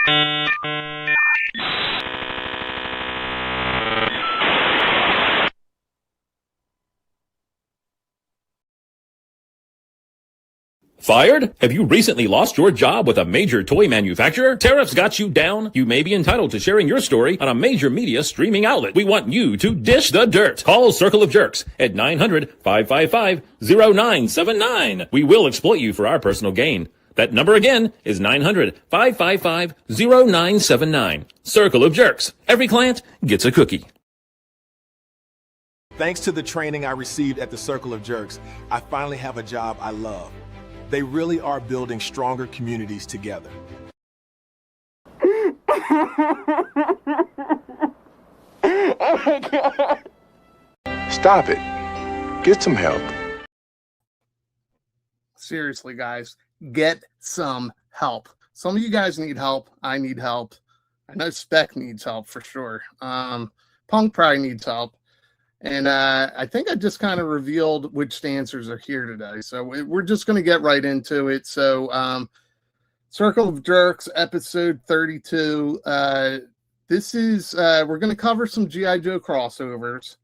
Fired? Have you recently lost your job with a major toy manufacturer? Tariffs got you down? You may be entitled to sharing your story on a major media streaming outlet. We want you to dish the dirt. Call Circle of Jerkz at 900-555-0979. We will exploit you for our personal gain. That number again is 900-555-0979. Circle of Jerkz. Every client gets a cookie. Thanks to the training I received at the Circle of Jerkz, I finally have a job I love. They really are building stronger communities together. Oh my God. Stop it. Get some help. Seriously, guys, get some help. Some of you guys need help. I need help. I know Spec needs help for sure. Punk probably needs help. And I think I just kind of revealed which dancers are here today. So we're just going to get right into it. So Circle of Jerkz, episode 32. This is, we're going to cover some G.I. Joe crossovers,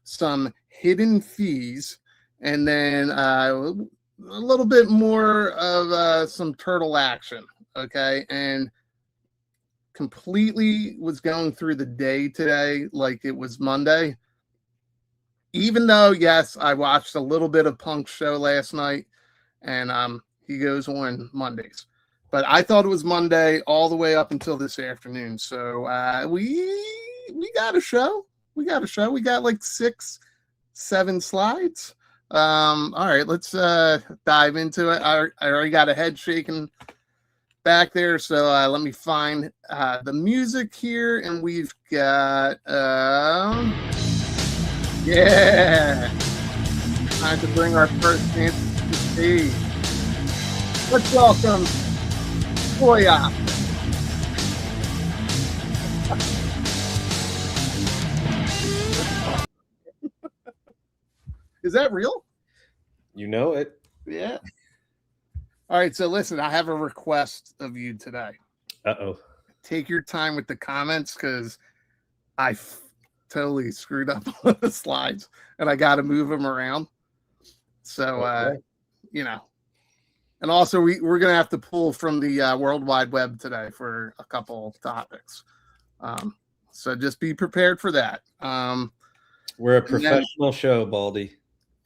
some hidden fees, and then a little bit more of some turtle action. Okay. And completely was going through the day today like it was Monday. Even though, yes, I watched a little bit of Punk's show last night, and he goes on Mondays. But I thought it was Monday all the way up until this afternoon. So we got a show. We got like 6-7 slides. All right, let's dive into it. I already got a head shaking back there. So let me find the music here, and we've got... yeah, time to bring our first dancers to the stage. Let's welcome ToyOptics. Is that real? You know it. Yeah. All right, so listen, I have a request of you today. Uh-oh. Take your time with the comments because I totally screwed up on the slides and I got to move them around. So, okay. You know, and also we're going to have to pull from the World Wide Web today for a couple of topics. So just be prepared for that. We're a professional show, Baldy.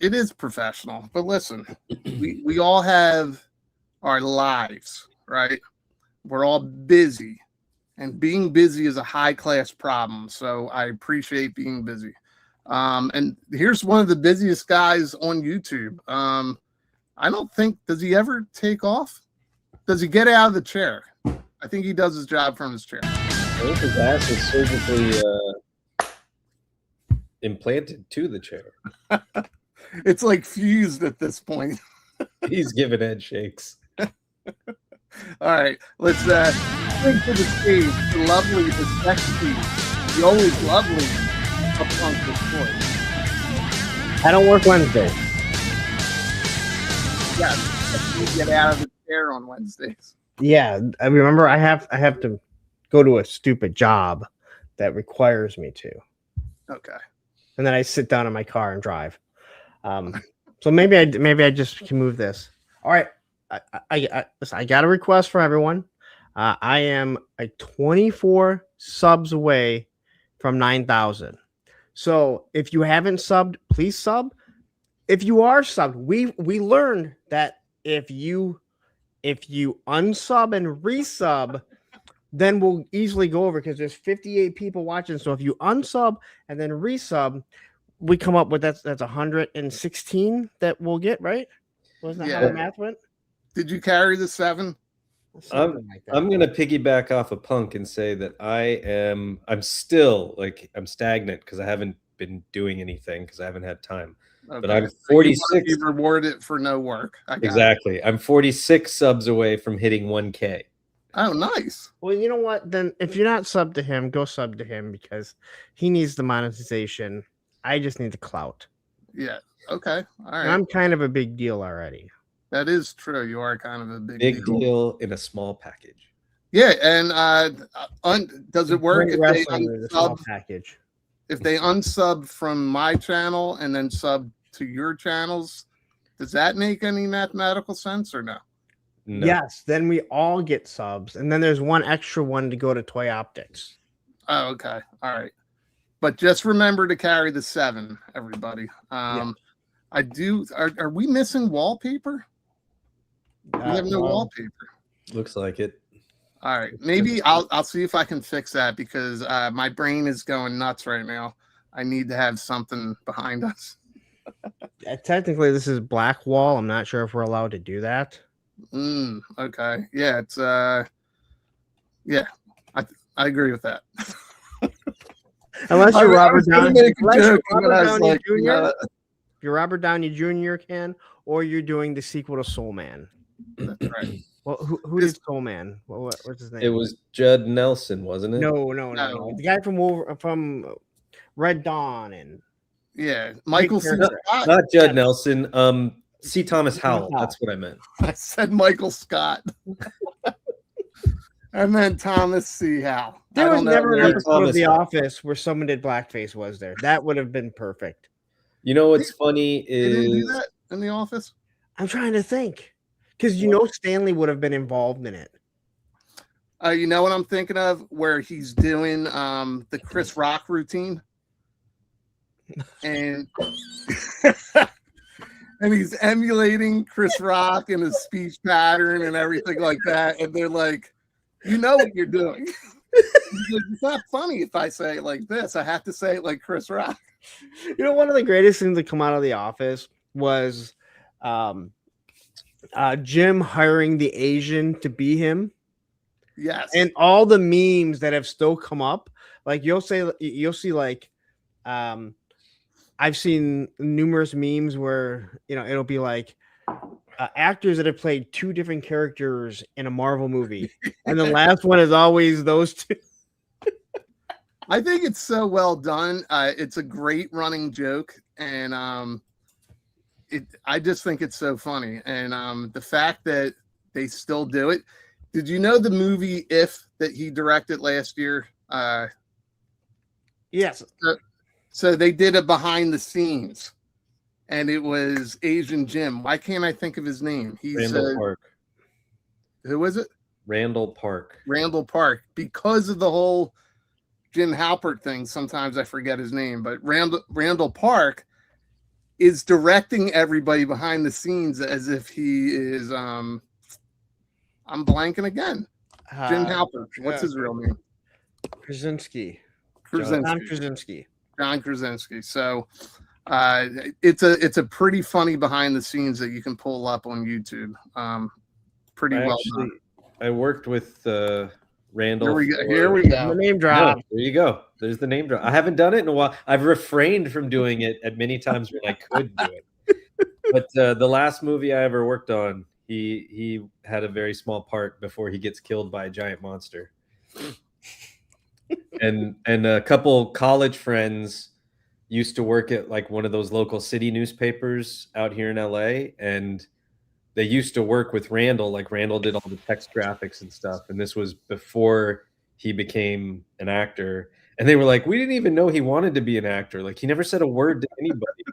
It is professional, but listen, we all have our lives, right? We're all busy. And being busy is a high-class problem, so I appreciate being busy. And here's one of the busiest guys on YouTube. I don't think, does he ever take off? Does he get out of the chair? I think he does his job from his chair. I think his ass is surgically implanted to the chair. It's like fused at this point. He's giving head shakes. All right, let's bring to the stage the lovely, the sexy, the always lovely Punk Toy. I don't work Wednesdays. Yes, you get out of the chair on Wednesdays. Yeah, I remember I have to go to a stupid job that requires me to. Okay. And then I sit down in my car and drive. So maybe I just can move this. All right. I got a request for everyone. I am 24 subs away from 9,000. So if you haven't subbed, please sub. If you are subbed, we learned that if you unsub and resub, then we'll easily go over because there's 58 people watching. So if you unsub and then resub, we come up with that's 116 that we'll get, right? Wasn't that how the math went? Did you carry the 7? I'm gonna piggyback off of Punk and say that I'm still I'm stagnant because I haven't been doing anything because I haven't had time. Okay. But I'm 46. You rewarded for no work. Exactly. I'm 46 subs away from hitting 1K. Oh, nice. Well, you know what? Then if you're not sub to him, go sub to him because he needs the monetization. I just need the clout. Yeah. Okay. All right. And I'm kind of a big deal already. That is true. You are kind of a big deal in a small package. Yeah, and does it work if they unsub package? If they unsub from my channel and then sub to your channels, does that make any mathematical sense or no? No. Yes, then we all get subs, and then there's one extra one to go to ToyOptics. Oh, okay, all right. But just remember to carry the 7, everybody. I do. Are we missing wallpaper? We have no wallpaper. Looks like it. All right, maybe I'll see if I can fix that because my brain is going nuts right now. I need to have something behind us. Technically, this is black wall. I'm not sure if we're allowed to do that. Okay. Yeah, it's yeah. I agree with that. Unless you're Robert Downey Jr. If you're Robert Downey Jr. or you're doing the sequel to Soul Man. That's right. Well, who did Soul Man? What's his name? It was Judd Nelson, wasn't it? No. The guy from Red Dawn and Michael C. Scott. Not Judd Nelson. C. Thomas Howell. That's what I meant. I said Michael Scott. And then Thomas C. Howell. There was never an episode of The Office where someone did blackface, was there? That would have been perfect. You know what's funny is... They didn't do that in The Office? I'm trying to think. Because Stanley would have been involved in it. You know what I'm thinking of? Where he's doing the Chris Rock routine. And and he's emulating Chris Rock and his speech pattern and everything like that. And they're like, you know what you're doing. It's not funny if I say it like this. I have to say it like Chris Rock. You know, one of the greatest things that come out of The Office was Jim hiring the Asian to be him. Yes. And all the memes that have still come up, like you'll see like I've seen numerous memes where it'll be like actors that have played 2 different characters in a Marvel movie, and the last one is always those 2. I think it's so well done. It's a great running joke, and I just think it's so funny. And the fact that they still do it. Did you know the movie If that he directed last year? Yes. So they did it behind the scenes, and it was Asian Jim. Why can't I think of his name? He's Randall Park. Who is it? Randall Park. Randall Park. Because of the whole Jim Halpert thing, sometimes I forget his name, but Randall Park is directing everybody behind the scenes as if he is I'm blanking again. Jim Halpert. What's his real name? Krasinski. John Krasinski. So it's a pretty funny behind the scenes that you can pull up on YouTube. Pretty well done. I worked with Randall. Here we go. The name drop. Yeah, there you go. There's the name drop. I haven't done it in a while. I've refrained from doing it at many times when I could do it. But the last movie I ever worked on, he had a very small part before he gets killed by a giant monster. And a couple college friends used to work at like one of those local city newspapers out here in LA, and they used to work with Randall. Like Randall did all the text graphics and stuff, and this was before he became an actor. And they were like, we didn't even know he wanted to be an actor. Like he never said a word to anybody.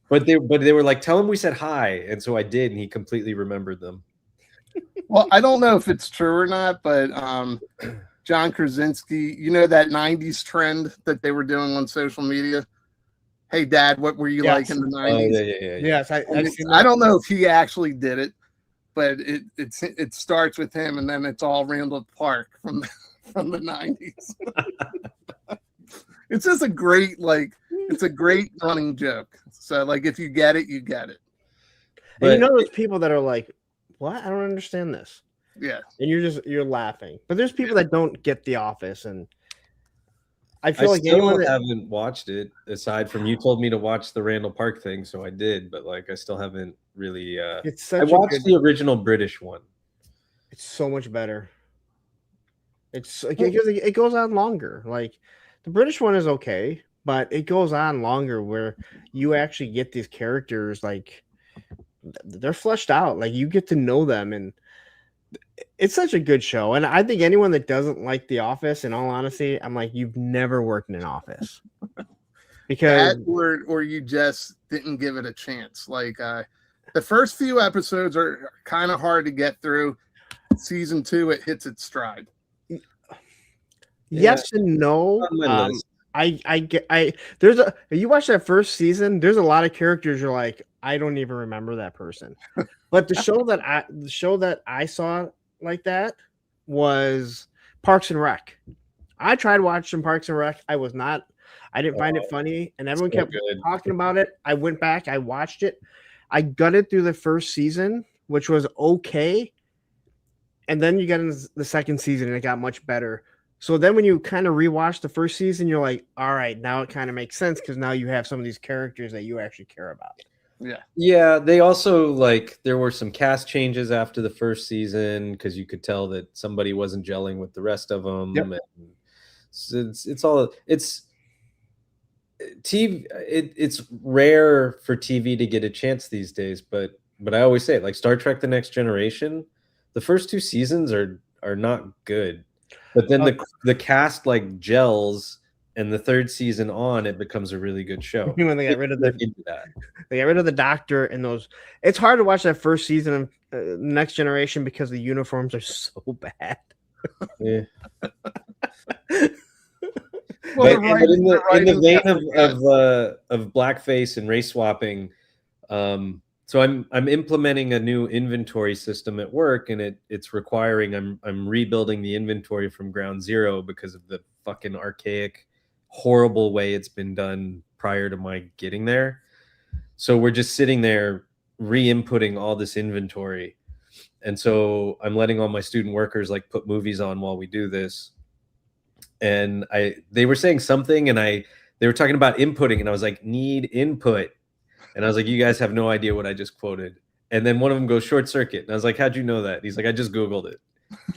But they were like, tell him we said hi. And so I did, and he completely remembered them. Well, I don't know if it's true or not, but John Krasinski, you know that 90s trend that they were doing on social media? Hey, Dad, what were you like in the 90s? Oh, yeah. Yes, I don't know if he actually did it, but it starts with him, and then it's all Randall Park from the 90s. It's just a great running joke. So like if you get it, you get it. And those people that are like, what? I don't understand this. Yeah. And you're laughing. But there's people that don't get The Office, and I feel like anyone haven't watched it aside from you told me to watch the Randall Park thing, so I did, but like I still haven't really I watched the original British one. It's so much better. It's like it goes on longer. Like the British one is okay, but it goes on longer where you actually get these characters like they're fleshed out. Like you get to know them, and it's such a good show, and I think anyone that doesn't like The Office, in all honesty, I'm like, you've never worked in an office, because That or you just didn't give it a chance. Like the first few episodes are kind of hard to get through. Season 2, it hits its stride. yes and no. There's a, if you watch that first season, there's a lot of characters you're like, I don't even remember that person. But the show that I saw like that was Parks and Rec. I tried watching Parks and Rec. I didn't find it funny, and everyone kept talking about it. I went back, I watched it. I gutted through the first season, which was okay. And then you get into the second season and it got much better. So then when you kind of rewatch the first season, you're like, all right, now it kind of makes sense because now you have some of these characters that you actually care about. Yeah. Yeah, they also, like, there were some cast changes after the first season because you could tell that somebody wasn't gelling with the rest of them. Yep. And so it's TV. It's rare for TV to get a chance these days, but I always say it, like Star Trek: The Next Generation, the first 2 seasons are not good, but then the cast like gels. And the 3rd season on, it becomes a really good show. When they got rid of the doctor and those, it's hard to watch that first season of Next Generation because the uniforms are so bad. Yeah. Well, but in the vein of blackface and race swapping, so I'm implementing a new inventory system at work, and it's requiring I'm rebuilding the inventory from ground zero because of the fucking archaic, horrible way it's been done prior to my getting there. So we're just sitting there re-inputting all this inventory, and so I'm letting all my student workers like put movies on while we do this. And they were saying something, and they were talking about inputting, and I was like, need input, and I was like, you guys have no idea what I just quoted. And then one of them goes, short circuit, and I was like, how'd you know that? And he's like, I just Googled it.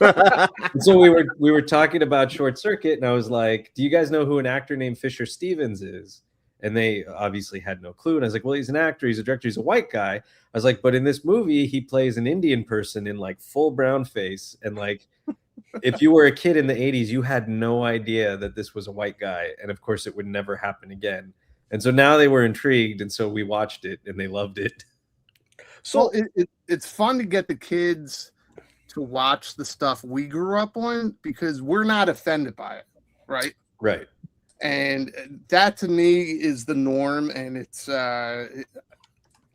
And so we were talking about Short Circuit, and I was like, do you guys know who an actor named Fisher Stevens is? And they obviously had no clue. And I was like, well, he's an actor, he's a director, he's a white guy. I was like, but in this movie he plays an Indian person in like full brown face, and like if you were a kid in the 80s, you had no idea that this was a white guy, and of course it would never happen again. And so now they were intrigued, and so we watched it and they loved it. So it's fun to get the kids to watch the stuff we grew up on because we're not offended by it, right? Right. And that to me is the norm. And it's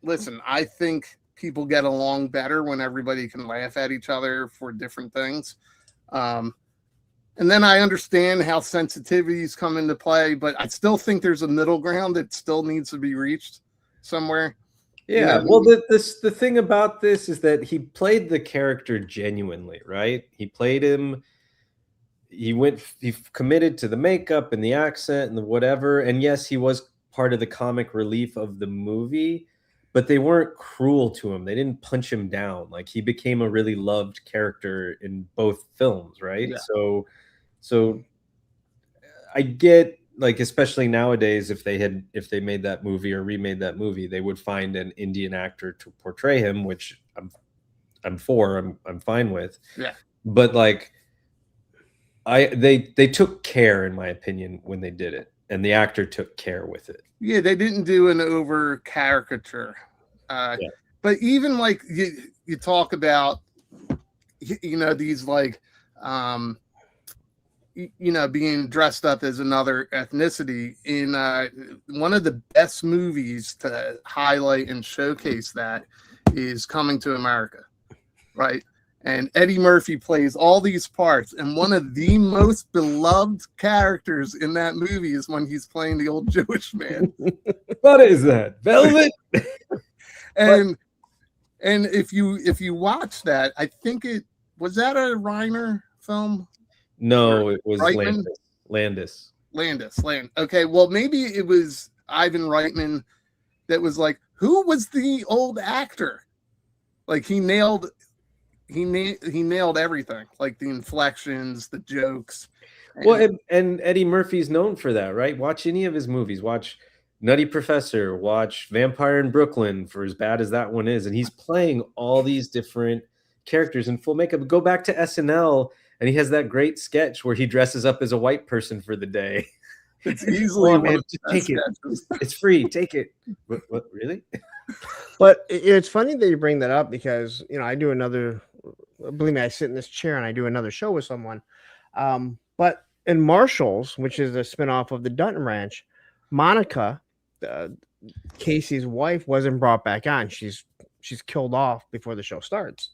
listen, I think people get along better when everybody can laugh at each other for different things. And then I understand how sensitivities come into play, but I still think there's a middle ground that still needs to be reached somewhere. Yeah, well, the thing about this is that he played the character genuinely, right? He played him. He committed to the makeup and the accent and the whatever. And yes, he was part of the comic relief of the movie, but they weren't cruel to him. They didn't punch him down. Like, he became a really loved character in both films, right? Yeah. So I get, like, especially nowadays, if they made that movie or remade that movie, they would find an Indian actor to portray him, which I'm fine with. Yeah. But like, they took care, in my opinion, when they did it, and the actor took care with it. Yeah, they didn't do an over caricature. But even like you talk about, these like, being dressed up as another ethnicity in one of the best movies to highlight and showcase that is Coming to America, right? And Eddie Murphy plays all these parts, and one of the most beloved characters in that movie is when he's playing the old Jewish man. What is that? Velvet? And if you watch that, I think was that a Reiner film? No, it was Landis. Okay, well, maybe it was Ivan Reitman that was like, who was the old actor? Like, he nailed everything, like the inflections, the jokes. And Eddie Murphy's known for that, right? Watch any of his movies. Watch Nutty Professor. Watch Vampire in Brooklyn, for as bad as that one is. And he's playing all these different characters in full makeup. Go back to SNL, and he has that great sketch where he dresses up as a white person for the day. It's easily Oh, one man, of the take it. sketches. It's free. Take it. What really? But it's funny that you bring that up because, you know, I do another, believe me, I sit in this chair and I do another show with someone. But in Marshalls, which is a spinoff of the Dutton Ranch, Monica, Casey's wife, wasn't brought back on. She's killed off before the show starts.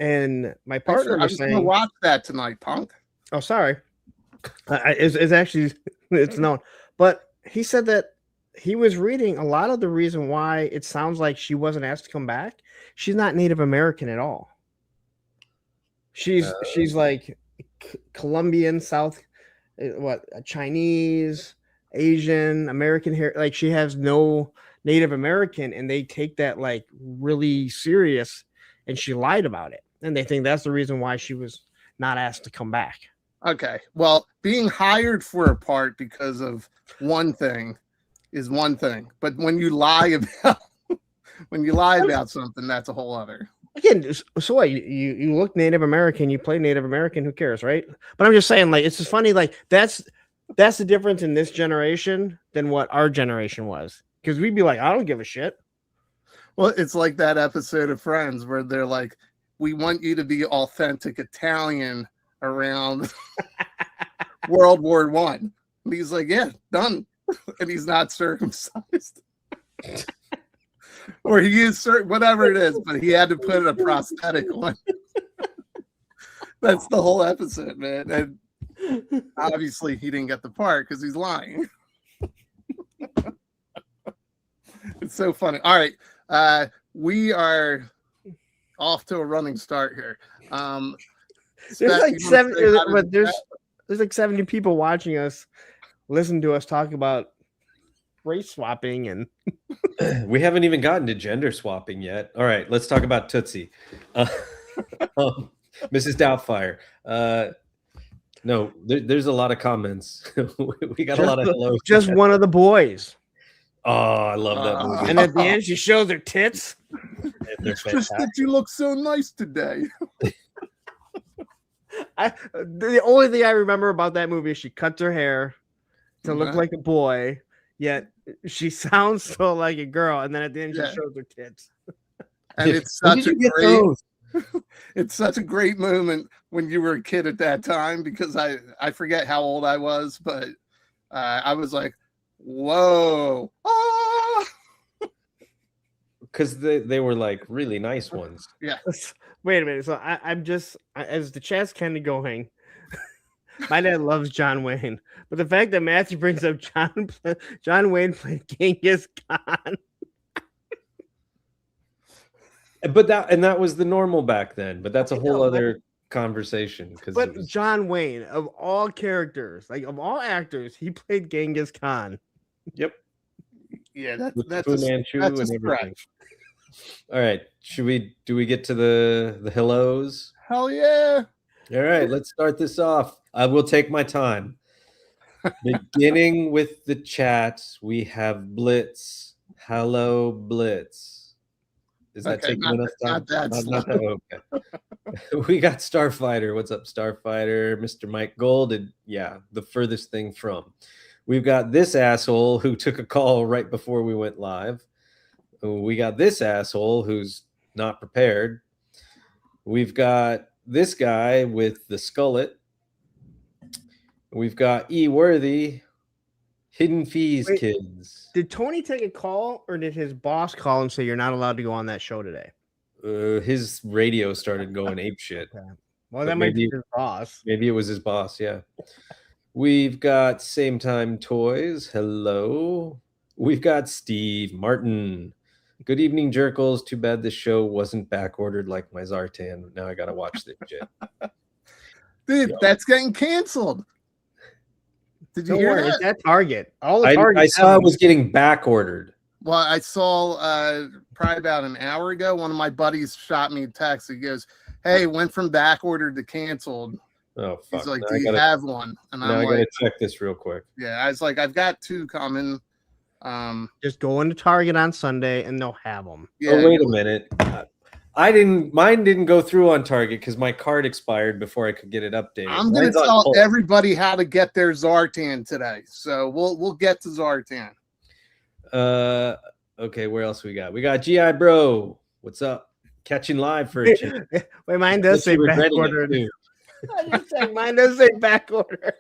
And my partner I was going to watch that tonight, punk. Oh, sorry. It's actually, it's known. But he said that he was reading a lot of the reason why it sounds like she wasn't asked to come back. She's not Native American at all. She's like Colombian, Chinese, Asian, American hair. Like she has no Native American, and they take that like really serious, and she lied about it. And they think that's the reason why she was not asked to come back. Okay. Well, being hired for a part because of one thing is one thing. But when you lie about something, that's a whole other. Again, so what? You look Native American, you play Native American, who cares, right? But I'm just saying, like, it's just funny, like that's the difference in this generation than what our generation was. Because we'd be like, I don't give a shit. Well, it's like that episode of Friends where they're like, we want you to be authentic Italian around World War One. And he's like, yeah, done. And he's not circumcised. Or he is whatever it is, but he had to put a prosthetic on. That's the whole episode, man. And obviously he didn't get the part because he's lying. It's so funny. All right. We are off to a running start here. There's like there's like 70 people watching us, listen to us talk about race swapping, and we haven't even gotten to gender swapping yet. All right, let's talk about Tootsie. Mrs. Doubtfire. No, there's a lot of comments. We got a lot of hellos. Just one of the boys. Oh, I love that movie. And at the end, she shows her tits. It's just that you look so nice today. The only thing I remember about that movie is she cuts her hair to look like a boy, yet she sounds so like a girl. And then at the end, she shows her tits. And it's such it's such a great moment when you were a kid at that time, because I forget how old I was, but I was like, whoa. Ah! Because they were like really nice ones. Yeah. Wait a minute. So I'm just, as the chat's kind of going, my dad loves John Wayne, but the fact that Matthew brings up John Wayne played Genghis Khan. But that was the normal back then. But that's a whole other conversation. But John Wayne, of all characters, like of all actors, he played Genghis Khan. Yep. Yeah, that's Fu Manchu and everything. All right, do we get to the hellos? Hell yeah. All right, let's start this off. I will take my time. Beginning with the chat, we have Blitz. Hello, Blitz. Is that taking enough time? Not that, okay. We got Starfighter. What's up, Starfighter? Mr. Mike Gold. And yeah, the furthest thing from. We've got this asshole who took a call right before we went live. We got this asshole who's not prepared. We've got this guy with the skullet. We've got E. Worthy, Hidden Fees Kids. Did Tony take a call, or did his boss call and say you're not allowed to go on that show today? His radio started going apeshit. Okay. Well, that might be his boss. Maybe it was his boss, yeah. We've got Same Time Toys. Hello. We've got Steve Martin. Good evening, Jerkles. Too bad this show wasn't back ordered like my Zartan. Now I gotta watch this shit. Dude, that's getting canceled. Did you hear that? It's at Target. All the Target I saw it was getting back ordered. Well, I saw probably about an hour ago, one of my buddies shot me a text. He goes, "Hey, went from back ordered to canceled." Oh, fuck. He's like, "Do you have one?" And I gotta check this real quick. Yeah, I was like, "I've got two coming." Just go into Target on Sunday and they'll have them. Yeah, oh, wait a minute. Mine didn't go through on Target because my card expired before I could get it updated. I'm going to tell everybody how to get their Zartan today. So we'll get to Zartan. Okay, where else we got? We got GI Bro. What's up? Catching live for a change. Wait, mine does say back order. Mine does say back order.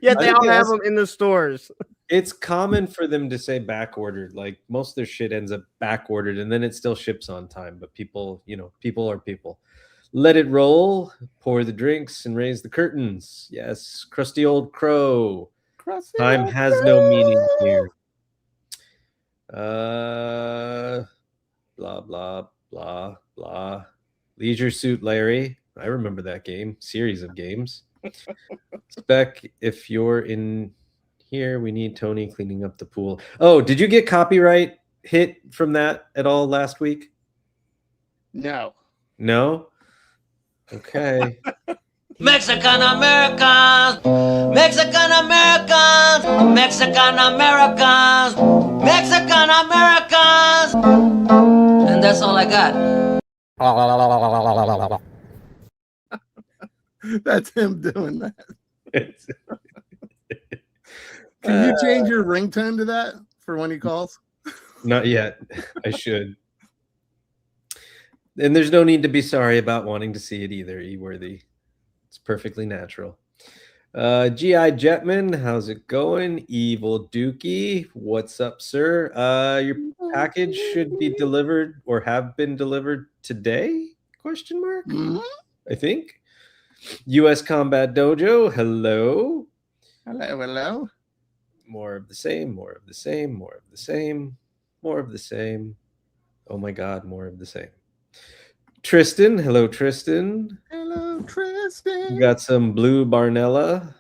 Yet they all have them in the stores. It's common for them to say back ordered. Like most of their shit ends up back ordered and then it still ships on time. But people, people are people. Let it roll, pour the drinks, and raise the curtains. Yes, crusty old crow. Time has no meaning here. Blah, blah, blah, blah. Leisure Suit Larry. I remember that game. Series of games. Spec, if you're in here, we need Tony cleaning up the pool. Oh, did you get copyright hit from that at all last week? No. No? Okay. Mexican Americans, Mexican Americans, Mexican Americans, Mexican Americans. And that's all I got. That's him doing that. Can you change your ringtone to that for when he calls? Not yet. I should. And there's no need to be sorry about wanting to see it either, E-worthy. It's perfectly natural. G.I. Jetman, how's it going? Evil Dookie, what's up, sir? Your package should be delivered or have been delivered today? Question mark? I think. U.S. Combat Dojo, hello. Hello. More of the same, more of the same, more of the same, more of the same. Oh my God, more of the same. Tristan, hello, Tristan. Hello, Tristan. We got some blue Barnella.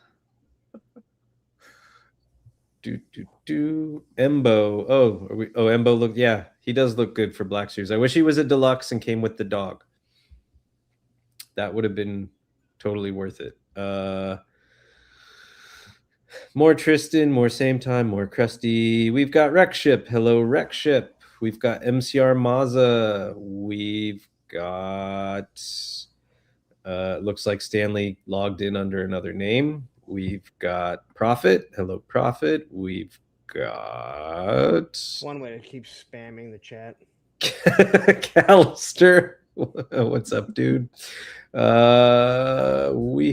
Embo. Embo look. Yeah, he does look good for Black Series. I wish he was a deluxe and came with the dog. That would have been totally worth it. More Tristan, more same time, more crusty. We've got Wreckship. Hello, Wreckship. We've got MCR Maza. We've got looks like Stanley logged in under another name. We've got Prophet. Hello, Prophet. We've got one way to keep spamming the chat. Callister. What's up, dude? We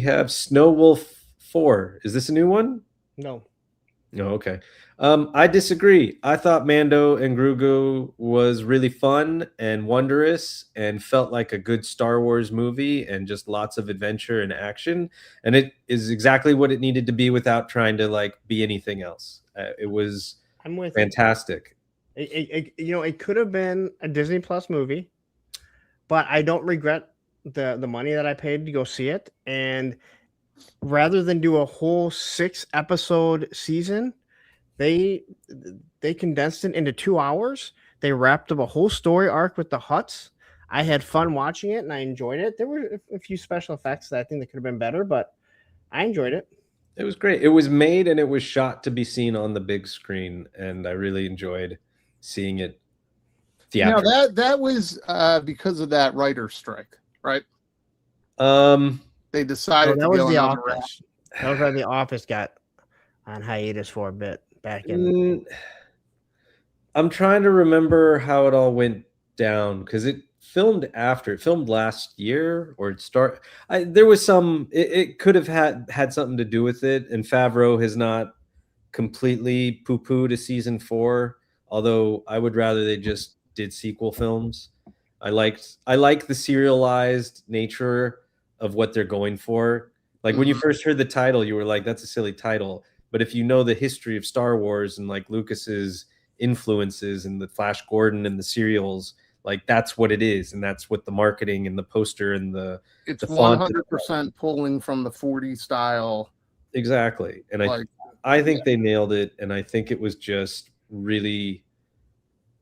have Snowwolf 4. Is this a new one? No. No, okay. I disagree. I thought Mando and Grogu was really fun and wondrous and felt like a good Star Wars movie and just lots of adventure and action. And it is exactly what it needed to be without trying to be anything else. It was fantastic. It could have been a Disney Plus movie, but I don't regret the money that I paid to go see it. And rather than do a whole 6-episode season, they condensed it into 2 hours. They wrapped up a whole story arc with the Hutts. I had fun watching it and I enjoyed it. There were a few special effects that I think that could have been better, but I enjoyed it. It was great. It was made and it was shot to be seen on the big screen, and I really enjoyed seeing it theatrically. Now that was because of that writer's strike, right? They decided that was The Office. That was why The Office got on hiatus for a bit back in. I'm trying to remember how it all went down because it filmed last year, or there was some. It could have had something to do with it, and Favreau has not completely poo-pooed a season 4. Although I would rather they just did sequel films. I like the serialized nature of what they're going for. Like when you first heard the title, you were like, that's a silly title. But if you know the history of Star Wars and like Lucas's influences and the Flash Gordon and the serials, like that's what it is. And that's what the marketing and the poster and it's the font 100% pulling from the 40 style. Exactly. And I think they nailed it. And I think it was just really,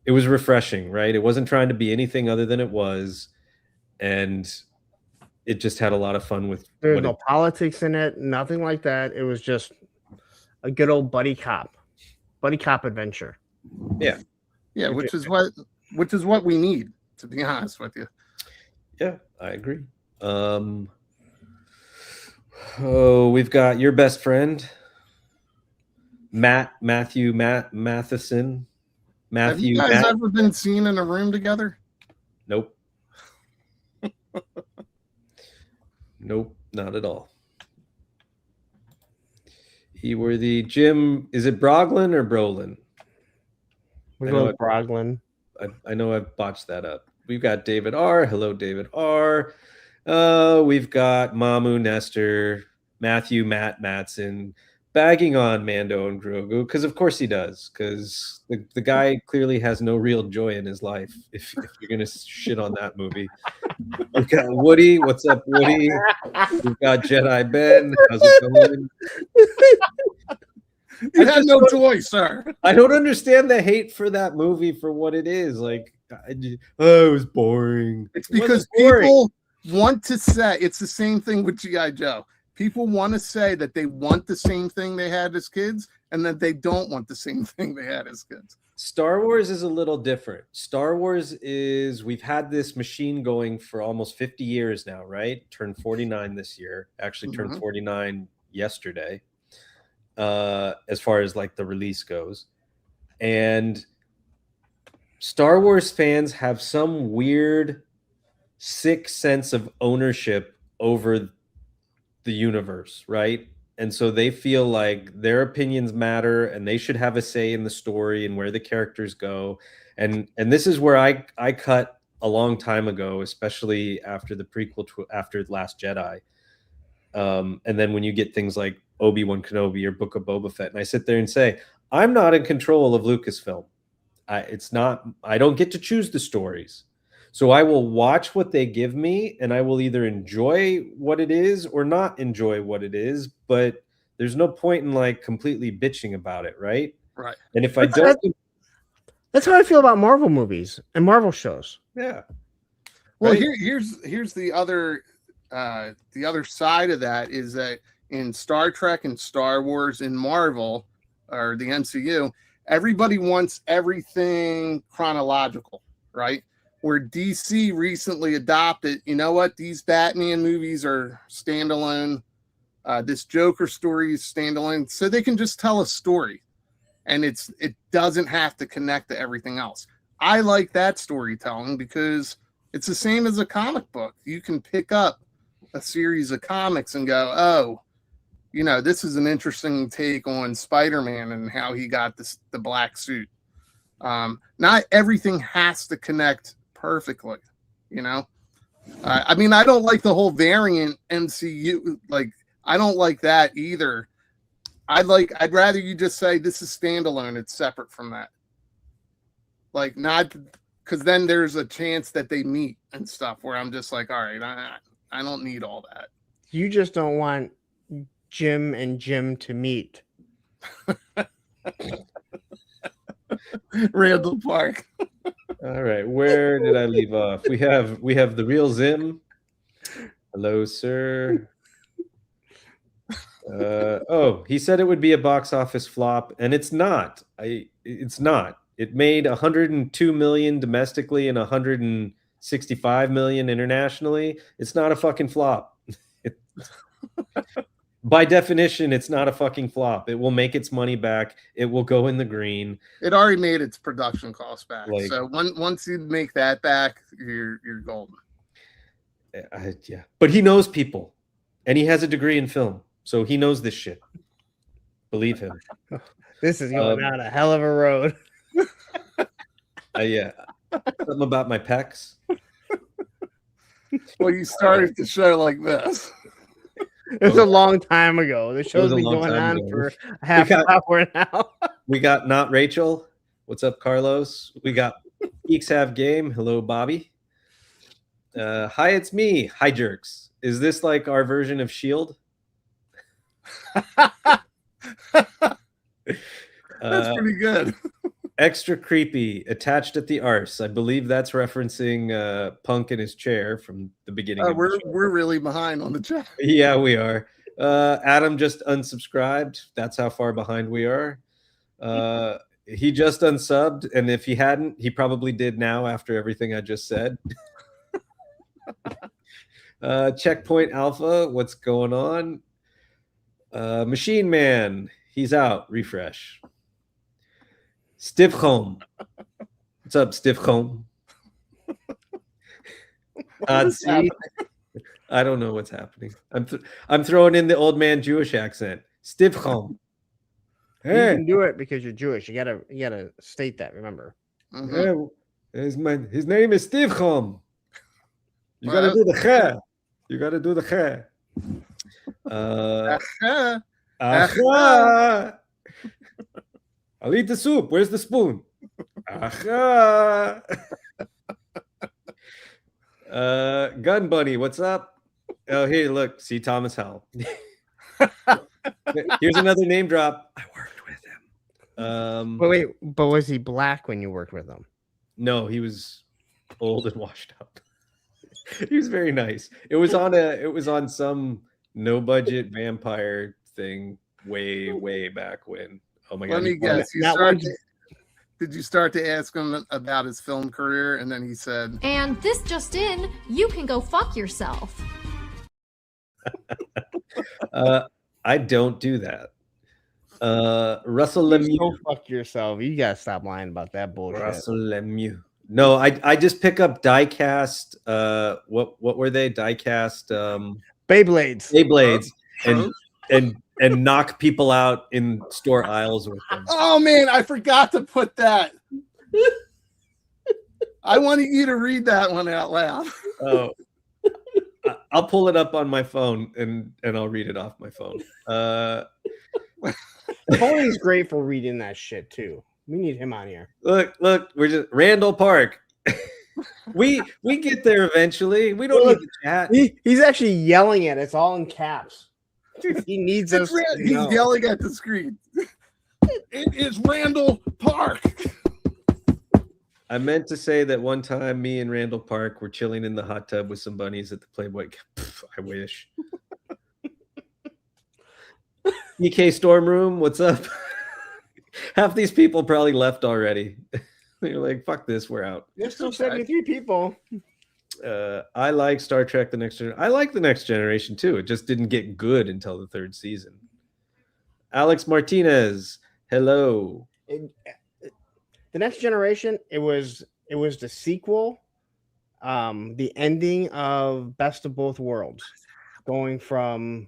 it was refreshing, right? It wasn't trying to be anything other than it was. And it just had a lot of fun with. There's no politics in it, nothing like that. It was just a good old buddy cop adventure. Yeah, which is what we need to be honest with you. Yeah, I agree. Oh, we've got your best friend, Matthew Matheson. Have you guys ever been seen in a room together? Nope. Nope, not at all. Worthy Jim, is it Broglin or Brolin? We're going with Broglin. I know I've botched that up. We've got David R. Hello, David R. We've got Mamu Nestor, Matthew Matson, bagging on Mando and Grogu, because of course he does, because the guy clearly has no real joy in his life if you're gonna shit on that movie. We've got Woody. What's up, Woody? We've got Jedi Ben. How's it going? You had no choice, sir. I don't understand the hate for that movie for what it is. Like, it was boring. It's because people want to say, it's the same thing with G.I. Joe. People want to say that they want the same thing they had as kids and that they don't want the same thing they had as kids. Star Wars is a little different. Star Wars is, we've had this machine going for almost 50 years now, right? Turned 49 this year. Actually turned 49 yesterday, as far as like the release goes. And Star Wars fans have some weird, sick sense of ownership over the universe, right? And so they feel like their opinions matter and they should have a say in the story and where the characters go. And this is where I cut a long time ago, especially after the prequel after Last Jedi. And then when you get things like Obi-Wan Kenobi or Book of Boba Fett, and I sit there and say, I'm not in control of Lucasfilm. I don't get to choose the stories. So I will watch what they give me, and I will either enjoy what it is or not enjoy what it is. But there's no point in like completely bitching about it, right? Right. And if I don't, that's how I feel about Marvel movies and Marvel shows. Yeah. Well, Right. here's the other side of that is that in Star Trek and Star Wars and Marvel or the MCU, everybody wants everything chronological, right? Where DC recently adopted, you know what? These Batman movies are standalone. This Joker story is standalone, so they can just tell a story, and it doesn't have to connect to everything else. I like that storytelling because it's the same as a comic book. You can pick up a series of comics and go, oh, you know, this is an interesting take on Spider-Man and how he got the black suit. Not everything has to connect perfectly, you know. I mean, I don't like the whole variant MCU. Like, I don't like that either. I'd rather you just say this is standalone. It's separate from that. Like, not because then there's a chance that they meet and stuff where I'm just like, all right, I don't need all that. You just don't want Jim and Jim to meet. Randall Park. All right, where did I leave off? We have the real Zim. Hello, sir. He said it would be a box office flop, and it's not. It's not. It made 102 million domestically and 165 million internationally. It's not a fucking flop. By definition, it's not a fucking flop. It will make its money back. It will go in the green. It already made its production costs back. Like, so once you make that back, you're golden. Yeah, but he knows people, and he has a degree in film, so he knows this shit. Believe him. This is going down a hell of a road. Yeah, something about my pecs. Well, you started the show like this. It was a long time ago. The show's been going on for half an hour now. We got Not Rachel. What's up, Carlos? We got Geeks Have Game. Hello, Bobby. Hi, it's me. Hi, Jerkz. Is this like our version of S.H.I.E.L.D.? That's pretty good. Extra creepy, attached at the arse. I believe that's referencing Punk in his chair from the beginning. We're really behind on the chat. Yeah, we are. Adam just unsubscribed. That's how far behind we are. He just unsubbed, and if he hadn't, he probably did now after everything I just said. Checkpoint Alpha, what's going on? Machine Man, he's out. Refresh. Stifholm. What's up, Stifholm? See? I don't know what's happening. I'm throwing in the old man Jewish accent. Stifholm. You can do it because you're Jewish. You gotta state that. Remember. Mhm. His name is Stifholm. You gotta do the ch. You gotta do the ch. Aha. I'll eat the soup. Where's the spoon? Aha. Gun Bunny, what's up? Oh, here, look. See Thomas Howell. Here's another name drop. I worked with him. But was he black when you worked with him? No, he was old and washed up. He was very nice. It was on some no budget vampire thing way back when. Oh my god. Let me guess. Did you start to ask him about his film career, and then he said, "And this just in, you can go fuck yourself." I don't do that. Russell Lemieux. Go fuck yourself. You gotta stop lying about that bullshit. Russell Lemieux. No, I just pick up diecast. What were they? Diecast. Beyblades. And knock people out in store aisles with them. "Oh man, I forgot to put that." I wanted you to read that one out loud. Oh, I'll pull it up on my phone and I'll read it off my phone. Tony's great for reading that shit too. We need him on here. Look, we're just Randall Park. we get there eventually. We don't need to chat. He's actually yelling at it. It's all in caps. He needs us. He's yelling at the screen. It is Randall Park. I meant to say that one time me and Randall Park were chilling in the hot tub with some bunnies at the Playboy. I wish. EK Storm Room, what's up? Half these people probably left already. They're like, fuck this, we're out. There's still 73 people. I like Star Trek The Next Generation. I like The Next Generation too. It just didn't get good until the 3rd season. Alex Martinez, hello. The Next Generation, it was the sequel, the ending of Best of Both Worlds, going from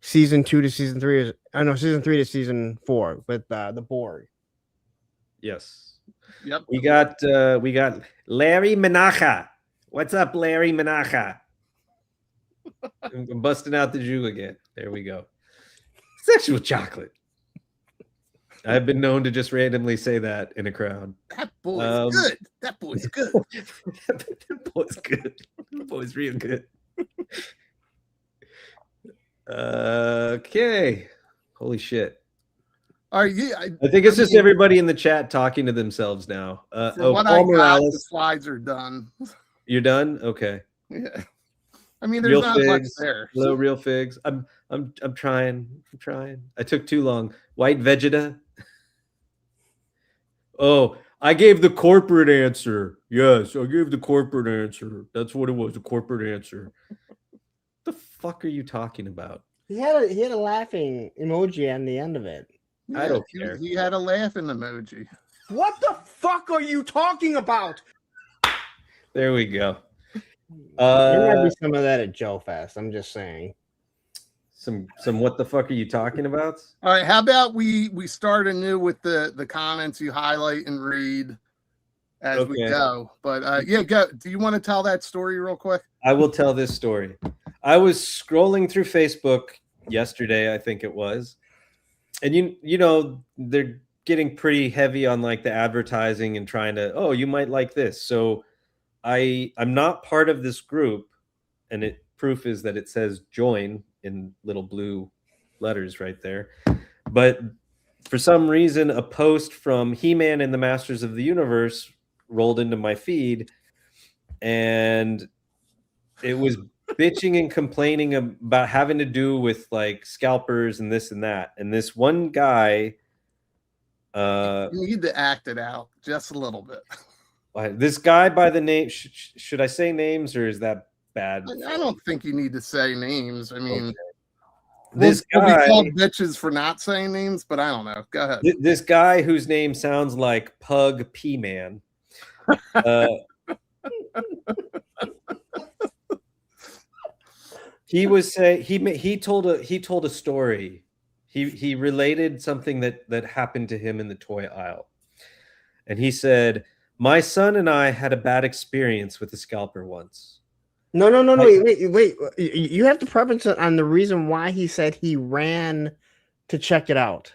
season 2 to season 3. Season 3 to season 4 with the Borg. Yes. Yep. We got Larry Menacha. What's up, Larry Menacha? I'm busting out the Jew again. There we go. Sexual chocolate. I've been known to just randomly say that in a crowd. That boy's good. That boy's good. That boy's good. That boy's real good. Okay. Holy shit. All right, I think it's just everybody in the chat talking to themselves now. What I got, the slides are done. You're done? Okay. Yeah. I mean, there's Real not figs. much there. Hello, Real Figs. I'm trying. I'm trying. I took too long. White Vegeta. Oh, I gave the corporate answer. Yes, I gave the corporate answer. That's what it was, a corporate answer. What the fuck are you talking about? He had a laughing emoji on the end of it. I don't care. He had a laughing emoji. What the fuck are you talking about? There we go. There might be some of that at Joe Fest. I'm just saying. Some what the fuck are you talking about? All right, how about we start anew with the comments you highlight and read as we go. But yeah, go. Do you want to tell that story real quick? I will tell this story. I was scrolling through Facebook yesterday, I think it was, and you know they're getting pretty heavy on like the advertising and trying to, oh, you might like this. So I'm not part of this group, and proof is that it says join in little blue letters right there. But for some reason, a post from He-Man and the Masters of the Universe rolled into my feed, and it was bitching and complaining about having to do with like scalpers and this and that. And this one guy You need to act it out just a little bit. This guy by the name, should I say names or is that bad? I don't think you need to say names. I mean, Okay. This we'll guy, be called bitches for not saying names, but I don't know. Go ahead. this guy whose name sounds like Pug P Man. He told a story. He related something that happened to him in the toy aisle, and he said, "My son and I had a bad experience with the scalper once." No. Wait. You have to preface it on the reason why he said he ran to check it out.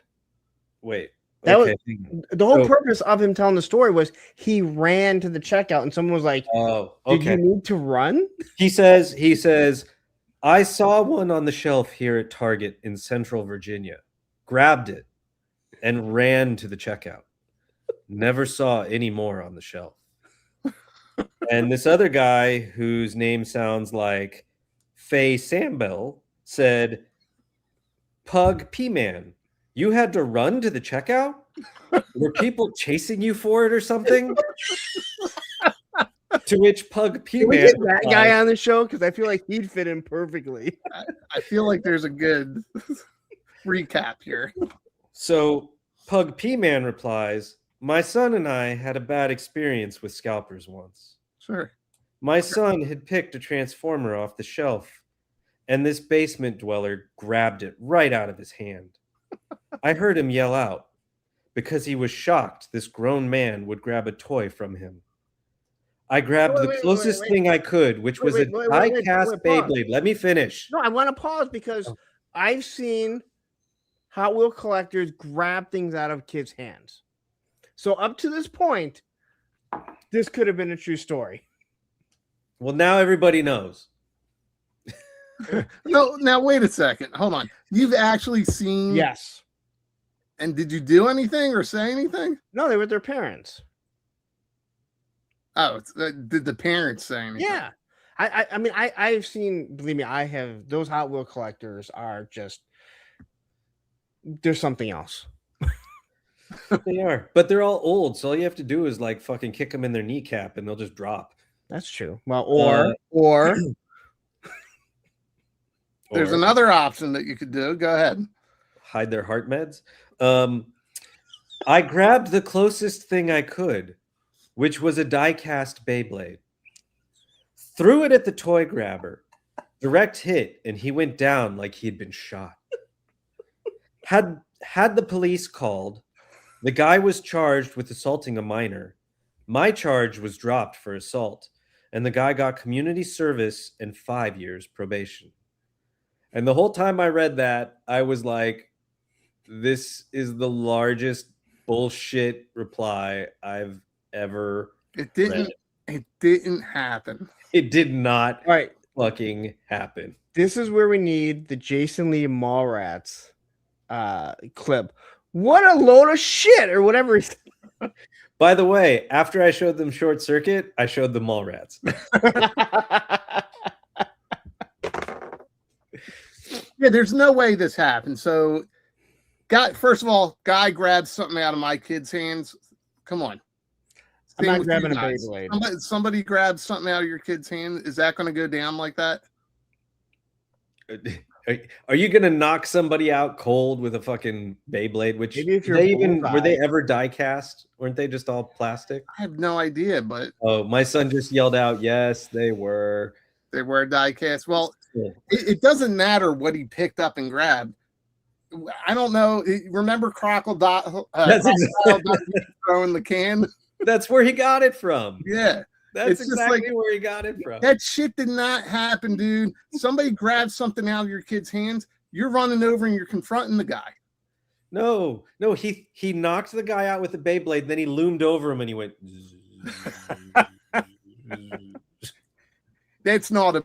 Wait. That okay. was the whole purpose of him telling the story was he ran to the checkout and someone was like, "Oh, okay." Did you need to run? He says, "I saw one on the shelf here at Target in Central Virginia, grabbed it, and ran to the checkout. Never saw any more on the shelf." And this other guy, whose name sounds like Faye Sambell, said, "Pug P-Man, you had to run to the checkout? Were people chasing you for it or something?" To which Pug Can we P-Man get that guy on the show? Because I feel like he'd fit in perfectly. I feel like there's a good recap here. So Pug P-Man replies, "My son and I had a bad experience with scalpers once. Sure. My son had picked a transformer off the shelf, and this basement dweller grabbed it right out of his hand. I heard him yell out because he was shocked this grown man would grab a toy from him. I grabbed the closest thing I could, which was a die-cast Beyblade." Let me finish. No, I want to pause because I've seen Hot Wheel collectors grab things out of kids' hands. So up to this point, this could have been a true story. Well, now everybody knows. No, now wait a second. Hold on. You've actually seen? Yes. And did you do anything or say anything? No, they were their parents. Oh, did the parents say anything? Yeah. I mean, I've seen, believe me, I have, those Hot Wheel collectors are just, there's something else. They are, but they're all old, so all you have to do is like fucking kick them in their kneecap and they'll just drop. That's true. Well, or there's another option that you could do. Go ahead. Hide their heart meds. I grabbed the closest thing I could, which was a die-cast Beyblade. Threw it at the toy grabber. Direct hit, and he went down like he had been shot. Had the police called, the guy was charged with assaulting a minor. My charge was dropped for assault, and the guy got community service and 5 years probation. And the whole time I read that, I was like, this is the largest bullshit reply I've ever read. It didn't happen. It did not all right, fucking happen. This is where we need the Jason Lee Mallrats clip. What a load of shit, or whatever. By the way, after I showed them Short Circuit, I showed them Mallrats. Yeah, there's no way this happened. So, first of all, guy grabs something out of my kid's hands. Come on. I'm not grabbing a Beyblade. Somebody grabs something out of your kid's hand. Is that going to go down like that? Are you going to knock somebody out cold with a fucking Beyblade? Which maybe if you're were they ever die cast? Weren't they just all plastic? I have no idea, but my son just yelled out, "Yes, they were. They were die cast." Well, it doesn't matter what he picked up and grabbed. I don't know. Remember Crocodile? That's exactly throwing the can. That's where he got it from. Yeah. That's exactly where he got it from. That shit did not happen, dude. Somebody grabs something out of your kid's hands. You're running over and you're confronting the guy. No, he knocked the guy out with the Beyblade. Then he loomed over him and he went. That's not a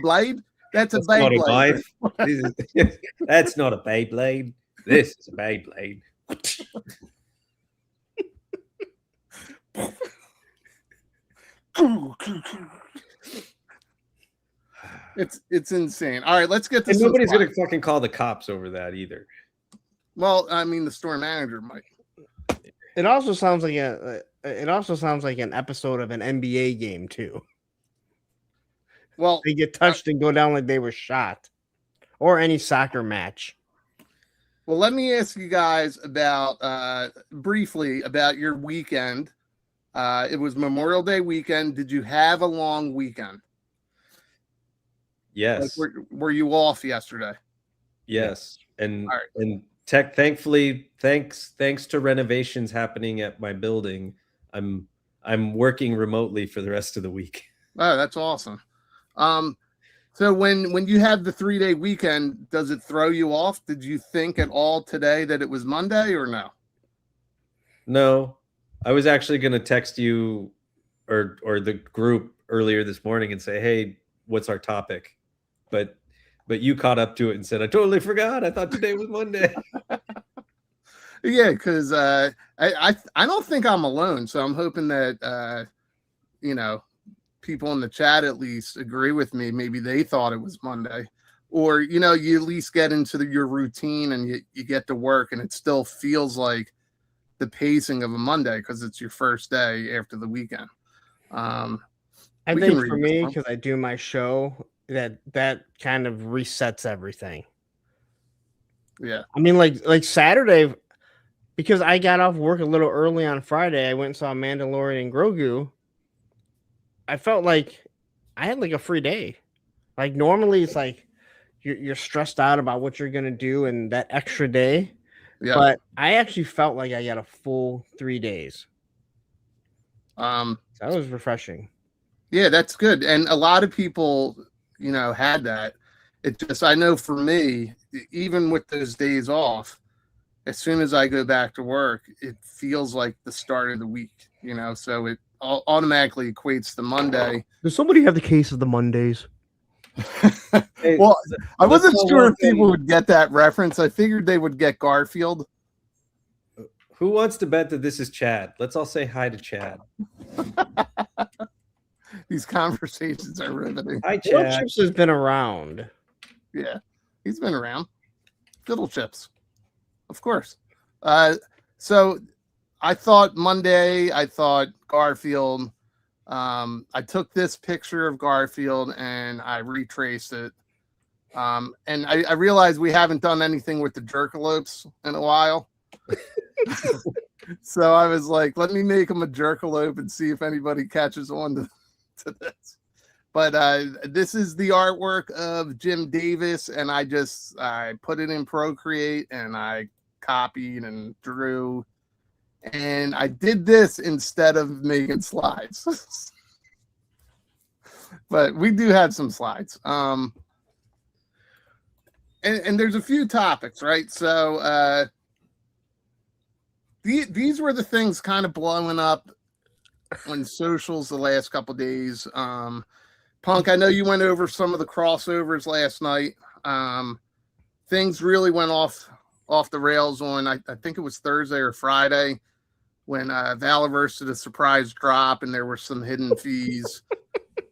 blade. That's a Beyblade. That's not a Beyblade. This is a Beyblade. It's insane. All right, let's get to. And nobody's gonna fucking call the cops over that either. Well, I mean, the store manager might. It also sounds like an episode of an NBA game too. Well, They get touched and go down like they were shot, or any soccer match. well, let me ask you guys about briefly about your weekend. It was Memorial Day weekend. Did you have a long weekend? Yes. Like, were you off yesterday? Yes. And All right. and thankfully, thanks to renovations happening at my building, I'm working remotely for the rest of the week. Oh, that's awesome. So when you have the 3-day weekend, does it throw you off? Did you think at all today that it was Monday or no? No, I was actually going to text you or the group earlier this morning and say, "Hey, what's our topic?" But you caught up to it and said, "I totally forgot. I thought today was Monday." Yeah, because I don't think I'm alone. So I'm hoping that people in the chat at least agree with me. Maybe they thought it was Monday, or you at least get into your routine and you get to work and it still feels like the pacing of a Monday because it's your first day after the weekend. I think for me, because I do my show, that kind of resets everything. Yeah, I mean, like Saturday, because I got off work a little early on Friday. I went and saw Mandalorian and Grogu. I felt like I had like a free day. Like normally it's like you're stressed out about what you're gonna do and that extra day. Yeah. But I actually felt like I got a full 3 days. That was refreshing. Yeah, that's good. And a lot of people, had that. It just, I know for me, even with those days off, as soon as I go back to work, it feels like the start of the week, so it automatically equates to Monday. Does somebody have the case of the Mondays? Well, I wasn't sure if people would get that reference. I figured they would get Garfield. Who wants to bet that this is Chad? Let's all say hi to Chad. These conversations are riveting. Hi, Chad. Chips has been around. Yeah, he's been around. Fiddle Chips, of course. So I thought Monday, I thought Garfield. I took this picture of Garfield and I retraced it. And I realized we haven't done anything with the jerkalopes in a while. So I was like, let me make him a jerkalope and see if anybody catches on to this. But this is the artwork of Jim Davis, and I put it in Procreate and I copied and drew. And I did this instead of making slides. But we do have some slides. And there's a few topics, right? So these were the things kind of blowing up on socials the last couple of days. Punk, I know you went over some of the crossovers last night. Things really went off the rails on, I think it was Thursday or Friday, when Valaverse did a surprise drop and there were some hidden fees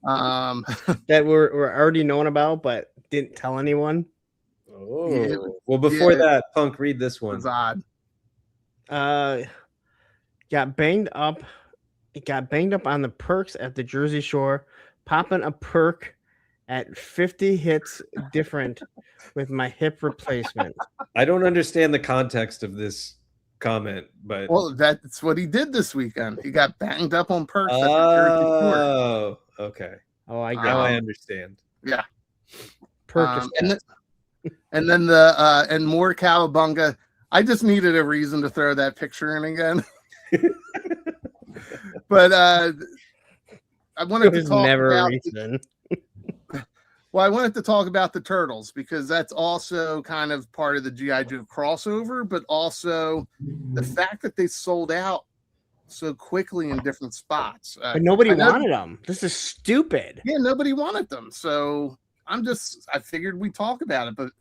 that were already known about but didn't tell anyone. Oh, yeah. Well, before that, Punk, read this one. It was odd. Got banged up on the perks at the Jersey Shore, popping a perk at 50 hits different with my hip replacement. I don't understand the context of this comment, but well, that's what he did this weekend. He got banged up on perks. Oh, okay. Oh, I understand. Yeah, perk and then and more cowabunga. I just needed a reason to throw that picture in again. But I wanted to talk about I wanted to talk about the turtles because that's also kind of part of the G.I. Joe crossover, but also the fact that they sold out so quickly in different spots. But nobody wanted them. This is stupid. Yeah, nobody wanted them. So I figured we'd talk about it. But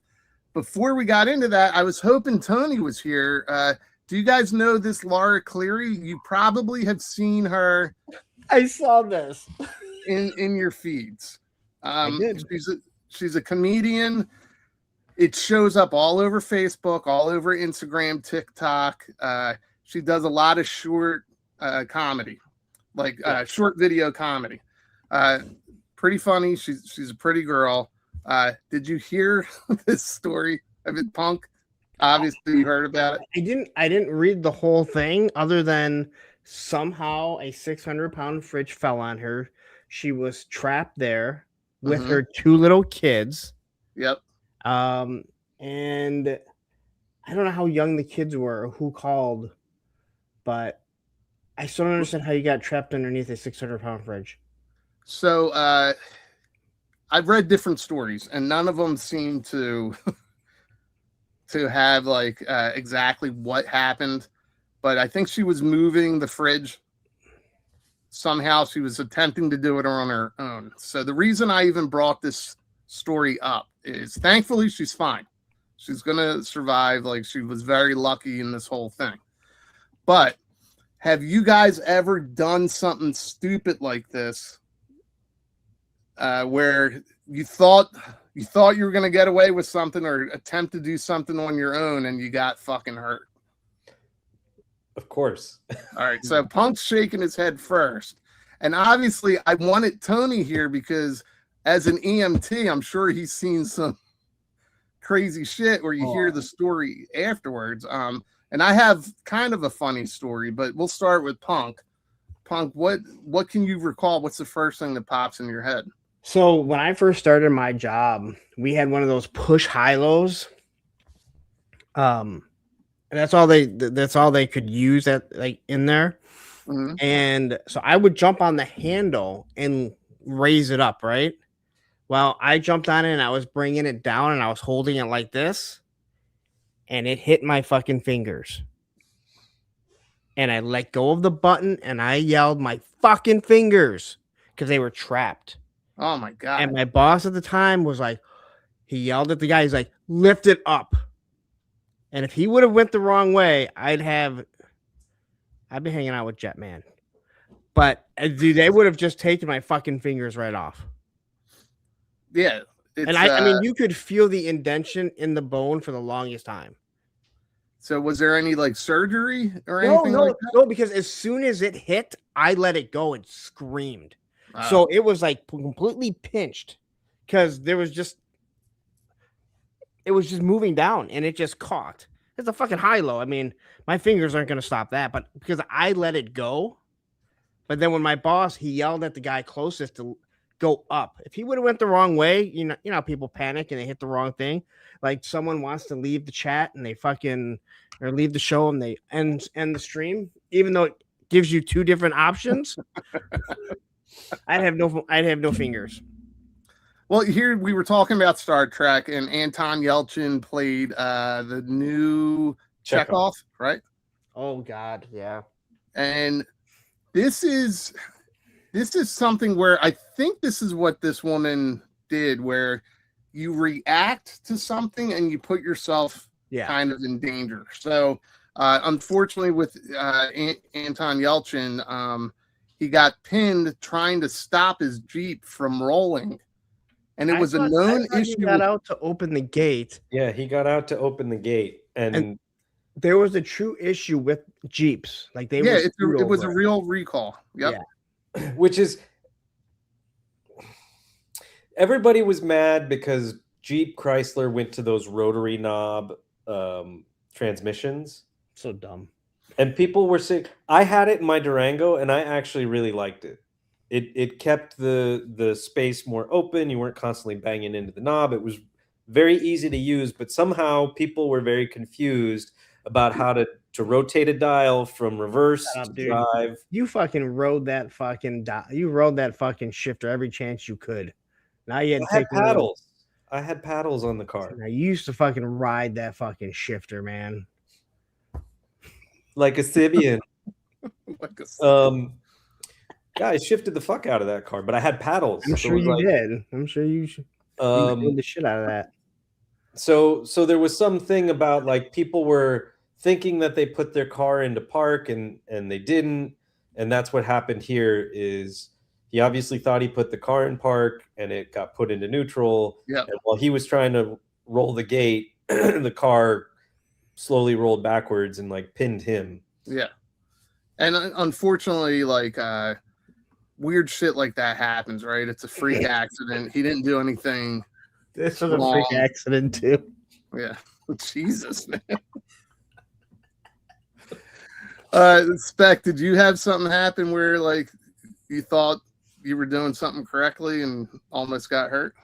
before we got into that, I was hoping Tony was here. Do you guys know this Laura Cleary? You probably have seen her. I saw this in your feeds. I did. She's a comedian. It shows up all over Facebook, all over Instagram, TikTok. She does a lot of short comedy, like short video comedy. Pretty funny. She's a pretty girl. Did you hear this story of it, Punk? Obviously, you heard about it. I didn't read the whole thing, other than somehow a 600-pound fridge fell on her. She was trapped there with her 2 little kids. Yep. And I don't know how young the kids were or who called, but I still don't understand how you got trapped underneath a 600-pound fridge. So I've read different stories, and none of them seem to have like exactly what happened. But I think she was moving the fridge. Somehow she was attempting to do it on her own. So the reason I even brought this story up is thankfully she's fine. She's going to survive. Like, she was very lucky in this whole thing. But have you guys ever done something stupid like this where you thought you were going to get away with something or attempt to do something on your own and you got fucking hurt? Of course. All right. So Punk's shaking his head first. And obviously I wanted Tony here because as an EMT, I'm sure he's seen some crazy shit where you hear the story afterwards. And I have kind of a funny story, but we'll start with Punk. Punk, what can you recall? What's the first thing that pops in your head? So when I first started my job, we had one of those push high-lows. And that's all they could use in there. Mm-hmm. And so I would jump on the handle and raise it up, right? Well, I jumped on it and I was bringing it down and I was holding it like this, and it hit my fucking fingers. And I let go of the button and I yelled my fucking fingers because they were trapped. Oh my God. And my boss at the time was like, he yelled at the guy. He's like, lift it up. And if he would have went the wrong way, I'd be hanging out with Jetman. But dude, they would have just taken my fucking fingers right off. Yeah. And I mean, you could feel the indentation in the bone for the longest time. So was there any like surgery or anything like that? No, because as soon as it hit, I let it go and screamed. Wow. So it was like completely pinched because it was just moving down and it just caught. It's a fucking high-low. I mean, my fingers aren't going to stop that, but because I let it go. But then when my boss, he yelled at the guy closest to go up. If he would have went the wrong way, you know how people panic and they hit the wrong thing. Like someone wants to leave the chat and they or leave the show and they end the stream, even though it gives you 2 different options. I'd have no fingers. Well, here we were talking about Star Trek, and Anton Yelchin played the new Chekhov, right? Oh God, yeah. And this is something where I think this is what this woman did, where you react to something and you put yourself kind of in danger. So, unfortunately, with Anton Yelchin, he got pinned trying to stop his Jeep from rolling. And it was a known issue. He got out to open the gate. Yeah, he got out to open the gate. And there was a true issue with Jeeps. Like it was a real recall. Yep. Yeah. Which is, everybody was mad because Jeep Chrysler went to those rotary knob transmissions. So dumb. And people were saying, I had it in my Durango and I actually really liked it. It kept the space more open. You weren't constantly banging into the knob. It was very easy to use, but somehow people were very confused about how to rotate a dial from reverse to drive. You fucking rode that fucking shifter every chance you could. Now you had to take paddles. I had paddles on the car. Now you used to fucking ride that fucking shifter, man. Like a Sibian. Yeah, I shifted the fuck out of that car, but I had paddles. I'm sure you did. I'm sure you did the shit out of that. So there was something about like people were thinking that they put their car into park and they didn't, and that's what happened here. Is he obviously thought he put the car in park and it got put into neutral. Yeah. And while he was trying to roll the gate, the car slowly rolled backwards and like pinned him. Yeah. And unfortunately, like weird shit like that happens, right? It's a freak accident. He didn't do anything. This was a freak accident too. Yeah. Jesus, man. Spec, did you have something happen where like you thought you were doing something correctly and almost got hurt?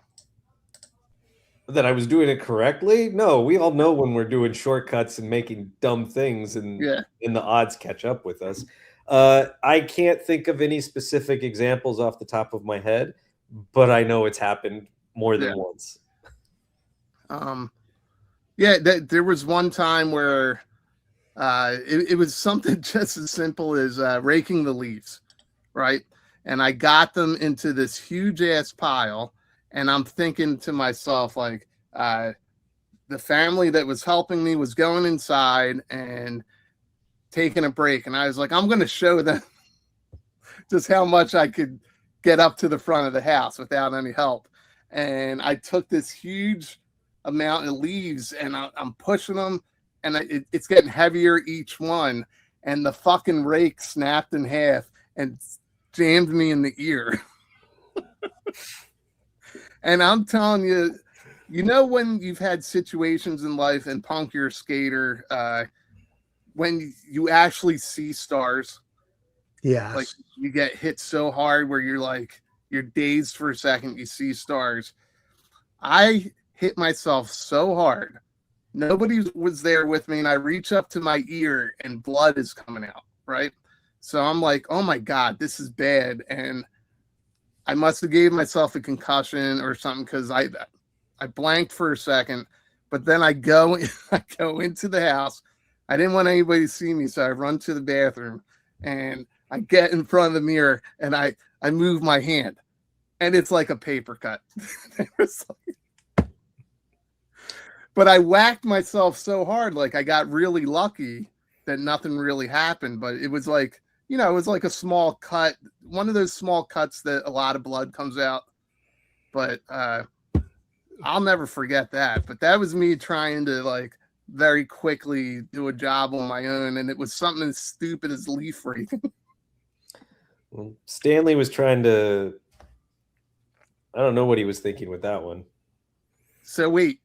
That I was doing it correctly? No, we all know when we're doing shortcuts and making dumb things and the odds catch up with us. I can't think of any specific examples off the top of my head, but I know it's happened more than once. There was one time where it was something just as simple as raking the leaves, right? And I got them into this huge ass pile, and I'm thinking to myself, like, the family that was helping me was going inside and taking a break, and I was like, I'm going to show them just how much I could get up to the front of the house without any help. And I took this huge amount of leaves, and I'm pushing them, and it's getting heavier each one, and the fucking rake snapped in half and jammed me in the ear. And I'm telling you, you know, when you've had situations in life, and Punk, you're a skater, when you actually see stars. Yeah. Like you get hit so hard where you're dazed for a second, you see stars. I hit myself so hard. Nobody was there with me, and I reach up to my ear and blood is coming out, right? So I'm like, oh my God, this is bad. And I must have gave myself a concussion or something, because I blanked for a second, but then I go into the house. I didn't want anybody to see me, so I run to the bathroom, and I get in front of the mirror, and I move my hand, and it's like a paper cut. But I whacked myself so hard, like I got really lucky that nothing really happened. But it was like, you know, it was like a small cut, one of those small cuts that a lot of blood comes out. But I'll never forget that. But that was me trying to like very quickly do a job on my own, and it was something as stupid as leaf raking. Well, Stanley was trying to, I don't know what he was thinking with that one. So wait,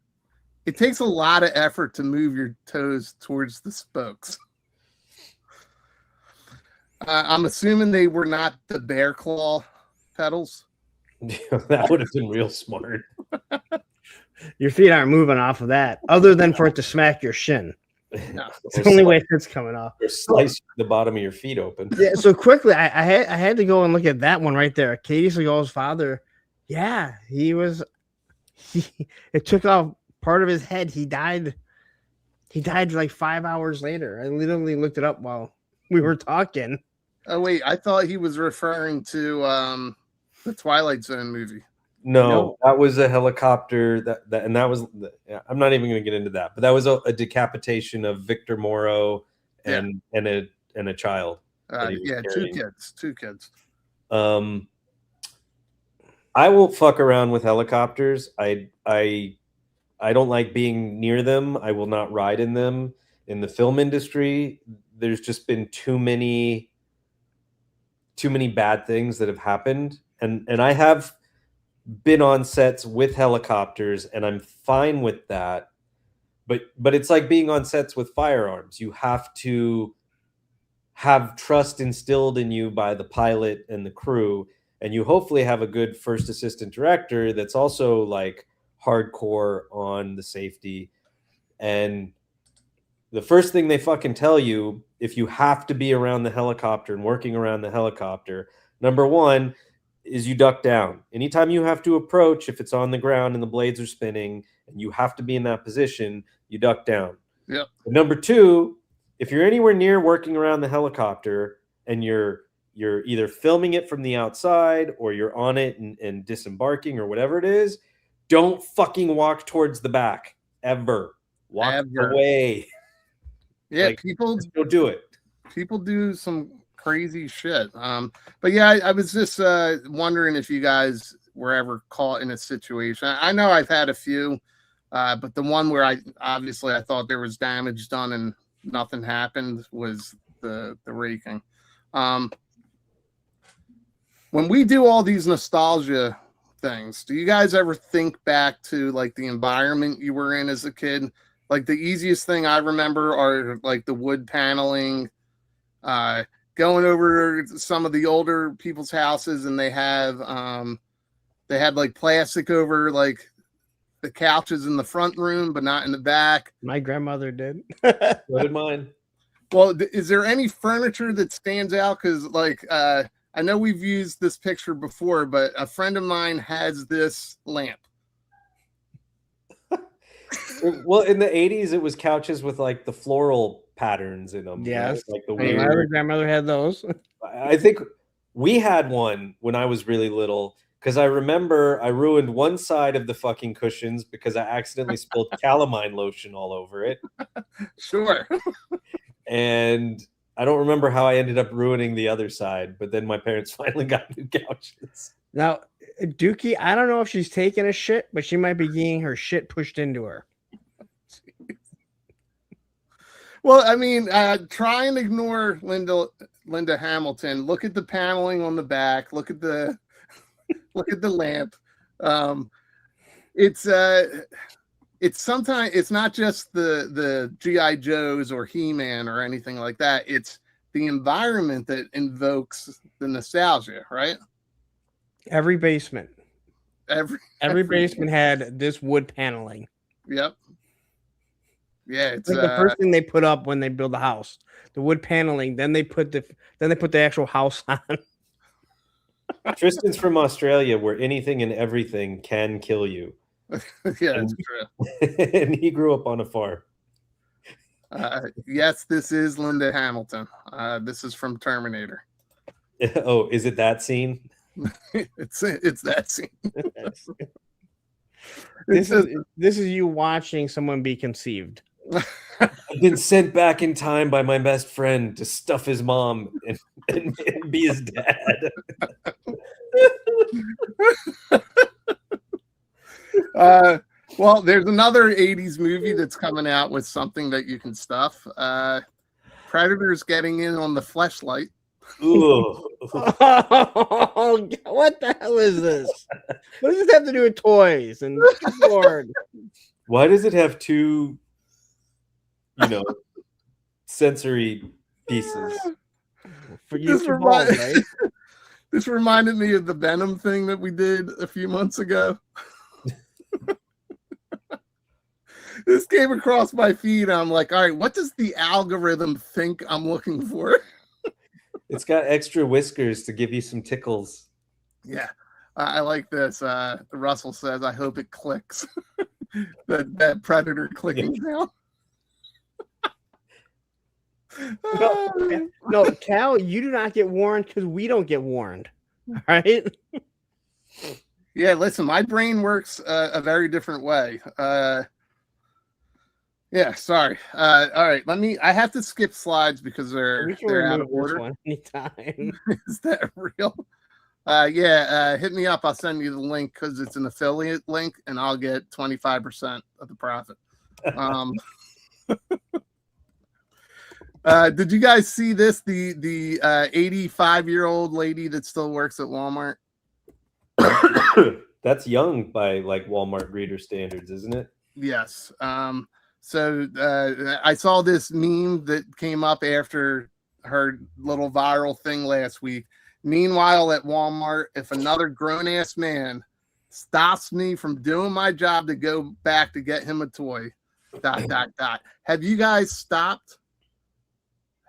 it takes a lot of effort to move your toes towards the spokes. I'm assuming they were not the bear claw pedals. That would have been real smart. Your feet aren't moving off of that, other than for it to smack your shin. No. It's the only way it's coming off. Or slice the bottom of your feet open. Yeah. So quickly, I had to go and look at that one right there. Katie Seagal's father. Yeah, it took off part of his head. He died like 5 hours later. I literally looked it up while we were talking. Oh wait, I thought he was referring to the Twilight Zone movie. No, that was a helicopter. That was. I'm not even going to get into that. But that was a decapitation of Victor Morrow and a child. Two kids. I won't fuck around with helicopters. I don't like being near them. I will not ride in them. In the film industry, there's just been too many bad things that have happened, and I have been on sets with helicopters, and I'm fine with that. But it's like being on sets with firearms. You have to have trust instilled in you by the pilot and the crew, and you hopefully have a good first assistant director that's also like hardcore on the safety. And the first thing they fucking tell you, if you have to be around the helicopter and working around the helicopter, number one is you duck down. Anytime you have to approach, if it's on the ground and the blades are spinning and you have to be in that position, you duck down. Yep. Number two, if you're anywhere near working around the helicopter and you're either filming it from the outside or you're on it and disembarking or whatever it is, don't fucking walk towards the back ever. Walk away. Yeah, like, people don't do it. People do some crazy shit. But yeah, I was just wondering if you guys were ever caught in a situation. I know I've had a few But the one where I thought there was damage done and nothing happened was the raking. When we do all these nostalgia things, do you guys ever think back to like the environment you were in as a kid? Like the easiest thing I remember are like the wood paneling, going over some of the older people's houses, and they had like plastic over like the couches in the front room, but not in the back. My grandmother did. So did mine. Well, is there any furniture that stands out? Because like I know we've used this picture before, but a friend of mine has this lamp. Well, in the 80s, it was couches with like the floral patterns in them. Yes. Right? Like the My other grandmother had those. I think we had one when I was really little, because I remember I ruined one side of the fucking cushions because I accidentally spilled calamine lotion all over it. Sure. And I don't remember how I ended up ruining the other side, but then my parents finally got new couches. Now, Dookie, I don't know if she's taking a shit, but she might be getting her shit pushed into her. Well, I mean, try and ignore Linda Hamilton. Look at the paneling on the back. Look at the lamp. It's sometimes it's not just the G.I. Joes or He-Man or anything like that. It's the environment that invokes the nostalgia, right? Every basement. Every basement had this wood paneling. Yep. Yeah, it's like the first thing they put up when they build the house, the wood paneling. Then they put the actual house on. Tristan's from Australia, where anything and everything can kill you. Yeah, it's true. And he grew up on a farm. Yes, this is Linda Hamilton. This is from Terminator. Oh, is it that scene? It's that scene. This is you watching someone be conceived. I've been sent back in time by my best friend to stuff his mom and be his dad. Well, there's another 80s movie that's coming out with something that you can stuff. Predator's getting in on the fleshlight. Oh, what the hell is this? What does this have to do with toys and Lord? Why does it have two, sensory pieces? For you to balls, right? This reminded me of the Venom thing that we did a few months ago. This came across my feed. I'm like, all right, what does the algorithm think I'm looking for? It's got extra whiskers to give you some tickles. Yeah, I like this. Russell says, I hope it clicks. that Predator clicking sound. No, Cal, you do not get warned because we don't get warned. Right? Yeah, listen, my brain works a very different way. Yeah, sorry. All right, I have to skip slides because they're out of order. One anytime. Is that real? Yeah, hit me up. I'll send you the link because it's an affiliate link and I'll get 25% of the profit. Did you guys see this? The 85-year-old lady that still works at Walmart? That's young by like Walmart reader standards, isn't it? Yes. So I saw this meme that came up after her little viral thing last week. Meanwhile, at Walmart, if another grown-ass man stops me from doing my job to go back to get him a toy, ... Have you guys stopped?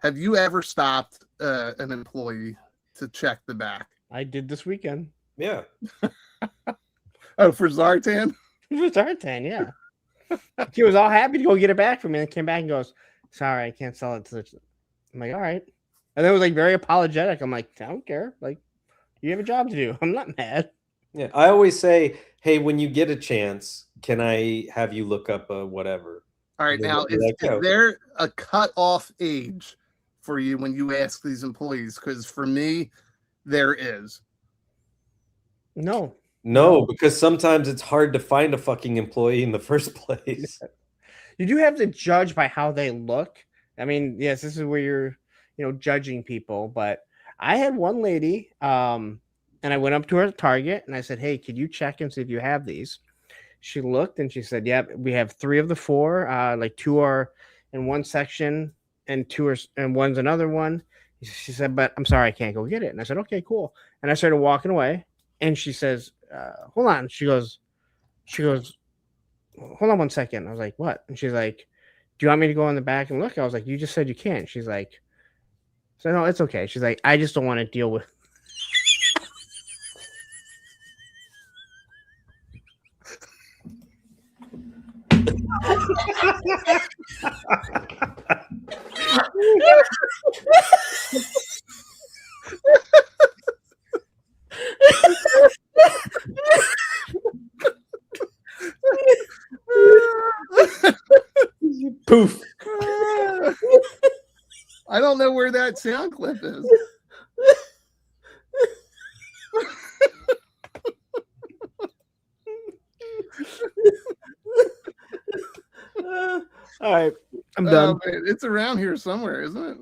Have you ever stopped an employee to check the back? I did this weekend. Yeah. Oh, for Zartan? For Zartan, yeah. He was all happy to go get it back from me and came back and goes, sorry, I can't sell it to the... I'm like, all right. And then it was like very apologetic. I'm like, I don't care. Like, you have a job to do. I'm not mad. Yeah. I always say, hey, when you get a chance, can I have you look up a whatever? All right. Now, is there a cutoff age for you when you ask these employees? Because for me, there is. No. No, because sometimes it's hard to find a fucking employee in the first place. You do have to judge by how they look. I mean, yes, this is where you're, judging people. But I had one lady, and I went up to her at Target and I said, "Hey, could you check and see if you have these?" She looked and she said, "Yep, we have 3 of the 4. Like 2 are in one section and 2 are and one's another one." She said, "But I'm sorry, I can't go get it." And I said, "Okay, cool." And I started walking away, and she says, "Hold on." She goes, "Hold on one second." I was like, "What?" And she's like, "Do you want me to go in the back and look?" I was like, "You just said you can't." She's like, "So no, it's okay." She's like, "I just don't want to deal with." Poof. I don't know where that sound clip is. All right, I'm done. Man, it's around here somewhere, isn't it?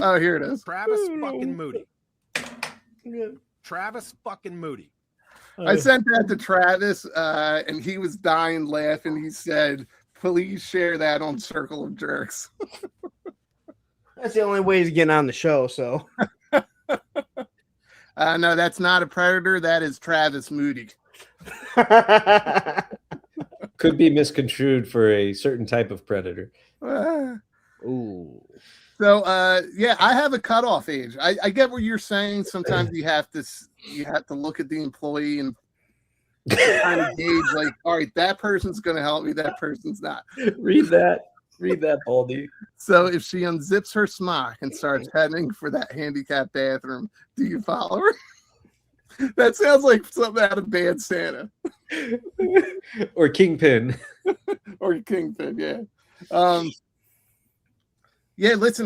Oh, here it is. Travis fucking Moody. Travis fucking Moody. I sent that to Travis, and he was dying laughing. He said, "Please share that on Circle of Jerks." That's the only way he's getting on the show. So, no, that's not a predator. That is Travis Moody. Could be misconstrued for a certain type of predator. Ooh. So, yeah, I have a cutoff age. I get what you're saying. Sometimes you have to look at the employee and kind of gauge, like, all right, that person's going to help me. That person's not. Read that, Baldy. So if she unzips her smock and starts heading for that handicapped bathroom, do you follow her? That sounds like something out of Bad Santa. Or Kingpin. Or Kingpin, yeah. Yeah, listen,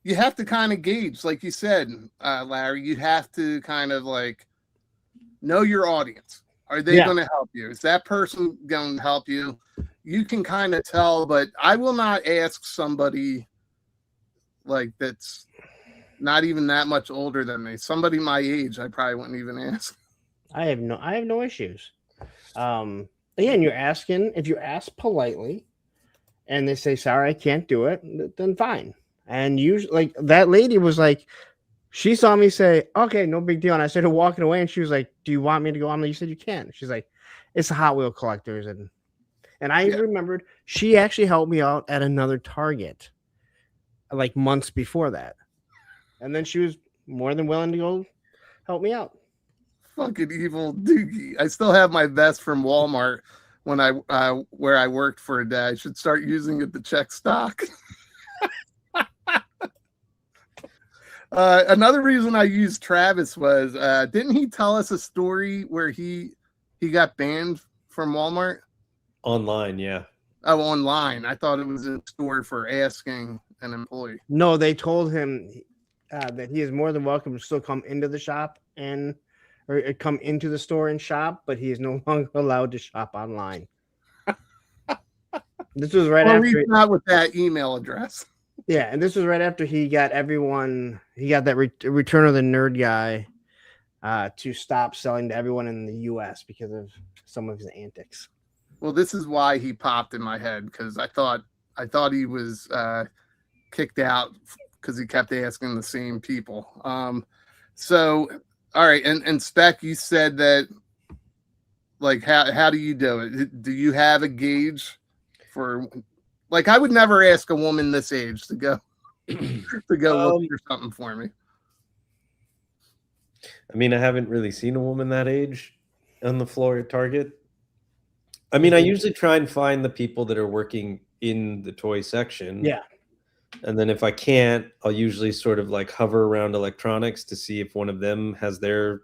you have to kind of gauge, like you said, Larry, you have to kind of like know your audience. Are they going to help you? Is that person going to help you? You can kind of tell, but I will not ask somebody like that's not even that much older than me. Somebody my age, I probably wouldn't even ask. I have no issues. Again, you're asking, if you ask politely and they say, "Sorry, I can't do it," then fine. And usually, like, that lady was like, she saw me say, "Okay, no big deal." And I started walking away and she was like, "Do you want me to go?" I'm like, "You said you can." She's like, "It's a Hot Wheel collectors." And I remembered she actually helped me out at another Target like months before that. And then she was more than willing to go help me out. Fucking evil dookie. I still have my vest from Walmart when where I worked for a day. I should start using it to check stock. Another reason I used Travis was didn't he tell us a story where he got banned from Walmart? Online, yeah. Oh, online. I thought it was in store for asking an employee. No, they told him that he is more than welcome to still come into the shop or come into the store and shop, but he is no longer allowed to shop online. This was right after. Reach out with that email address. Yeah, and this was right after he got everyone. He got that Return of the Nerd guy to stop selling to everyone in the U.S. because of some of his antics. Well, this is why he popped in my head, because I thought he was kicked out because he kept asking the same people. So, all right, and Spec, you said that, like, how do you do it? Do you have a gauge for, like, I would never ask a woman this age to go look for something for me. I mean, I haven't really seen a woman that age on the floor at Target. I mean, I usually try and find the people that are working in the toy section. Yeah. And then if I can't, I'll usually sort of like hover around electronics to see if one of them has their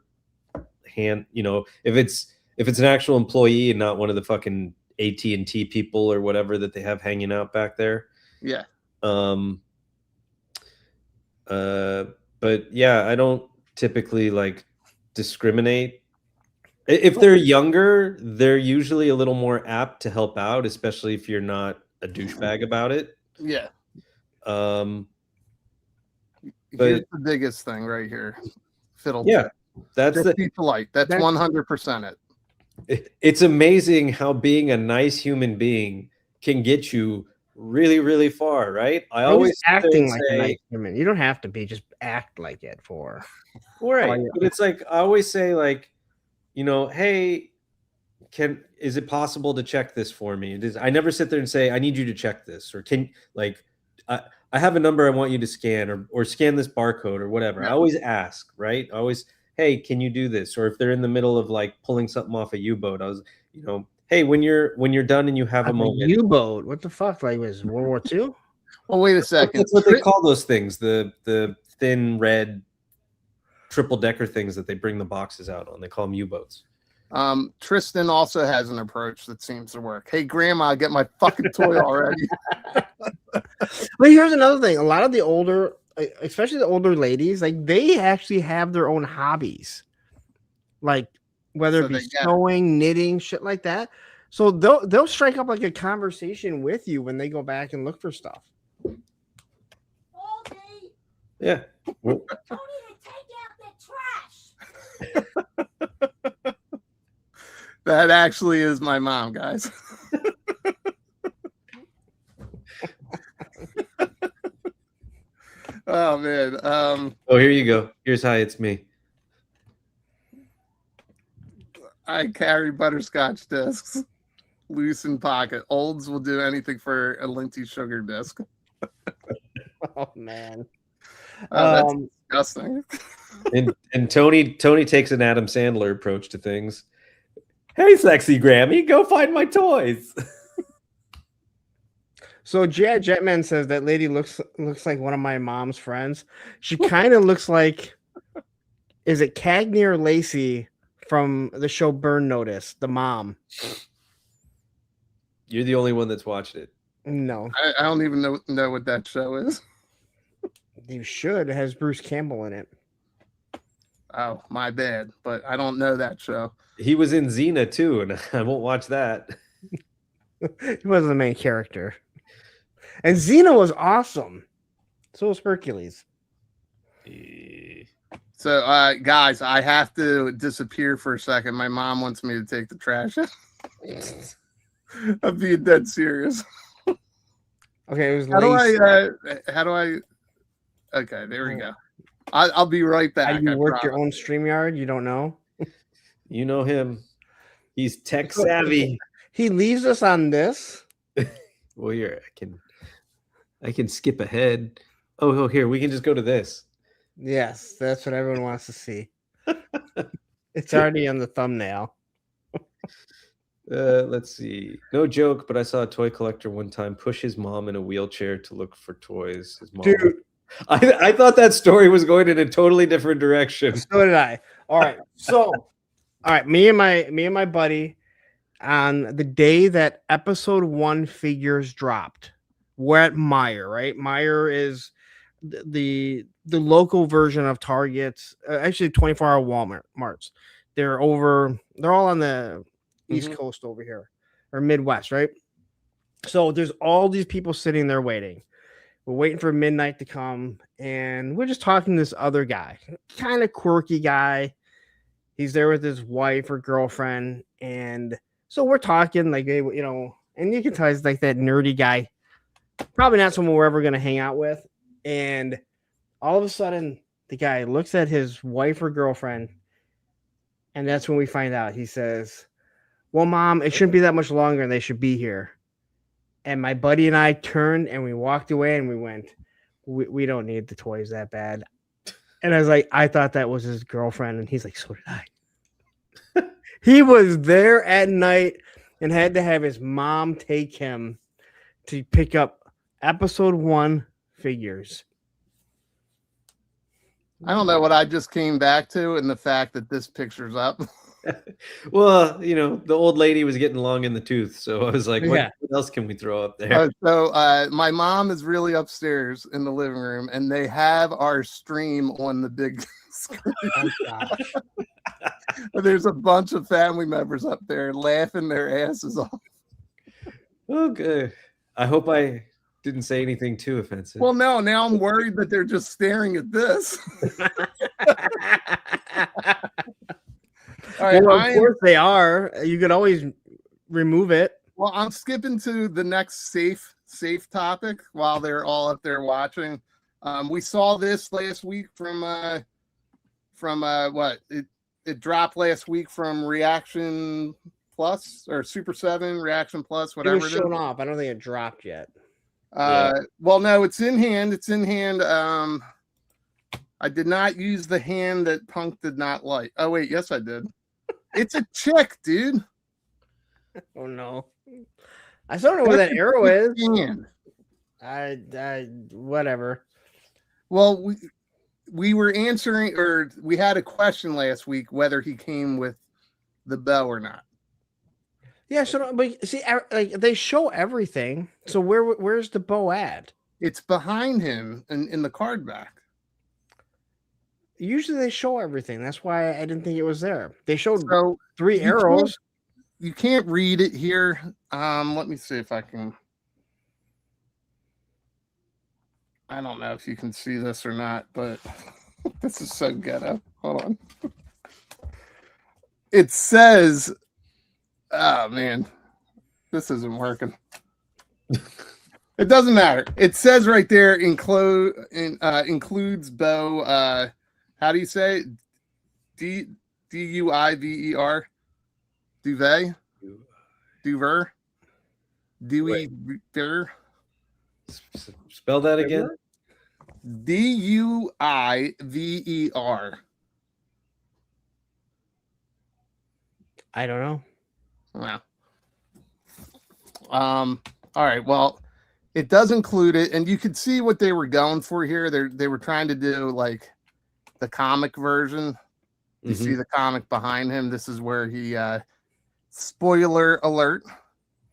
hand, if it's an actual employee and not one of the fucking AT&T people or whatever that they have hanging out back there. Yeah. But yeah, I don't typically like discriminate If they're younger, they're usually a little more apt to help out, especially if you're not a douchebag about it. Yeah. But Here's the biggest thing right here. Fiddle. yeah, that's Just the. be polite. That's 100% it. It's amazing how being a nice human being can get you really, really far, right? I always acting like a nice human. You don't have to be, just act like it for. Right. But it's like I always say, like, you know, hey, is it possible to check this for me? I never sit there and say, I need you to check this, or I have a number I want you to scan, or scan this barcode or whatever. I always ask, right? I always, hey, can you do this? Or if they're in the middle of like pulling something off a U-boat, I was, you know, hey, when you're done and you have a moment. U-boat? What the fuck? Like, was World War II? Well, wait a second. That's what they call those things, the thin red triple decker things that they bring the boxes out on. They call them U-boats. Tristan also has an approach that seems to work. Hey, Grandma, get my fucking toy already. But here's another thing. A lot of the older, especially the older ladies, like they actually have their own hobbies, like whether it be sewing, knitting, shit like that. So they'll strike up like a conversation with you when they go back and look for stuff. Yeah. Don't even take out the trash. That actually is my mom, guys. Oh man. Oh, here you go. Here's hi, it's me. I carry butterscotch discs loose in pocket. Olds will do anything for a Linty sugar disc. Oh man. That's disgusting. And Tony takes an Adam Sandler approach to things. Hey, sexy Grammy, go find my toys. So Jetman says that lady looks like one of my mom's friends. She kind of looks like, is it Cagney or Lacey from the show Burn Notice, the mom? You're the only one that's watched it. No. I don't even know what that show is. You should. It has Bruce Campbell in it. Oh, my bad. But I don't know that show. He was in Xena too, and I won't watch that. He wasn't the main character. And Xena was awesome. So was Hercules. So, guys, I have to disappear for a second. My mom wants me to take the trash out. I'm being dead serious. Okay, it was how do I okay, there we go. I'll be right back. You work your own StreamYard? You don't know? You know him. He's tech savvy. He leaves us on this. Well, I can skip ahead. Oh, here, we can just go to this. Yes, that's what everyone wants to see. It's already on the thumbnail. Let's see. No joke, but I saw a toy collector one time push his mom in a wheelchair to look for toys. His mom. Dude, I thought that story was going in a totally different direction. So did I. All right. So, all right, me and my buddy, on the day that episode 1 figures dropped, we're at Meijer, right? Meijer is the local version of Target's, actually 24-hour Walmarts. They're all on the East Coast over here, or Midwest, right? So there's all these people sitting there waiting. We're waiting for midnight to come, and we're just talking to this other guy, kind of quirky guy. He's there with his wife or girlfriend, and so we're talking like, you know, and you can tell he's like that nerdy guy, probably not someone we're ever going to hang out with. And all of a sudden, the guy looks at his wife or girlfriend, and that's when we find out. He says, "Well, Mom, it shouldn't be that much longer, and they should be here." And my buddy and I turned and we walked away and we went, we don't need the toys that bad. And I was like, I thought that was his girlfriend. And he's like, so did I. He was there at night and had to have his mom take him to pick up episode 1 figures. I don't know what I just came back to, and the fact that this picture's up. Well, you know, the old lady was getting long in the tooth, so I was like, what else can we throw up there? My mom is really upstairs in the living room, and they have our stream on the big screen. Oh, gosh. There's a bunch of family members up there laughing their asses off. Oh, good. I hope I didn't say anything too offensive. Well, no, now I'm worried that they're just staring at this. All right, Well, of course they are. You could always remove it. Well, I'm skipping to the next safe topic while they're all up there watching. We saw this last week from what it dropped last week from Reaction Plus or Super 7 Reaction Plus, whatever It was shown off. I don't think it dropped yet. Well, no, it's in hand. It's in hand. I did not use the hand that Punk did not like. Oh wait, yes I did. It's a chick, dude. Oh no. I still don't know where that arrow is. Hand. I whatever. Well, we were answering, or we had a question last week whether he came with the bow or not. Yeah, so but see, like they show everything. So where's the bow at? It's behind him in the card back. Usually they show everything. That's why I didn't think it was there. They showed So 3 arrows. You can't read it here. Let me see if I can. I don't know if you can see this or not, but this is so ghetto. Hold on. It says, oh man, this isn't working. It doesn't matter. It says right there, includes bow. How do you say it? D-U-I-V-E-R? Duvet? Duver? Dewey-der? Spell that again. D-U-I-V-E-R. I don't know. Wow. All right. Well, it does include it, and you could see what they were going for here. They were trying to do like the comic version. You see the comic behind him. This is where he spoiler alert,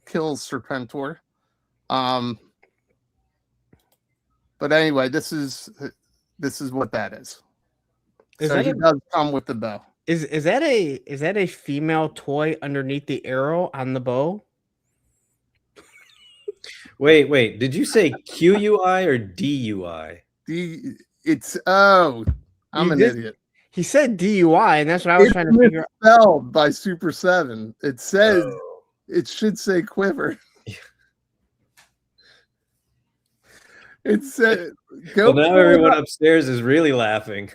kills Serpentor. But anyway, this is what that is. So he does come with the bow. Is that a female toy underneath the arrow on the bow? Wait. Did you say QUI or DUI? I'm an idiot. He said DUI, and that's what I was trying to figure out. Spelled by Super 7. It says it should say quiver. It said Well, now everyone upstairs is really laughing.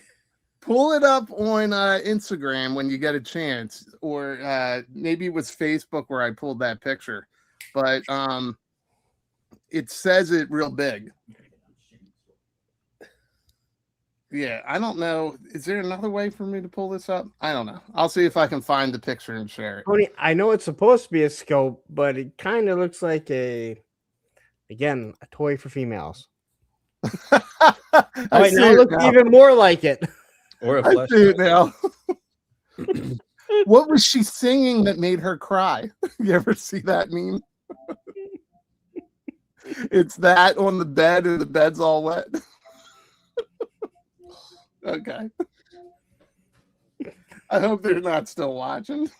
Pull it up on Instagram when you get a chance, or maybe it was Facebook where I pulled that picture. But it says it real big. Yeah, I don't know. Is there another way for me to pull this up? I don't know. I'll see if I can find the picture and share it. Tony, I know it's supposed to be a scope, but it kind of looks like a toy for females. Now it looks even more like it. Or a I see it now. What was she singing that made her cry? You ever see that meme? It's that on the bed and the bed's all wet. Okay. I hope they're not still watching.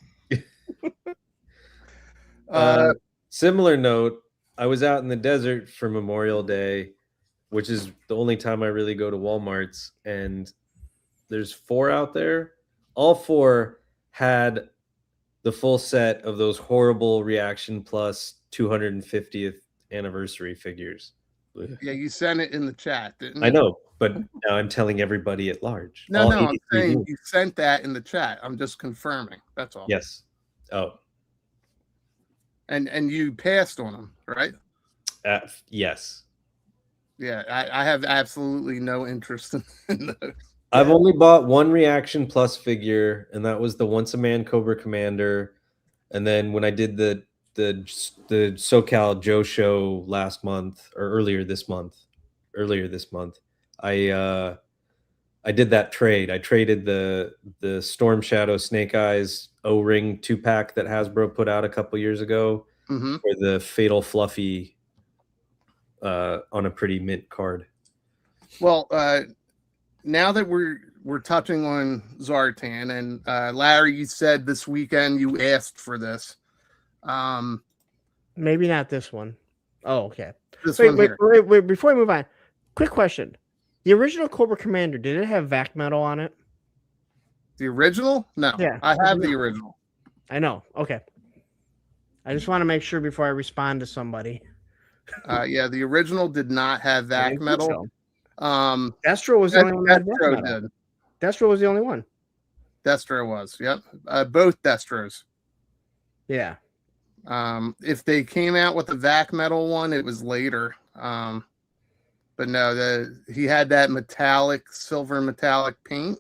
Similar note, I was out in the desert for Memorial Day, which is the only time I really go to Walmart's, and there's 4 out there. All 4 had the full set of those horrible Reaction Plus 250th anniversary figures. Yeah, you sent it in the chat, didn't you? I know, but now I'm telling everybody at large. No, I'm saying you sent that in the chat. I'm just confirming. That's all. Yes. Oh. And you passed on them, right? Yes. Yeah, I have absolutely no interest in those. I've only bought 1 Reaction Plus figure, and that was the Once a Man Cobra Commander. And then when I did the SoCal Joe show last month, or earlier this month, I did that trade. I traded the Storm Shadow Snake Eyes O-ring 2-pack that Hasbro put out a couple years ago for the Fatal Fluffy on a pretty mint card. Well, now that we're touching on Zartan, and Larry, you said this weekend you asked for this. Maybe not this one. Oh, okay. This Wait, one wait, here. wait, wait. Before we move on, quick question: the original Cobra Commander, did it have vac metal on it? The original? No. Yeah. I have the original. I know. Okay. I just want to make sure before I respond to somebody. Yeah, the original did not have I vac didn't think metal. so. Um, Destro was the only one that had vac Destro metal. did. Destro was the only one. Destro was. Yep. Both Destros. Yeah. If they came out with the vac metal one, it was later. But no, he had that silver metallic paint.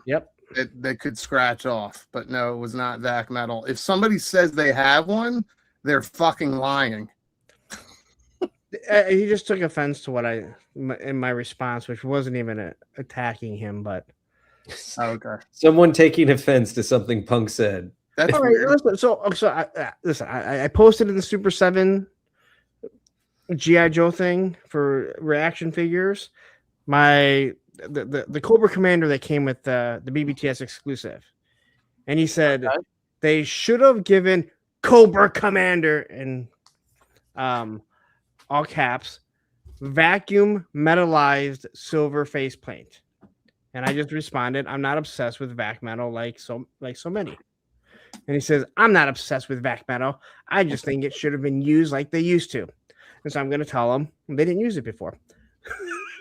Yep. That could scratch off, but no, it was not vac metal. If somebody says they have one, they're fucking lying. He just took offense to what in my response, which wasn't even attacking him, but Okay. Someone taking offense to something Punk said. That's all right. weird. Listen, I posted in the Super 7 GI Joe thing for reaction figures. The Cobra Commander that came with the BBTS exclusive, and he said they should have given Cobra Commander in all caps vacuum metallized silver face paint. And I just responded, I'm not obsessed with vac metal like so many. And he says, I'm not obsessed with vac metal. I just think it should have been used like they used to. And so I'm going to tell them they didn't use it before.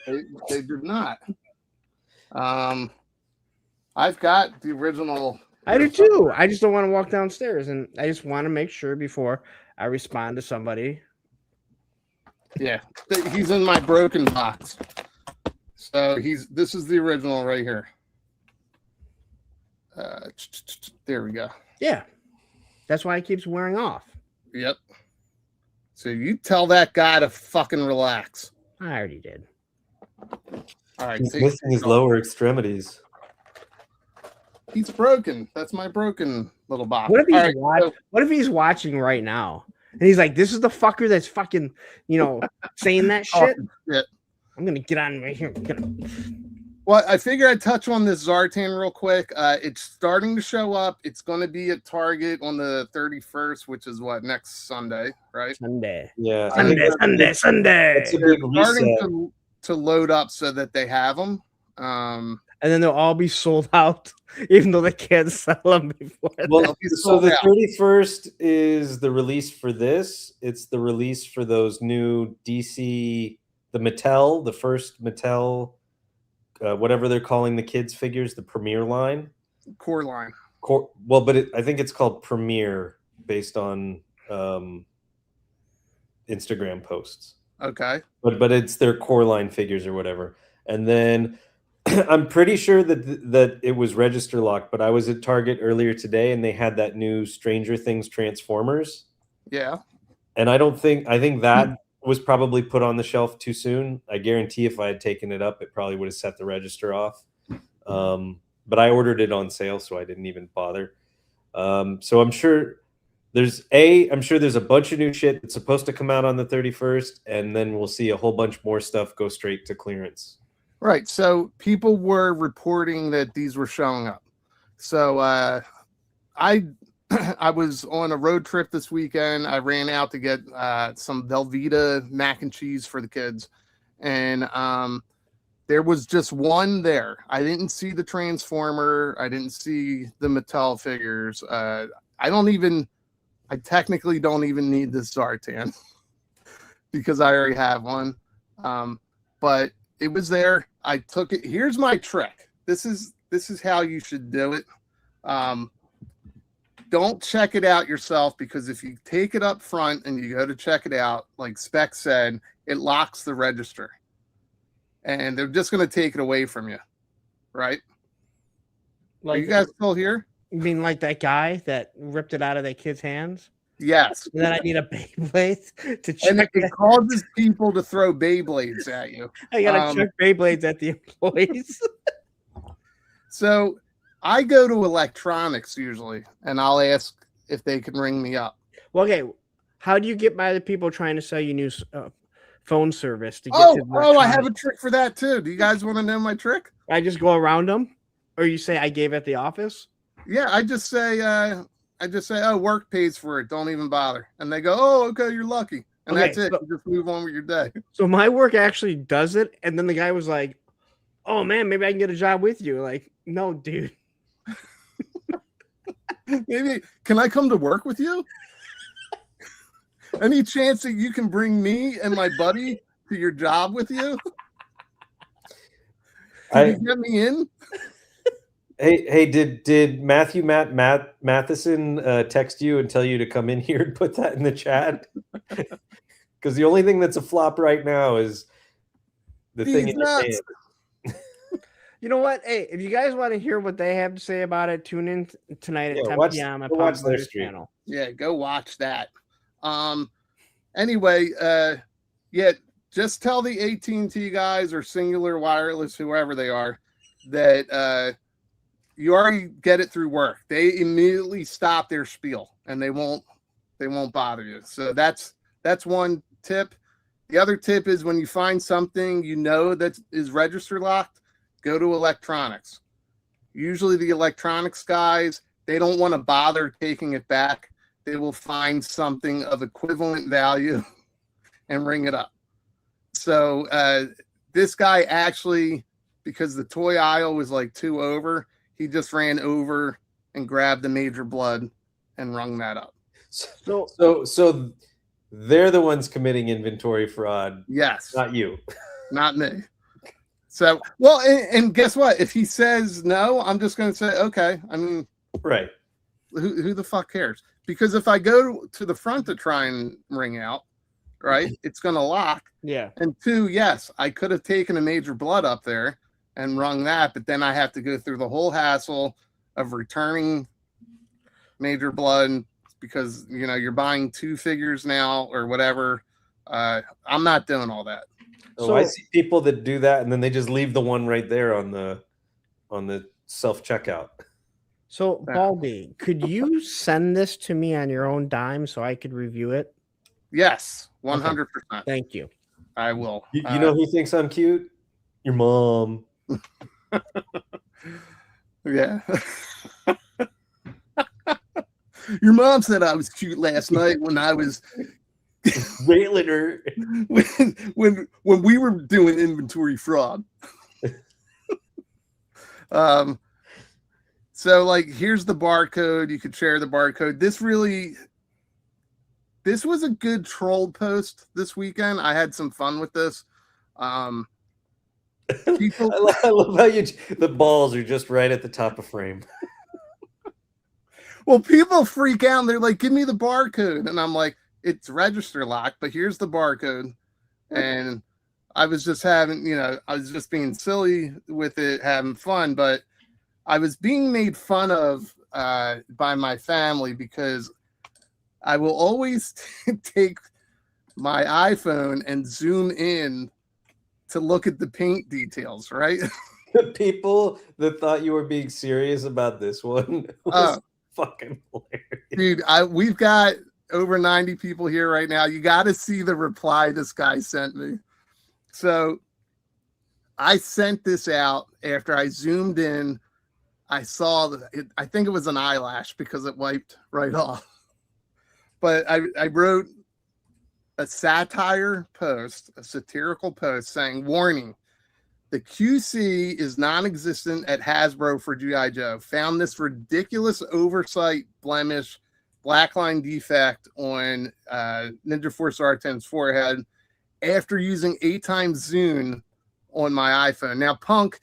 They did not. I've got the original. I do too. I just don't want to walk downstairs, and I just want to make sure before I respond to somebody. Yeah, he's in my broken box. So this is the original right here. There we go. Yeah, that's why it keeps wearing off. Yep. So you tell that guy to fucking relax. I already did. All right. He's missing his lower extremities. He's broken. That's my broken little box. What if he's All right, What if he's watching right now and he's like, "This is the fucker that's fucking, saying that shit." Shit. I'm gonna get on right here. Well, I figure I'd touch on this Zartan real quick. It's starting to show up. It's going to be at Target on the 31st, which is next Sunday, right? Sunday. Yeah. Sunday. It's a big Starting reset. to load up so that they have them. And then they'll all be sold out, even though they can't sell them before. Well, so the 31st is the release for this. It's the release for those new DC, the first Mattel, whatever they're calling the kids figures, the Premier line. Core line. Well, but I think it's called Premier based on Instagram posts. Okay. But it's their core line figures or whatever. And then I'm pretty sure that it was register locked, but I was at Target earlier today and they had that new Stranger Things Transformers. Yeah. And I think that was probably put on the shelf too soon. I guarantee if I had taken it up, it probably would have set the register off. But I ordered it on sale, so I didn't even bother. So I'm sure there's a bunch of new shit that's supposed to come out on the 31st, and then we'll see a whole bunch more stuff go straight to clearance. Right. So people were reporting that these were showing up. So I was on a road trip this weekend. I ran out to get some Velveeta mac and cheese for the kids. And there was just one there. I didn't see the Transformer. I didn't see the Mattel figures. I technically don't even need this Zartan because I already have one. But it was there. I took it. Here's my trick. This is how you should do it. Don't check it out yourself, because if you take it up front and you go to check it out, like Spec said, it locks the register. And they're just going to take it away from you. Right? Are you guys still here? You mean like that guy that ripped it out of that kid's hands? Yes. And then I need a Beyblade to check. And it causes people to throw Beyblades at you. I gotta check Beyblades at the employees. So I go to electronics usually, and I'll ask if they can ring me up. Well, okay. How do you get by the people trying to sell you new phone service to get Oh, to the I have a electronics. trick for that too. Do you guys want to know my trick? I just go around them, or you say I gave at the office. Yeah, I just say, oh, work pays for it. Don't even bother. And they go, oh, okay, you're lucky. And Okay, that's it. so- You just move on with your day. So my work actually does it, and then the guy was like, "Oh man, maybe I can get a job with you." Like, no, dude. Maybe, can I come to work with you? Any chance that you can bring me and my buddy to your job with you? Can you get me in? Hey, did Matheson text you and tell you to come in here and put that in the chat? Because the only thing that's a flop right now is the thing in your hand. You know what? Hey, if you guys want to hear what they have to say about it, tune in tonight at 10 p.m. at watch their Pop's stream. channel. Yeah, go watch that. Anyway, yeah, just tell the AT&T guys or Singular Wireless, whoever they are, that you already get it through work. They immediately stop their spiel and they won't bother you. So that's one tip. The other tip is when you find something you know that is register locked, go to electronics. Usually the electronics guys, they don't want to bother taking it back. They will find something of equivalent value and ring it up. So this guy actually, because the toy aisle was like 2 over, he just ran over and grabbed the major blood and rung that up. So they're the ones committing inventory fraud. Yes. Not you. Not me. So, well, and guess what? If he says no, I'm just going to say, okay. I mean, right. Who the fuck cares? Because if I go to the front to try and ring out, right, it's going to lock. Yeah. And 2, yes, I could have taken a major blood up there and rung that, but then I have to go through the whole hassle of returning major blood because, you know, you're buying 2 figures now or whatever. I'm not doing all that. So I see people that do that and then they just leave the one right there on the self-checkout. So, Baldy, could you send this to me on your own dime so I could review it? Yes, 100%. Okay. Thank you. I will. You know who thinks I'm cute? Your mom. Yeah. Your mom said I was cute last night when I was wailing her when we were doing inventory fraud. So like here's the barcode. You could share the barcode. This was a good troll post this weekend. I had some fun with this. People, I love how the balls are just right at the top of frame. well, people freak out. And they're like, "Give me the barcode," and I'm like, "It's register locked, but here's the barcode." And I was just having, I was just being silly with it, having fun, but I was being made fun of by my family because I will always take my iPhone and zoom in to look at the paint details, right? The people that thought you were being serious about this one was fucking hilarious. Dude, we've got over 90 people here right now. You got to see the reply this guy sent me. So I sent this out after I zoomed in. I saw I think it was an eyelash because it wiped right off. But I wrote a satirical post saying, warning, the QC is non-existent at Hasbro for G.I. Joe. Found this ridiculous oversight blemish, black line defect on Ninja Force R10's forehead after using 8x zoom on my iPhone. Now, Punk,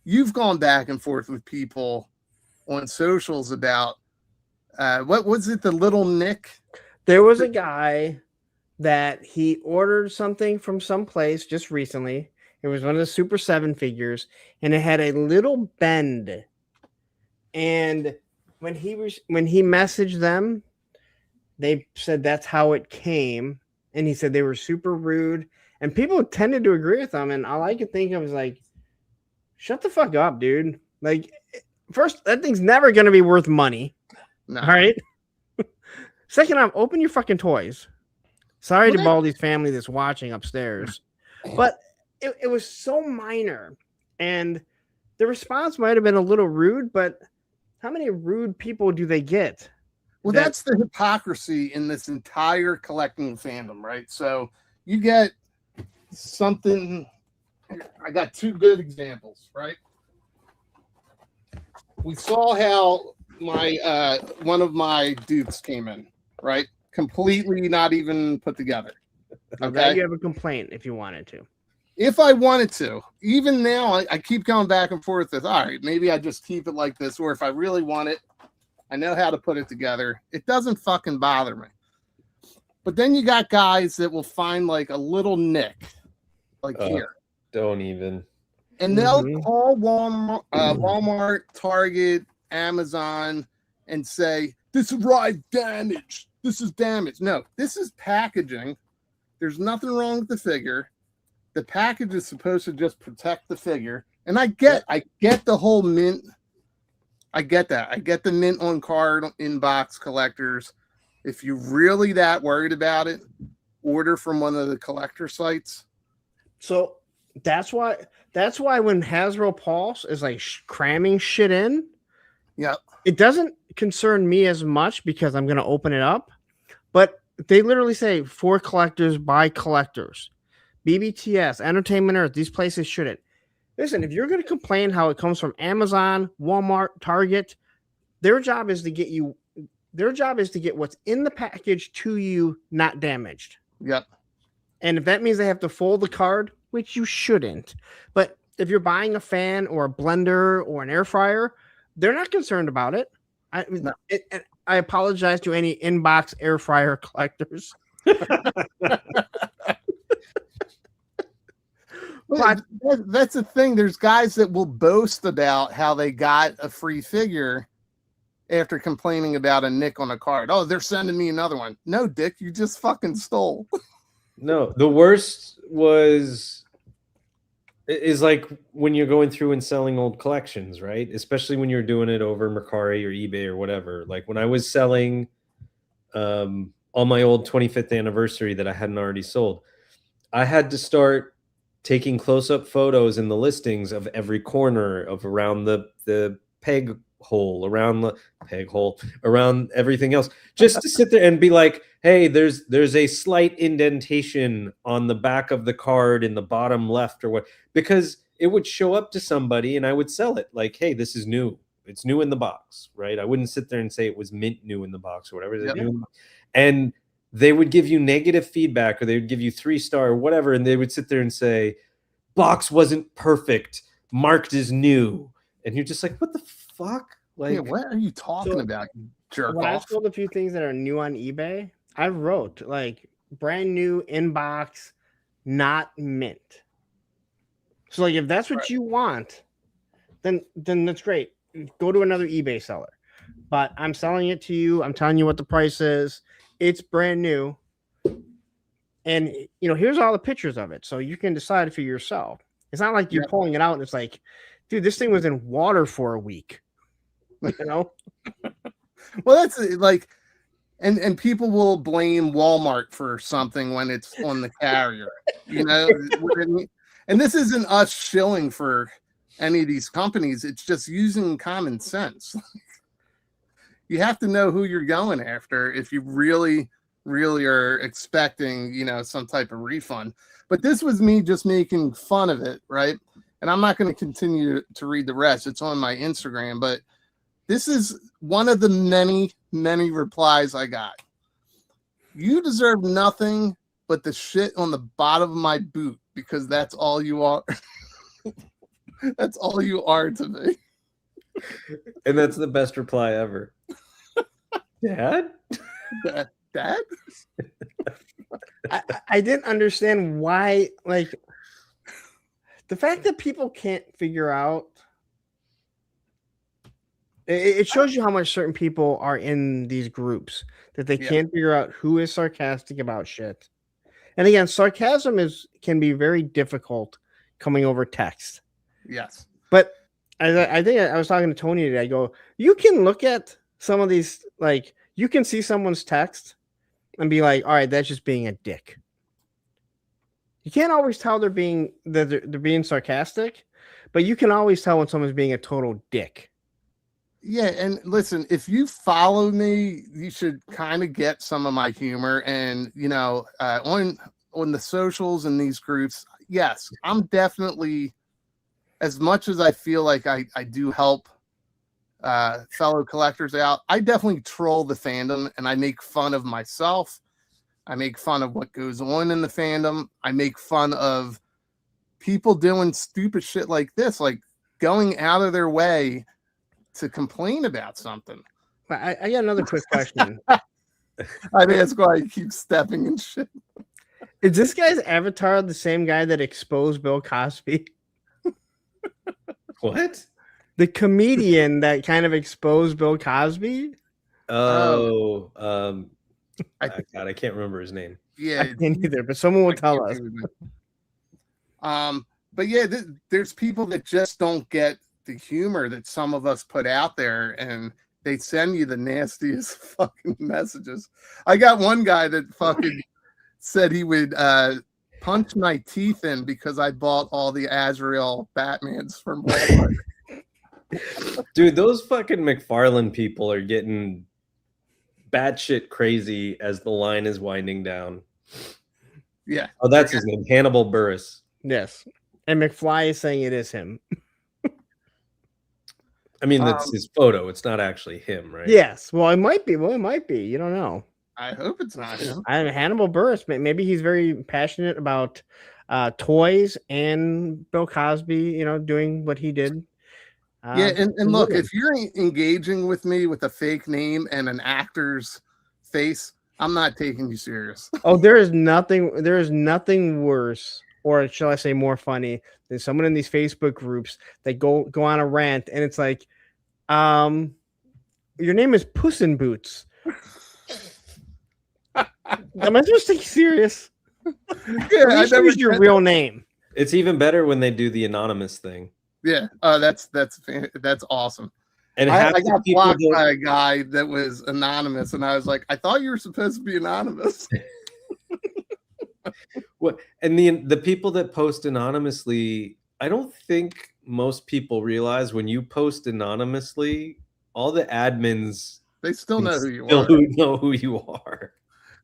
you've gone back and forth with people on socials about what was it, the little Nick? There was a guy that he ordered something from some place just recently. It was one of the Super 7 figures, and it had a little bend. And when he messaged them, they said that's how it came. And he said they were super rude. And people tended to agree with him. And all I could think of was like, shut the fuck up, dude. Like, first, that thing's never going to be worth money. No. All right? Second off, open your fucking toys. Sorry to Well, Baldy's family that's watching upstairs, but it was so minor, and the response might have been a little rude. But how many rude people do they get? Well, that's the hypocrisy in this entire collecting fandom, right? So you get something. I got two good examples, right? We saw how my one of my Dukes came in, right? Completely not even put together. Okay, you have a complaint if you wanted to. If I wanted to, even now, I keep going back and forth with, all right, maybe I just keep it like this, or if I really want it, I know how to put it together. It doesn't fucking bother me. But then you got guys that will find like a little nick, like here. Don't even. And they'll call Walmart, Target, Amazon, and say, this is ride damaged. This is damaged. No, this is packaging. There's nothing wrong with the figure. The package is supposed to just protect the figure. And I get the whole mint. I get that. I get the mint on card inbox collectors. If you're really that worried about it, order from one of the collector sites. So that's why when Hasbro Pulse is like cramming shit in, it doesn't concern me as much because I'm going to open it up. But they literally say for collectors by collectors. BBTS, Entertainment Earth, these places shouldn't. Listen, if you're going to complain how it comes from Amazon, Walmart, Target, their job is to get what's in the package to you, not damaged. Yep. And if that means they have to fold the card, which you shouldn't, but if you're buying a fan or a blender or an air fryer, they're not concerned about it. I apologize to any inbox air fryer collectors. But that's the thing. There's guys that will boast about how they got a free figure after complaining about a nick on a card. Oh, they're sending me another one. No, Dick, you just fucking stole. No, the worst is like when you're going through and selling old collections, right? Especially when you're doing it over Mercari or eBay or whatever. Like when I was selling on my old 25th anniversary that I hadn't already sold, I had to start taking close-up photos in the listings of every corner of around the peg hole, around the peg hole, around everything else, just to sit there and be like, hey, there's a slight indentation on the back of the card in the bottom left or what, because it would show up to somebody and I would sell it like, hey, this is new. It's new in the box, right? I wouldn't sit there and say it was mint new in the box or whatever. Yep. And they would give you negative feedback or they would give you 3-star or whatever. And they would sit there and say, box wasn't perfect, marked as new. And you're just like, what the fuck? Like, yeah, what are you talking about, you jerk when off? I sold a few things that are new on eBay, I wrote like brand new inbox, not mint. So like if that's what you want, then that's great. Go to another eBay seller. But I'm selling it to you. I'm telling you what the price is. It's brand new. And here's all the pictures of it. So you can decide for yourself. It's not like you're pulling it out and it's like, dude, this thing was in water for a week. Well, that's like, and people will blame Walmart for something when it's on the carrier, and this isn't us shilling for any of these companies. It's just using common sense. You have to know who you're going after if you really are expecting, some type of refund. But this was me just making fun of it, right? And I'm not going to continue to read the rest. It's on my Instagram, but this is one of the many, many replies I got. You deserve nothing but the shit on the bottom of my boot because that's all you are. That's all you are to me. And that's the best reply ever. Dad? Dad? I didn't understand why, like, the fact that people can't figure out. It shows you how much certain people are in these groups, that they can't figure out who is sarcastic about shit. And again, sarcasm can be very difficult coming over text. Yes. But I think I was talking to Tony today. I go, you can look at some of these, like, you can see someone's text and be like, all right, that's just being a dick. You can't always tell they're being sarcastic, but you can always tell when someone's being a total dick. Yeah, and listen, if you follow me, you should kind of get some of my humor. And on the socials and these groups, yes, I'm definitely, as much as I feel like I do help fellow collectors out, I definitely troll the fandom and I make fun of myself. I make fun of what goes on in the fandom. I make fun of people doing stupid shit like this, like going out of their way to complain about something. I got another quick question. I think that's why I keep stepping in shit. Is this guy's avatar the same guy that exposed Bill Cosby? What? The comedian that kind of exposed Bill Cosby? Oh, God, I can't remember his name. Yeah, I can't either, but someone will tell us. But yeah, there's people that just don't get the humor that some of us put out there, and they send you the nastiest fucking messages. I got one guy that fucking said he would punch my teeth in because I bought all the Azrael Batmans from Walmart. Dude, those fucking McFarlane people are getting batshit crazy as the line is winding down. Yeah. Oh, that's his name, Hannibal Buress. Yes. And McFly is saying it is him. I mean, that's his photo. It's not actually him, right? Yes. Well, it might be. You don't know. I hope it's not him. Hannibal Buress. Maybe he's very passionate about toys and Bill Cosby, doing what he did. Yeah, and look, if you're engaging with me with a fake name and an actor's face, I'm not taking you serious. Oh, there is nothing worse, or shall I say more funny, than someone in these Facebook groups that go on a rant and it's like, your name is Puss in Boots. Am I supposed to take you serious? Yeah, I never use your real name. It's even better when they do the anonymous thing. Yeah, that's awesome. And I got blocked by a guy that was anonymous, and I was like, I thought you were supposed to be anonymous. What? And the people that post anonymously, I don't think most people realize when you post anonymously, all the admins they still know who you are. Know who you are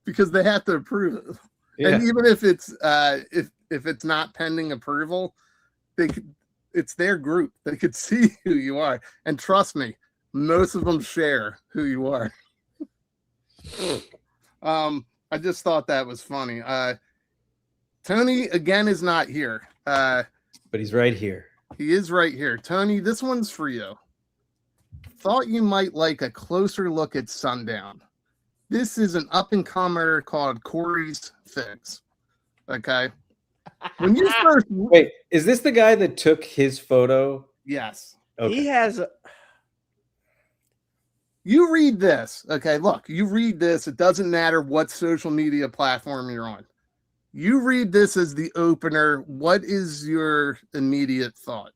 because they have to approve it. Yeah. And even if it's if it's not pending approval, it's their group. They could see who you are. And trust me, most of them share who you are. I just thought that was funny. Tony, again, is not here. But he's right here. He is right here. Tony, this one's for you. Thought you might like a closer look at Sundown. This is an up-and-comer called Corey's Figs. Okay? When you first wait, is this the guy that took his photo? Yes. Okay. He has. You read this, okay? Look, you read this. It doesn't matter what social media platform you're on. You read this as the opener. What is your immediate thought?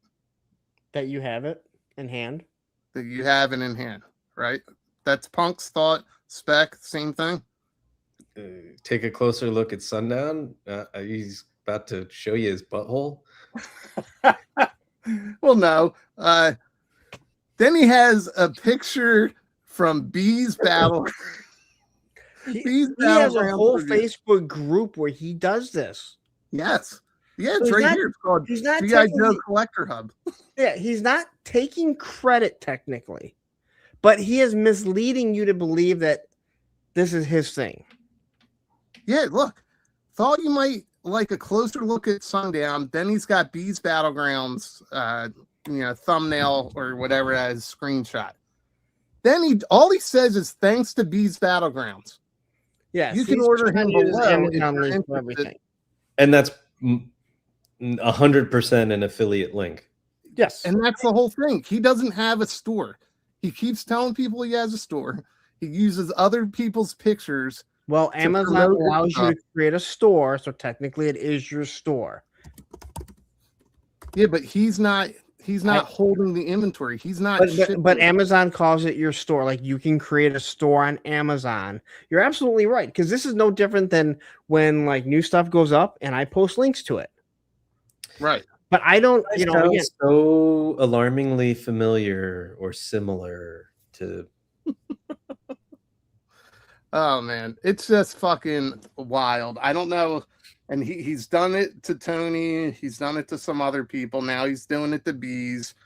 That you have it in hand. That you have it in hand, right? That's Punk's thought. Spec, same thing. Take a closer look at Sundown. He's about to show you his butthole. Well, no. Then he has a picture from Bees Battle. He has a whole Facebook group where he does this. Yes. Yeah, it's right here. It's called G.I. Joe Collector Hub. Yeah, he's not taking credit technically, but he is misleading you to believe that this is his thing. Yeah, look. Thought you might like a closer look at Sundown. Then he's got Bees Battlegrounds, thumbnail or whatever as screenshot. Then all he says is thanks to Bees Battlegrounds. Yeah, you can order him below. And that's 100% an affiliate link. Yes, and that's the whole thing. He doesn't have a store. He keeps telling people he has a store. He uses other people's pictures. Well, Amazon allows you to create a store, so technically it is your store. Yeah, but he's not He's not holding the inventory. He's not. But Amazon calls it your store. Like you can create a store on Amazon. You're absolutely right, because this is no different than when like new stuff goes up and I post links to it. Right. But I don't. You know, again, so alarmingly familiar or similar to. Oh man, it's just fucking wild. I don't know. And he's done it to Tony. He's done it to some other people. Now he's doing it to Bees.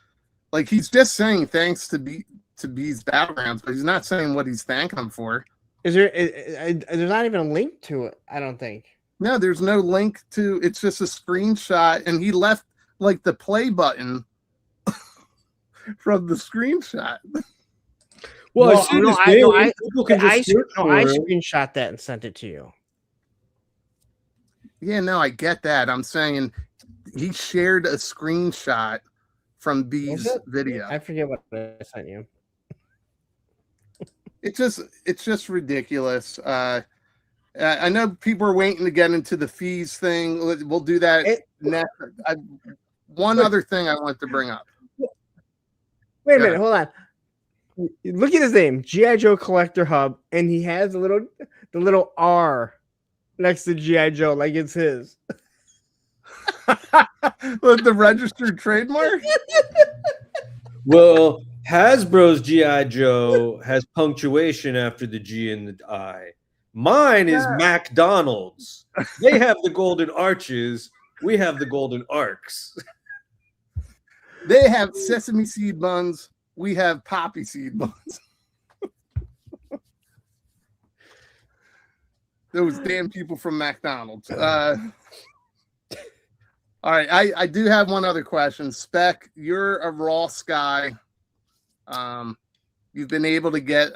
Like he's just saying thanks to Bees Battlegrounds, but he's not saying what he's thanking them for. is there? There's not even a link to it. I don't think. No, there's no link to. It's just a screenshot, and he left like the play button from the screenshot. Well, I screenshot that and sent it to you. Yeah, no, I get that. I'm saying he shared a screenshot from B's video. I forget what I sent you. It's just ridiculous. I know people are waiting to get into the fees thing. We'll do that next. One other thing I want to bring up. Wait a minute, hold on. Look at his name, G.I. Joe Collector Hub, and he has the little R next to G.I. Joe, like it's his. With the registered trademark? Well, Hasbro's G.I. Joe has punctuation after the G and the I. Mine is McDonald's. They have the golden arches. We have the golden arcs. They have sesame seed buns. We have poppy seed buns. Those damn people from McDonald's. All right, I do have one other question. Spec, you're a Ross guy. You've been able to get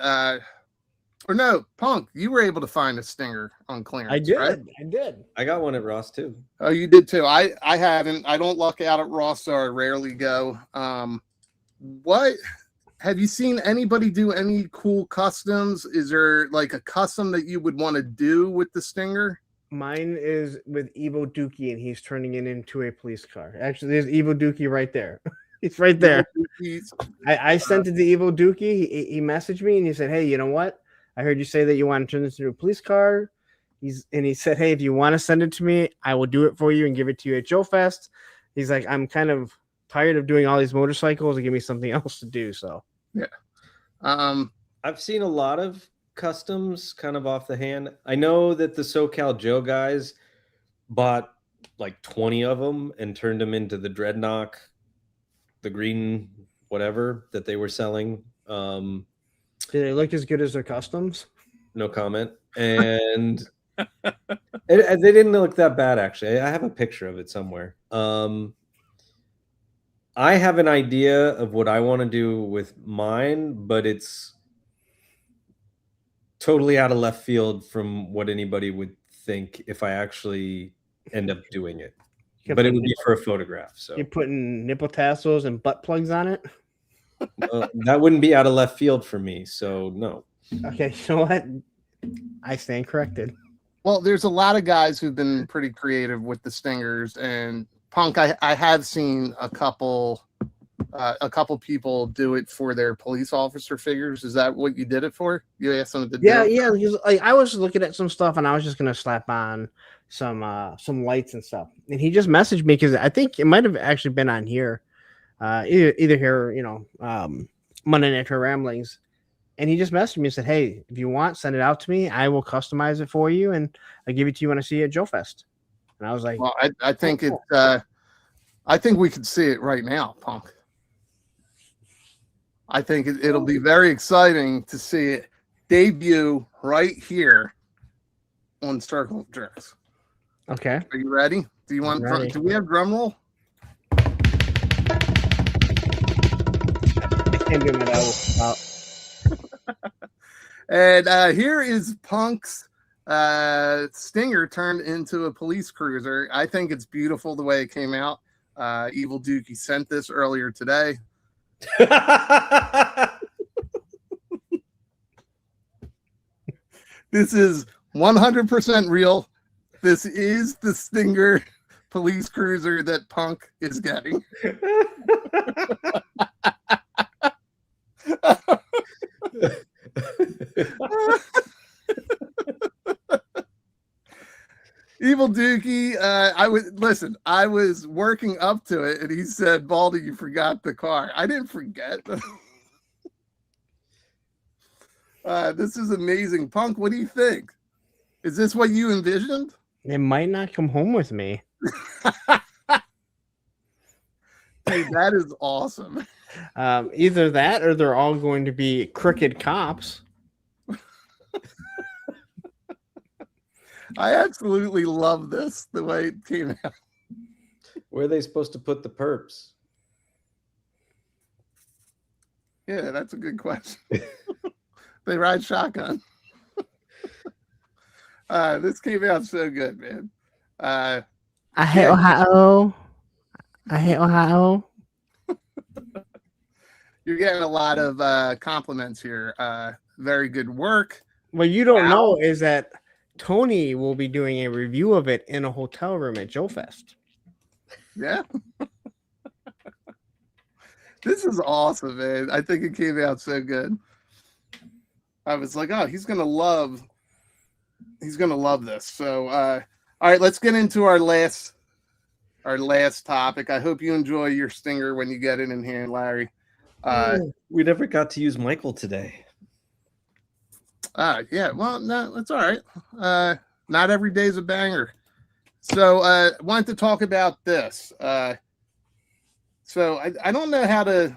or no, Punk, you were able to find a Stinger on clearance. I did. Right? I did. I got one at Ross too. Oh, you did too. I haven't. I don't luck out at Ross, so I rarely go. What have you seen anybody do any cool customs? Is there like a custom that you would want to do with the Stinger? Mine is with Evo Dookie, and he's turning it into a police car. Actually, there's Evo Dookie right there. He's right there. I sent it to Evo Dookie. He messaged me and he said, "Hey, you know what? I heard you say that you want to turn this into a police car." He said, "Hey, if you want to send it to me, I will do it for you and give it to you at Joe Fest." He's like, "I'm kind of tired of doing all these motorcycles and give me something else to do." So yeah. I've seen a lot of customs kind of off the hand. I know that the SoCal Joe guys bought like 20 of them and turned them into the Dreadnought, the green whatever that they were selling. Do they look as good as their customs? No comment. And they didn't look that bad, actually. I have a picture of it somewhere. I have an idea of what I want to do with mine, but it's totally out of left field from what anybody would think if I actually end up doing it. But it would be for a photograph. So you're putting nipple tassels and butt plugs on it? That wouldn't be out of left field for me. So no. Okay, you know what? I stand corrected. Well, there's a lot of guys who've been pretty creative with the Stingers, and Punk, I have seen a couple people do it for their police officer figures. Is that what you did it for? You asked them to do it? Yeah. Because, like, I was looking at some stuff and I was just gonna slap on some lights and stuff. And he just messaged me because I think it might have actually been on here, either here, Monday Night Ramblings. And he just messaged me and said, "Hey, if you want, send it out to me. I will customize it for you, and I'll give it to you when I see you at Joe Fest." And I was like, "Well, I think it. I think we could see it right now, Punk. I think it'll be very exciting to see it debut right here on Circle of Jerkz." Okay. Are you ready? Do you want? Do we have drum roll? I can't do my elbow. And here is Punk's Stinger turned into a police cruiser. I think it's beautiful the way it came out. Evil Dookie sent this earlier today. This is 100% real. This is the Stinger police cruiser that Punk is getting. Evil Dookie, I was working up to it, and he said, "Baldy, you forgot the car." I didn't forget. This is amazing. Punk, what do you think? Is this what you envisioned? It might not come home with me. Hey, that is awesome. Either that or they're all going to be crooked cops. I absolutely love this, the way it came out. Where are they supposed to put the perps? Yeah, that's a good question. They ride shotgun. This came out so good, man. I hate Ohio. I hate Ohio. You're getting a lot of compliments here. Very good work. What you don't know is that Tony will be doing a review of it in a hotel room at Joe Fest. Yeah. This is awesome, man. I think it came out so good. I was like, oh, he's gonna love this. So all right, let's get into our last topic. I hope you enjoy your stinger when you get it in hand, Larry. We never got to use Michael today. Yeah, well, no, that's all right. Not every day's a banger. So I wanted to talk about this. So I don't know how to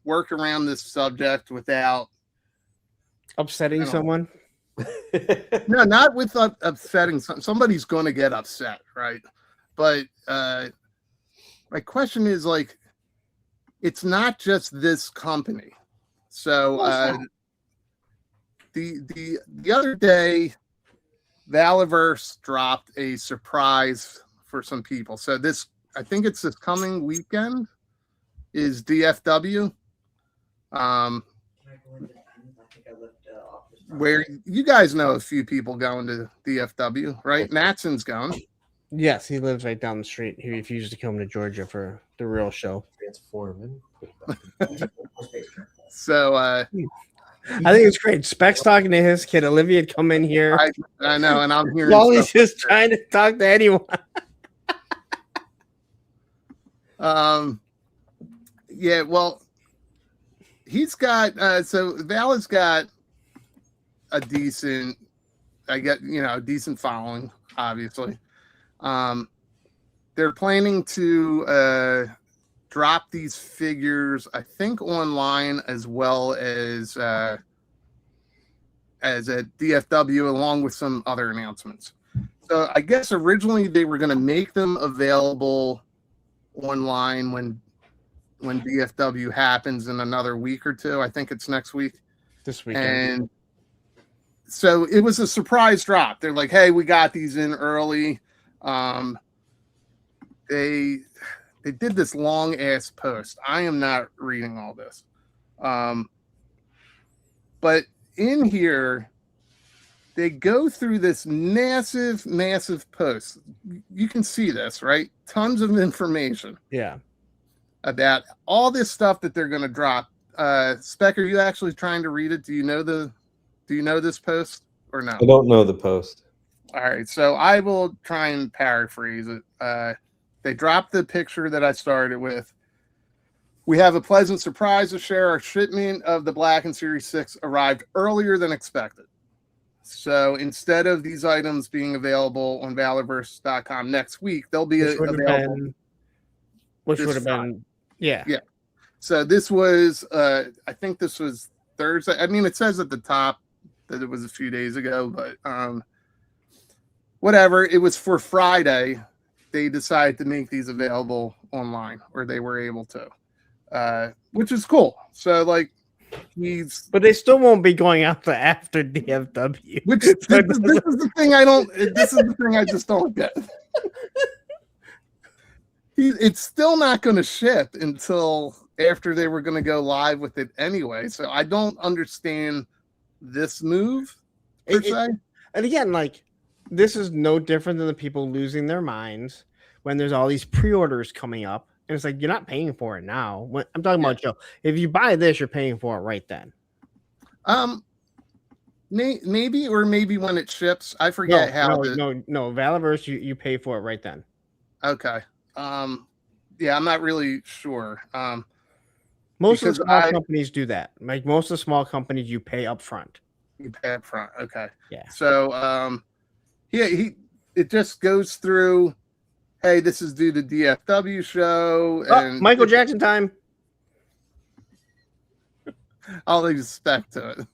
work around this subject without upsetting someone. No, not with upsetting somebody's going to get upset, right? But my question is, like, it's not just this company. So the other day, Valiverse dropped a surprise for some people. So this, I think it's this coming weekend, is DFW. Where you guys know a few people going to DFW, right? Matson's going. Yes, he lives right down the street. He refused to come to Georgia for the real show. Transforming. So I think it's great. Specs talking to his kid. Olivia had come in here. I know, and I'm hearing Wally's just trying to talk to anyone. Yeah, well, he's got so Val has got a decent, decent following, obviously. They're planning to drop these figures, I think, online as well as at DFW, along with some other announcements. So I guess originally they were going to make them available online when DFW happens in another week or two. I think it's next week. This weekend. And so it was a surprise drop. They're like, hey, we got these in early. They did this long ass post. I am not reading all this. But in here, they go through this massive post. You can see this, right? Tons of information. Yeah. About all this stuff that they're going to drop. Spec, are you actually trying to read it? Do you know this post or no? I don't know the post. All right, so I will try and paraphrase it. They dropped the picture that I started with. We have a pleasant surprise to share. Our shipment of the Black and Series 6 arrived earlier than expected. So instead of these items being available on Valiverse.com next week, they'll be available. Which would have been, yeah. So this was, I think this was Thursday. I mean, it says at the top that it was a few days ago, but whatever. It was for Friday. They decided to make these available online, or they were able to, which is cool. So, like, but they still won't be going out to after DFW. Which this is the thing I don't. This is the thing I just don't get. It's still not going to ship until after they were going to go live with it anyway. So I don't understand this move per se. And again, like, this is no different than the people losing their minds when there's all these pre-orders coming up, and it's like you're not paying for it now. When I'm talking about Joe, if you buy this, you're paying for it right then. Maybe when it ships. I forget how. No, Valiverse, you pay for it right then. Okay. Yeah, I'm not really sure. Most of the small companies do that. Like most of the small companies, you pay up front. You pay up front. Okay. Yeah. So, it just goes through. Hey, this is due to DFW show and Michael Jackson time. I'll expect to it.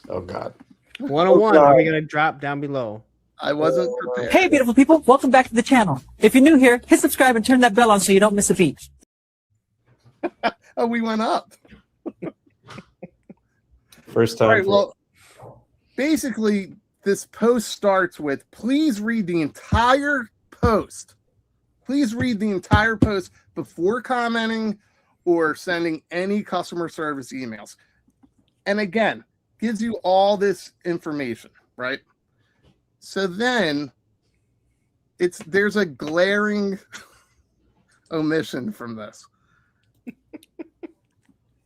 Oh God. 101. Are we gonna drop down below? I wasn't prepared. Hey, beautiful people! Welcome back to the channel. If you're new here, hit subscribe and turn that bell on so you don't miss a beat. Oh, we went up. First time. All right, well, basically, this post starts with, please read the entire post. Please read the entire post before commenting or sending any customer service emails. And again, gives you all this information, right? So then there's a glaring omission from this,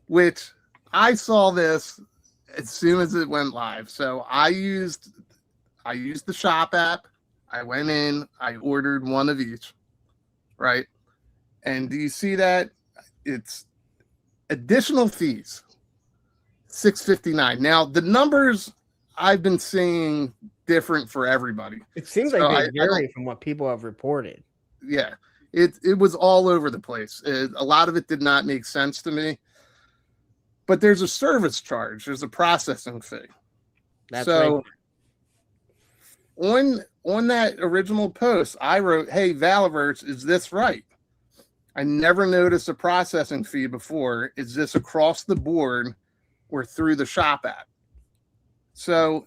which I saw this as soon as it went live. So I used the shop app. I went in, I ordered one of each, right? And do you see that? It's additional fees, $6.59. Now the numbers I've been seeing different for everybody. It seems like they vary from what people have reported. Yeah, it was all over the place. A lot of it did not make sense to me. But there's a service charge. There's a processing fee. That's so right. on that original post, I wrote, "Hey, Valiverse, is this right? I never noticed a processing fee before. Is this across the board or through the shop app?" So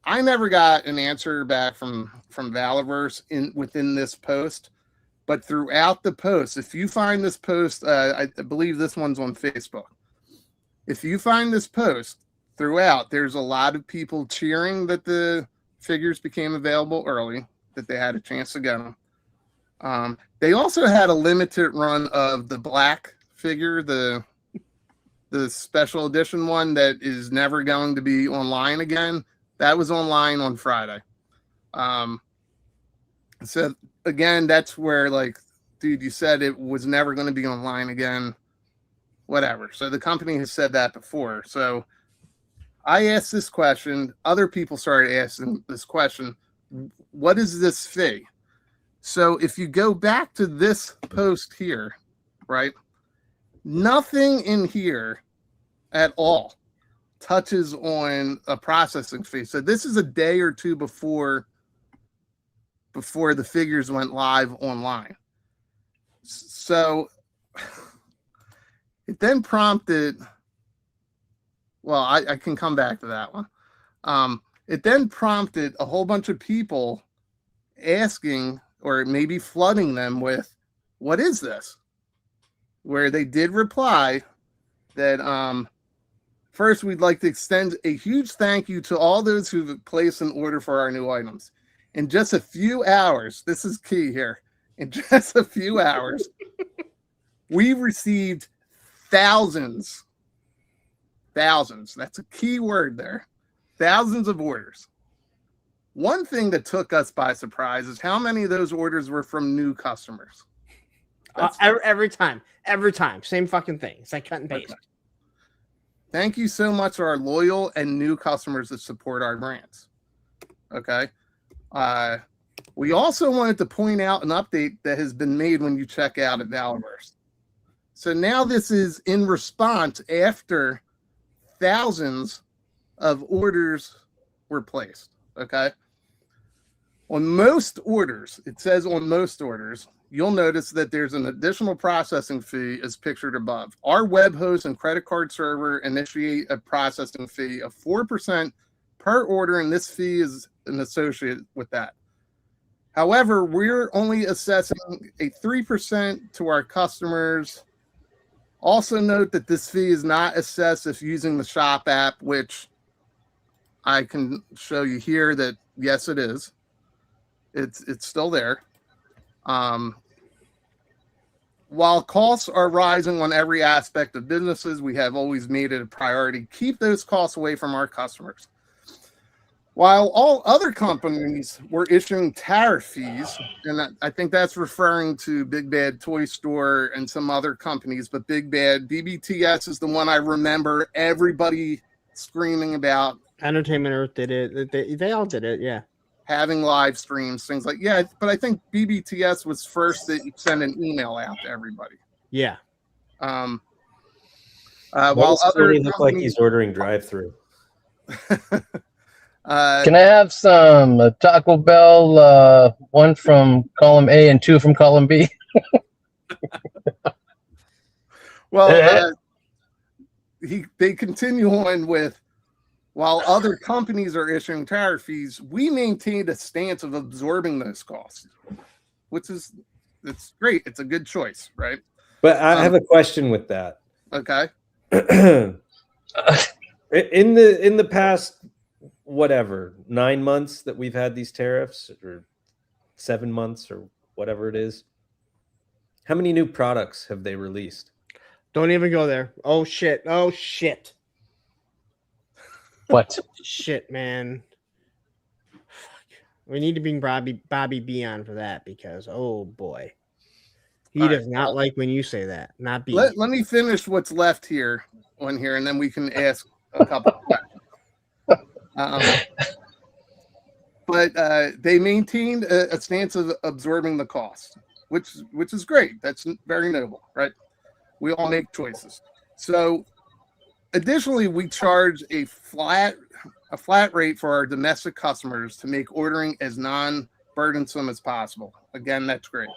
I never got an answer back from Valiverse within this post, but throughout the post, if you find this post, I believe this one's on Facebook. If you find this post throughout, there's a lot of people cheering that the figures became available early, that they had a chance to get them. They also had a limited run of the black figure, the special edition one that is never going to be online again. That was online on Friday. So again, that's where, like, dude, you said it was never going to be online again. Whatever. So the company has said that before. So I asked this question. Other people started asking this question. What is this fee? So if you go back to this post here, right? Nothing in here at all touches on a processing fee. So this is a day or two before the figures went live online. So it then prompted, well, I can come back to that one. It then prompted a whole bunch of people asking, or maybe flooding them with, what is this? Where they did reply that, first, we'd like to extend a huge thank you to all those who've placed an order for our new items. In just a few hours, this is key here, in just a few hours, we received thousands, that's a key word there, thousands of orders. One thing that took us by surprise is how many of those orders were from new customers. Every time, same fucking thing. It's like cut and paste. Okay. Thank you so much to our loyal and new customers that support our brands. Okay. We also wanted to point out an update that has been made when you check out at Valiverse. So now this is in response after thousands of orders were placed. Okay. On most orders, it says on most orders, you'll notice that there's an additional processing fee as pictured above. Our web host and credit card server initiate a processing fee of 4% per order, and this fee is an associate with that. However, we're only assessing a 3% to our customers. Also note that this fee is not assessed if using the shop app, which I can show you here that yes, it is. It's still there. While costs are rising on every aspect of businesses, we have always made it a priority to keep those costs away from our customers. While all other companies were issuing tariff fees, and I think that's referring to Big Bad Toy Store and some other companies, but Big Bad BBTS is the one I remember everybody screaming about. Entertainment Earth did it. They all did it. Yeah. Having live streams, things like, yeah, but I think BBTS was first that you send an email out to everybody. Yeah. While other look like he's ordering drive-through. Can I have some Taco Bell, one from column A and two from column B? Well, they continue on with, while other companies are issuing tariff fees, we maintained a stance of absorbing those costs, which is, it's great. It's a good choice, right? But I have a question with that. Okay. in the past, whatever, 9 months that we've had these tariffs, or 7 months, or whatever it is, how many new products have they released? Don't even go there. Oh shit. Oh shit. What? Shit, man. We need to bring Bobby B on for that, because oh boy, he does not like when you say that. Not B. Let me finish what's left here on here, and then we can ask a couple questions. But they maintained a stance of absorbing the cost, which is great. That's very noble, right? We all make choices. So additionally, we charge a flat rate for our domestic customers to make ordering as non-burdensome as possible. Again, that's great.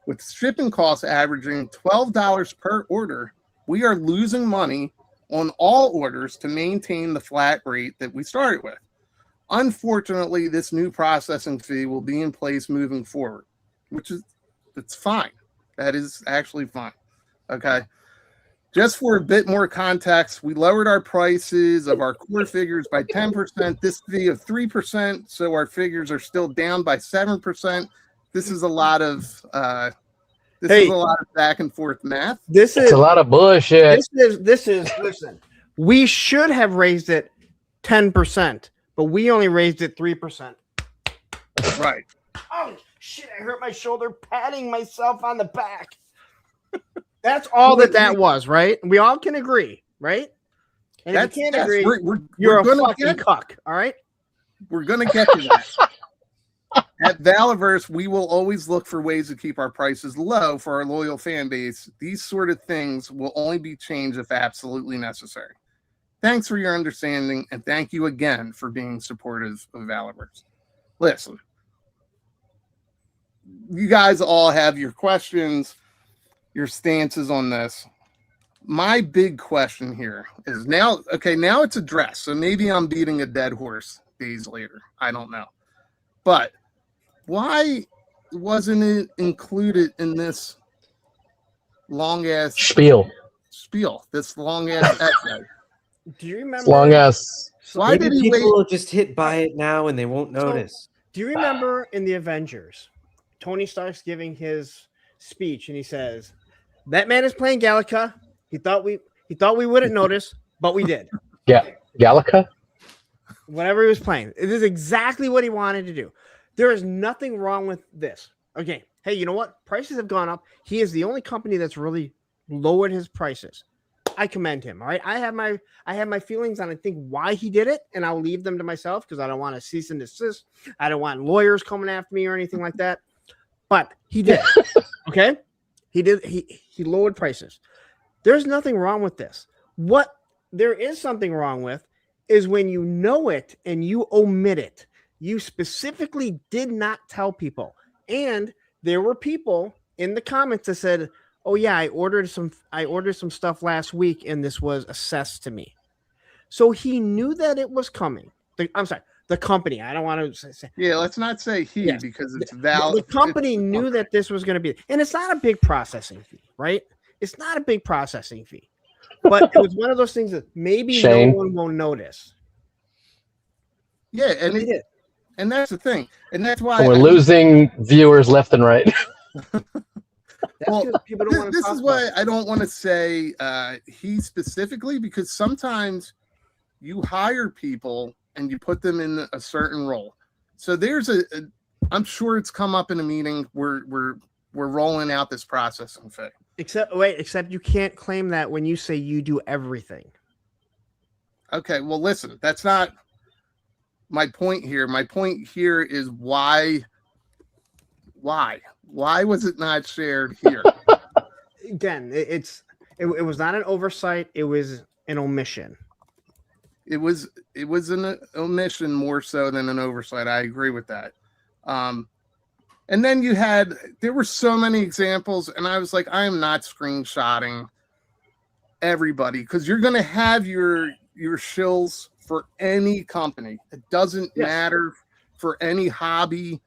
With shipping costs averaging $12 per order, we are losing money on all orders to maintain the flat rate that we started with. Unfortunately, this new processing fee will be in place moving forward, it's fine. That is actually fine. Okay. Just for a bit more context, we lowered our prices of our core figures by 10%, this fee of 3%, so our figures are still down by 7%. This is a lot of back and forth math. It's a lot of bullshit. This is listen. We should have raised it 10%, but we only raised it 3%. Right. Oh shit, I hurt my shoulder patting myself on the back. That's all that was, right? We all can agree, right? And if you can't agree, you're a fucking cuck, all right? We're going to get to that. At Valiverse, we will always look for ways to keep our prices low for our loyal fan base. These sort of things will only be changed if absolutely necessary. Thanks for your understanding, and thank you again for being supportive of Valiverse. Listen, you guys all have your questions, your stances on this. My big question here is now it's addressed. So maybe I'm beating a dead horse days later. I don't know. But why wasn't it included in this long ass spiel? This long ass essay. Do you remember? It's long ass. Why did he wait? People will just hit buy it now and they won't notice. Do you remember in the Avengers, Tony Stark's giving his speech and he says, "That man is playing Gallica. He thought we wouldn't notice, but we did." Yeah, Gallica. Whatever he was playing, it is exactly what he wanted to do. There is nothing wrong with this. Okay, hey, you know what? Prices have gone up. He is the only company that's really lowered his prices. I commend him. All right, I have my feelings on I think why he did it, and I'll leave them to myself because I don't want to cease and desist. I don't want lawyers coming after me or anything like that. But he did. Okay, he did. He lowered prices. There's nothing wrong with this. What there is something wrong with is when you know it and you omit it. You specifically did not tell people. And there were people in the comments that said, "Oh yeah, I ordered some stuff last week and this was assessed to me." So he knew that it was coming. The company. I don't want to say. Yeah, let's not say he because it's valid. The company knew that this was going to be, and it's not a big processing fee, right? It's not a big processing fee, but it was one of those things that maybe no one will notice. Yeah, and that's the thing, and that's why We're losing viewers left and right. Well, this is why I don't want to say he specifically, because sometimes you hire people and you put them in a certain role. So there's I'm sure it's come up in a meeting where we're rolling out this processing fee. Except you can't claim that when you say you do everything. Okay, well, listen, that's not my point here. My point here is why was it not shared here? Again, it was not an oversight. It was an omission. It was an omission more so than an oversight. I agree with that. And then there were so many examples, and I was like, I am not screenshotting everybody, because you're going to have your shills for any company. It doesn't matter for any hobby.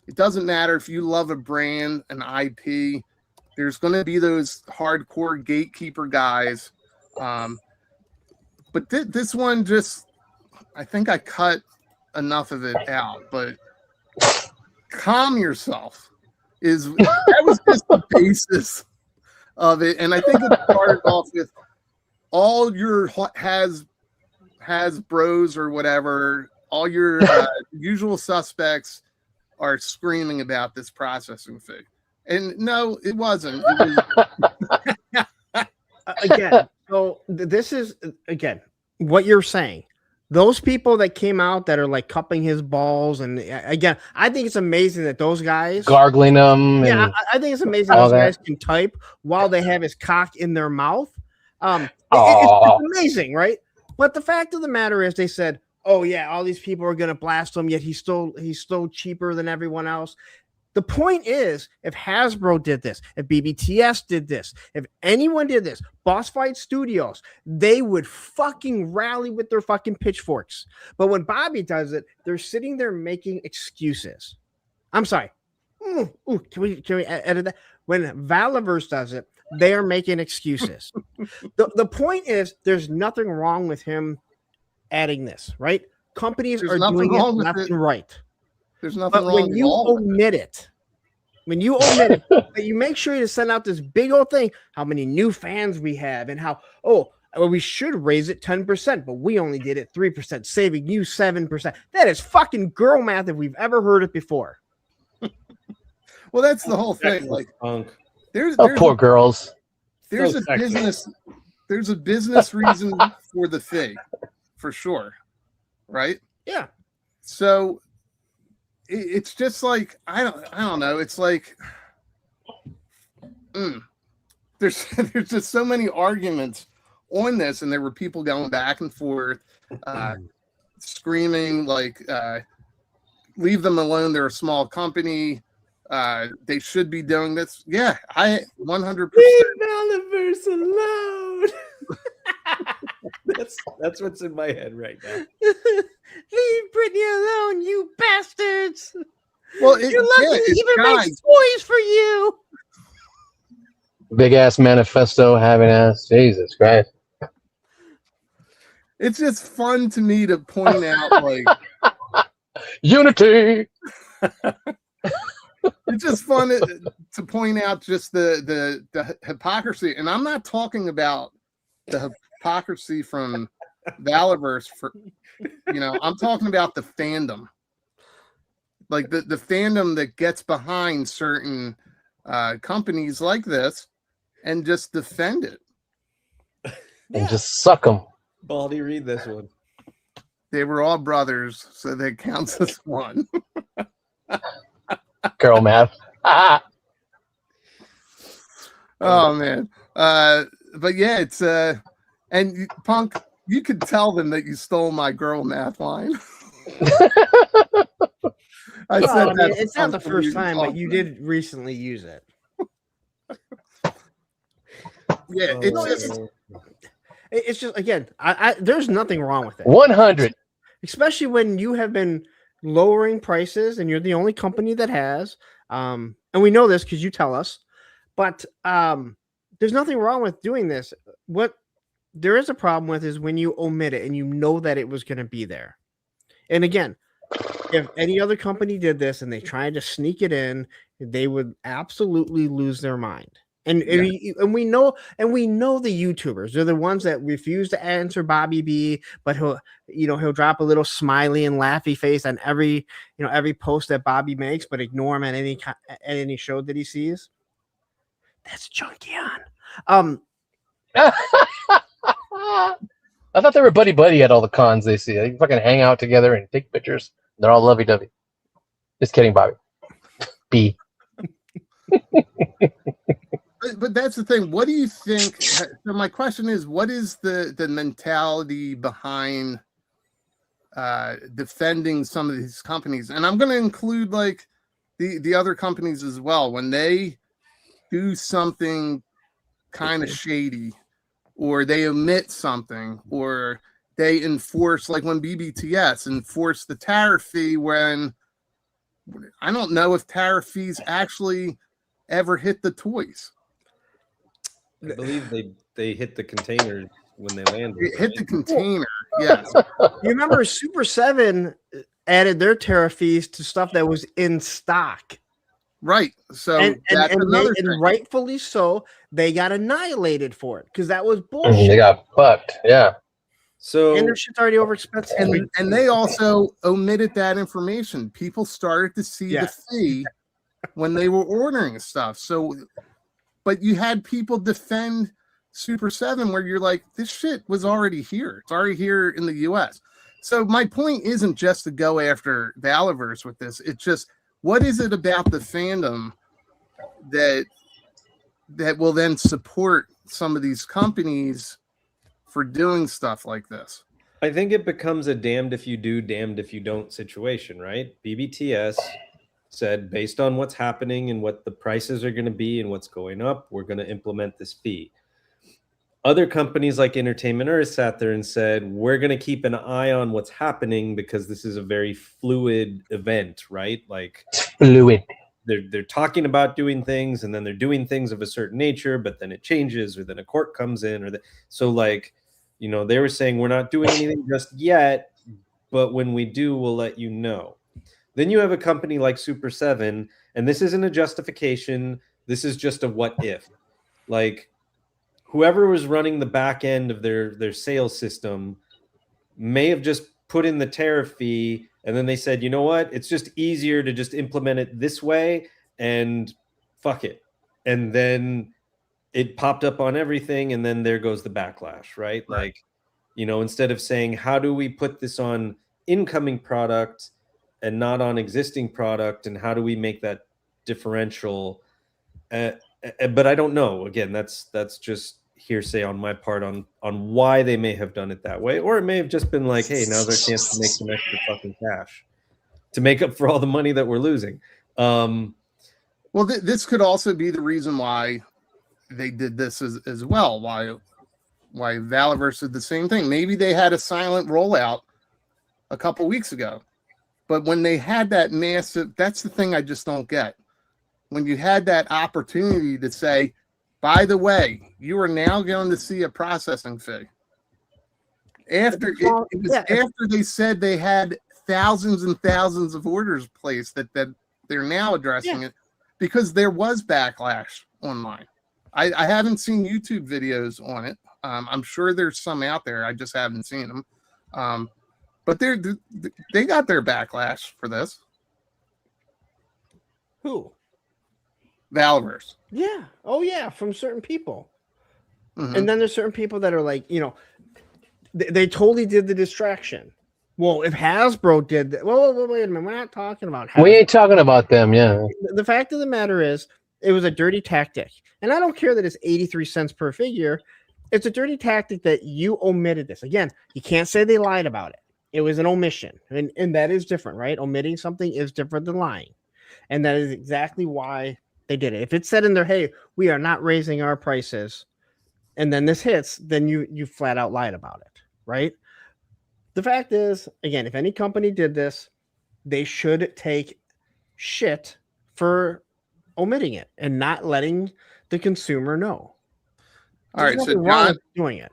It doesn't matter if you love a brand, an IP. There's going to be those hardcore gatekeeper guys. But this one I think I cut enough of it out, but calm yourself that was just the basis of it. And I think it started off with all your has bros or whatever, all your usual suspects are screaming about this processing fee. And no, it wasn't. It was... Again, so this is, again, what you're saying. Those people that came out that are like cupping his balls, and again, I think it's amazing that those guys gargling them. Yeah, I think it's amazing those guys can type while they have his cock in their mouth. It's amazing, right? But the fact of the matter is, they said, "Oh yeah, all these people are gonna blast him, yet he's still cheaper than everyone else." The point is, if Hasbro did this, if BBTS did this, if anyone did this, Boss Fight Studios, they would fucking rally with their fucking pitchforks. But when Bobby does it, they're sitting there making excuses. I'm sorry. Can we edit that? When Valiverse does it, they are making excuses. The point is, there's nothing wrong with him adding this, right? Companies are doing it left and right. There's nothing wrong. When you omit it, you make sure to send out this big old thing, how many new fans we have, and how, we should raise it 10%, but we only did it 3%, saving you 7%. That is fucking girl math if we've ever heard it before. Well, that's the whole thing. Like, there's poor girls. There's there's a business reason for the fee, for sure, right? Yeah. So it's just like I don't know. It's like there's just so many arguments on this, and there were people going back and forth, screaming like, "Leave them alone! They're a small company. They should be doing this." Yeah, I 100%. Leave Valiverse alone. That's what's in my head right now. Leave Britney alone, you bastards. Well, you're lucky he even makes toys for you. Big ass manifesto having ass. Jesus Christ. It's just fun to me to point out, like, unity. It's just fun to point out just the hypocrisy, and I'm not talking about the hypocrisy from Valiverse. I'm talking about the fandom, like the fandom that gets behind certain companies like this and just defend it and just suck them. Baldy, read this one. They were all brothers, so that counts as one. Girl math. Oh man. But yeah, it's and Punk, you could tell them that you stole my girl math line. It's not the first time, but you did recently use it. Yeah, it's just again, I there's nothing wrong with it. 100, especially when you have been lowering prices and you're the only company that has, and we know this because you tell us. But there's nothing wrong with doing this. What there is a problem with is when you omit it and you know that it was going to be there. And again, if any other company did this and they tried to sneak it in, they would absolutely lose their mind. And we know the YouTubers. They're the ones that refuse to answer Bobby B, but he'll drop a little smiley and laughy face on every post that Bobby makes, but ignore him at any show that he sees. That's Junkion. I thought they were buddy at all the cons they see. They fucking hang out together and take pictures. They're all lovey-dovey. Just kidding, Bobby. B. But that's the thing. What do you think? So my question is, what is the mentality behind defending some of these companies? And I'm going to include like the other companies as well. When they do something kind of shady, or they omit something, or they enforce, like when BBTS enforced the tariff fee, when I don't know if tariff fees actually ever hit the toys. I believe they hit the containers when they landed. It hit the container, yes. You remember Super 7 added their tariff fees to stuff that was in stock. Right. So and another thing. Rightfully so, they got annihilated for it because that was bullshit. They got fucked. Yeah. So and their shit's already overexpensive. And they also omitted that information. People started to see the fee when they were ordering stuff. So, but you had people defend Super 7 where you're like, this shit was already here. It's already here in the US. So my point isn't just to go after Valorverse with this. It's just, what is it about the fandom that will then support some of these companies for doing stuff like this? I think it becomes a damned if you do, damned if you don't situation, right? BBTS said, based on what's happening and what the prices are going to be and what's going up, we're going to implement this fee. Other companies like Entertainment Earth sat there and said, we're going to keep an eye on what's happening because this is a very fluid event, right? Like fluid. They're talking about doing things and then they're doing things of a certain nature, but then it changes or then a court comes in so like, you know, they were saying we're not doing anything just yet, but when we do, we'll let you know. Then you have a company like Super 7, and this isn't a justification. This is just a what if. Like, whoever was running the back end of their sales system may have just put in the tariff fee, and then they said, you know what? It's just easier to just implement it this way, and fuck it. And then it popped up on everything, and then there goes the backlash, right? Like, you know, instead of saying, how do we put this on incoming product and not on existing product, and how do we make that differential? But I don't know. Again, that's just hearsay on my part on why they may have done it that way, or it may have just been like, hey, now's our chance to make some extra fucking cash to make up for all the money that we're losing. Well, this could also be the reason why they did this as well. Why Valorverse did the same thing. Maybe they had a silent rollout a couple weeks ago, but when they had that massive, that's the thing I just don't get. When you had that opportunity to say, by the way, you are now going to see a processing fee. After after they said they had thousands and thousands of orders placed that they're now addressing it because there was backlash online. I haven't seen YouTube videos on it. I'm sure there's some out there. I just haven't seen them. But they got their backlash for this. Who? Valorverse. Yeah. Oh, yeah. From certain people. Mm-hmm. And then there's certain people that are like, you know, they totally did the distraction. Well, if Hasbro did that, well, wait a minute. We're not talking about Hasbro. We ain't talking about them, yeah. The fact of the matter is, it was a dirty tactic. And I don't care that it's 83 cents per figure. It's a dirty tactic that you omitted this. Again, you can't say they lied about it. It was an omission. And that is different, right? Omitting something is different than lying. And that is exactly why they did it. If it said in there, hey, we are not raising our prices, and then this hits, then you flat out lied about it, right? The fact is, again, if any company did this, they should take shit for omitting it and not letting the consumer know. All right, so John doing it.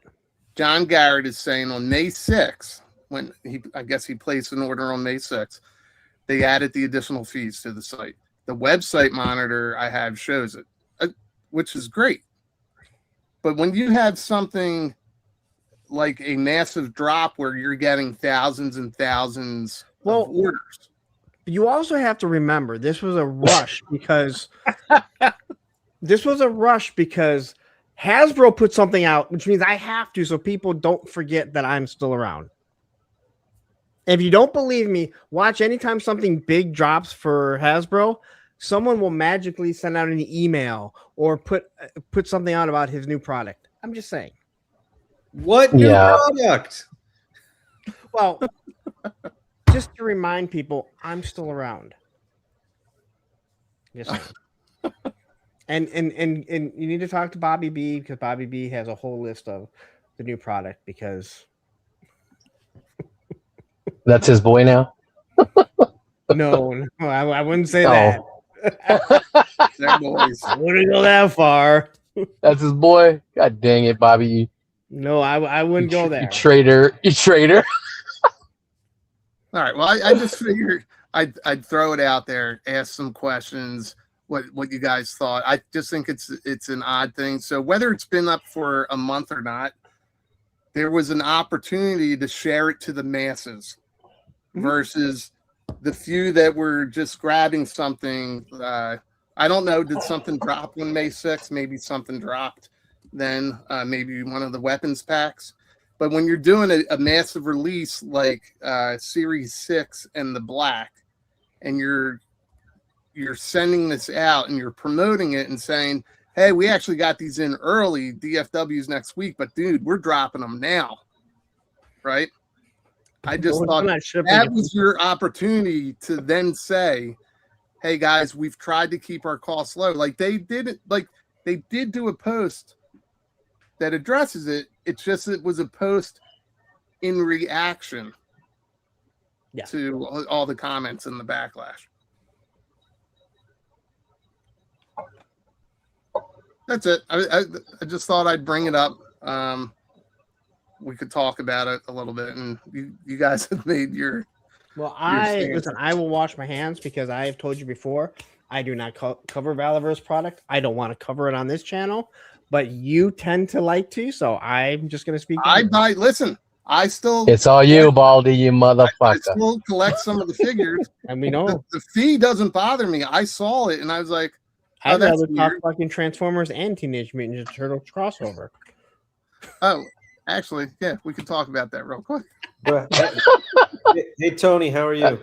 John Garrett is saying on May 6th, when I guess he placed an order on May 6th, they added the additional fees to the site. The website monitor I have shows it, which is great. But when you have something like a massive drop where you're getting thousands and thousands of orders, you also have to remember this was a rush because Hasbro put something out, which means I have to, so people don't forget that I'm still around. If you don't believe me, watch anytime something big drops for Hasbro, someone will magically send out an email or put something out about his new product. I'm just saying. What new product? Well, just to remind people, I'm still around. Yes. And you need to talk to Bobby B because Bobby B has a whole list of the new product because that's his boy now. No, I wouldn't say that. They're boys. I wouldn't go that far. That's his boy. God dang it, Bobby. No, I wouldn't go there. You traitor. You traitor. All right. Well, I just figured I'd throw it out there, ask some questions, what you guys thought. I just think it's an odd thing. So whether it's been up for a month or not, there was an opportunity to share it to the masses versus the few that were just grabbing something. I don't know. Did something drop on May 6th? Maybe something dropped then. Maybe one of the weapons packs. But when you're doing a massive release like Series 6 and the Black, and you're sending this out and you're promoting it and saying, hey, we actually got these in early, DFWs next week, but dude, we're dropping them now. Right? I just thought that was your opportunity to then say, hey guys, we've tried to keep our costs low. Like they did do a post that addresses it. It's just it was a post in reaction to all the comments and the backlash. That's it. I just thought I'd bring it up. We could talk about it a little bit, and you guys have made your. Well, I will wash my hands because I have told you before, I do not cover Valiverse product. I don't want to cover it on this channel, but you tend to like to, so I'm just going to speak. Listen, I still. It's all you, Baldy, you motherfucker. I still collect some of the figures. And we know the fee doesn't bother me. I saw it and I was like, I'd rather talk fucking Transformers and Teenage Mutant Ninja Turtles crossover. Oh, actually, yeah, we can talk about that real quick. Hey, Tony, how are you?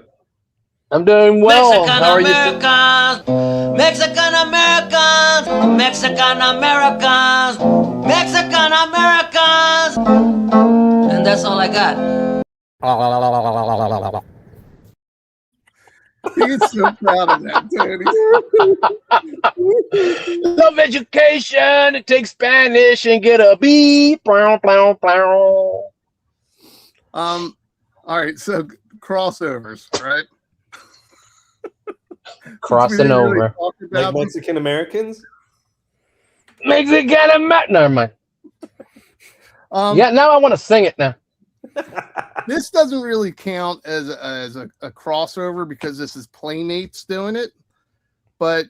I'm doing well. Mexican How are you? Americans, Mexican Americans, Mexican Americans, Mexican Americans, and that's all I got. He's so proud of that, Tony. Love education. Take Spanish and get a B. All right, so crossovers, right? Crossing over. Like Mexican Americans? Mexican American. Never mind. Yeah, now I want to sing it now. This doesn't really count as a crossover because this is Playmates doing it. But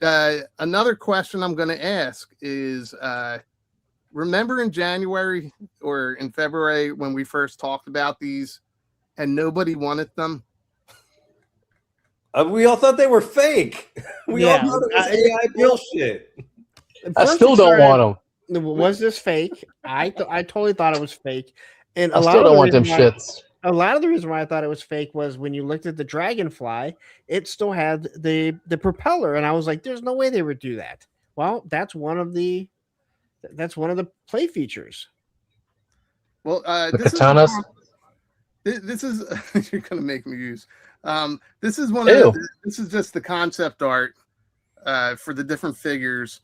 another question I'm going to ask is, remember in January or in February when we first talked about these and nobody wanted them? We all thought they were fake. We all thought it was AI bullshit. I still don't want them. Was this fake? I totally thought it was fake. And I still don't want them shits. A lot of the reason why I thought it was fake was when you looked at the Dragonfly, it still had the propeller, and I was like, "There's no way they would do that." Well, that's one of the play features. Well, the katanas. This is you're gonna make me use. This is one of this is just the concept art for the different figures.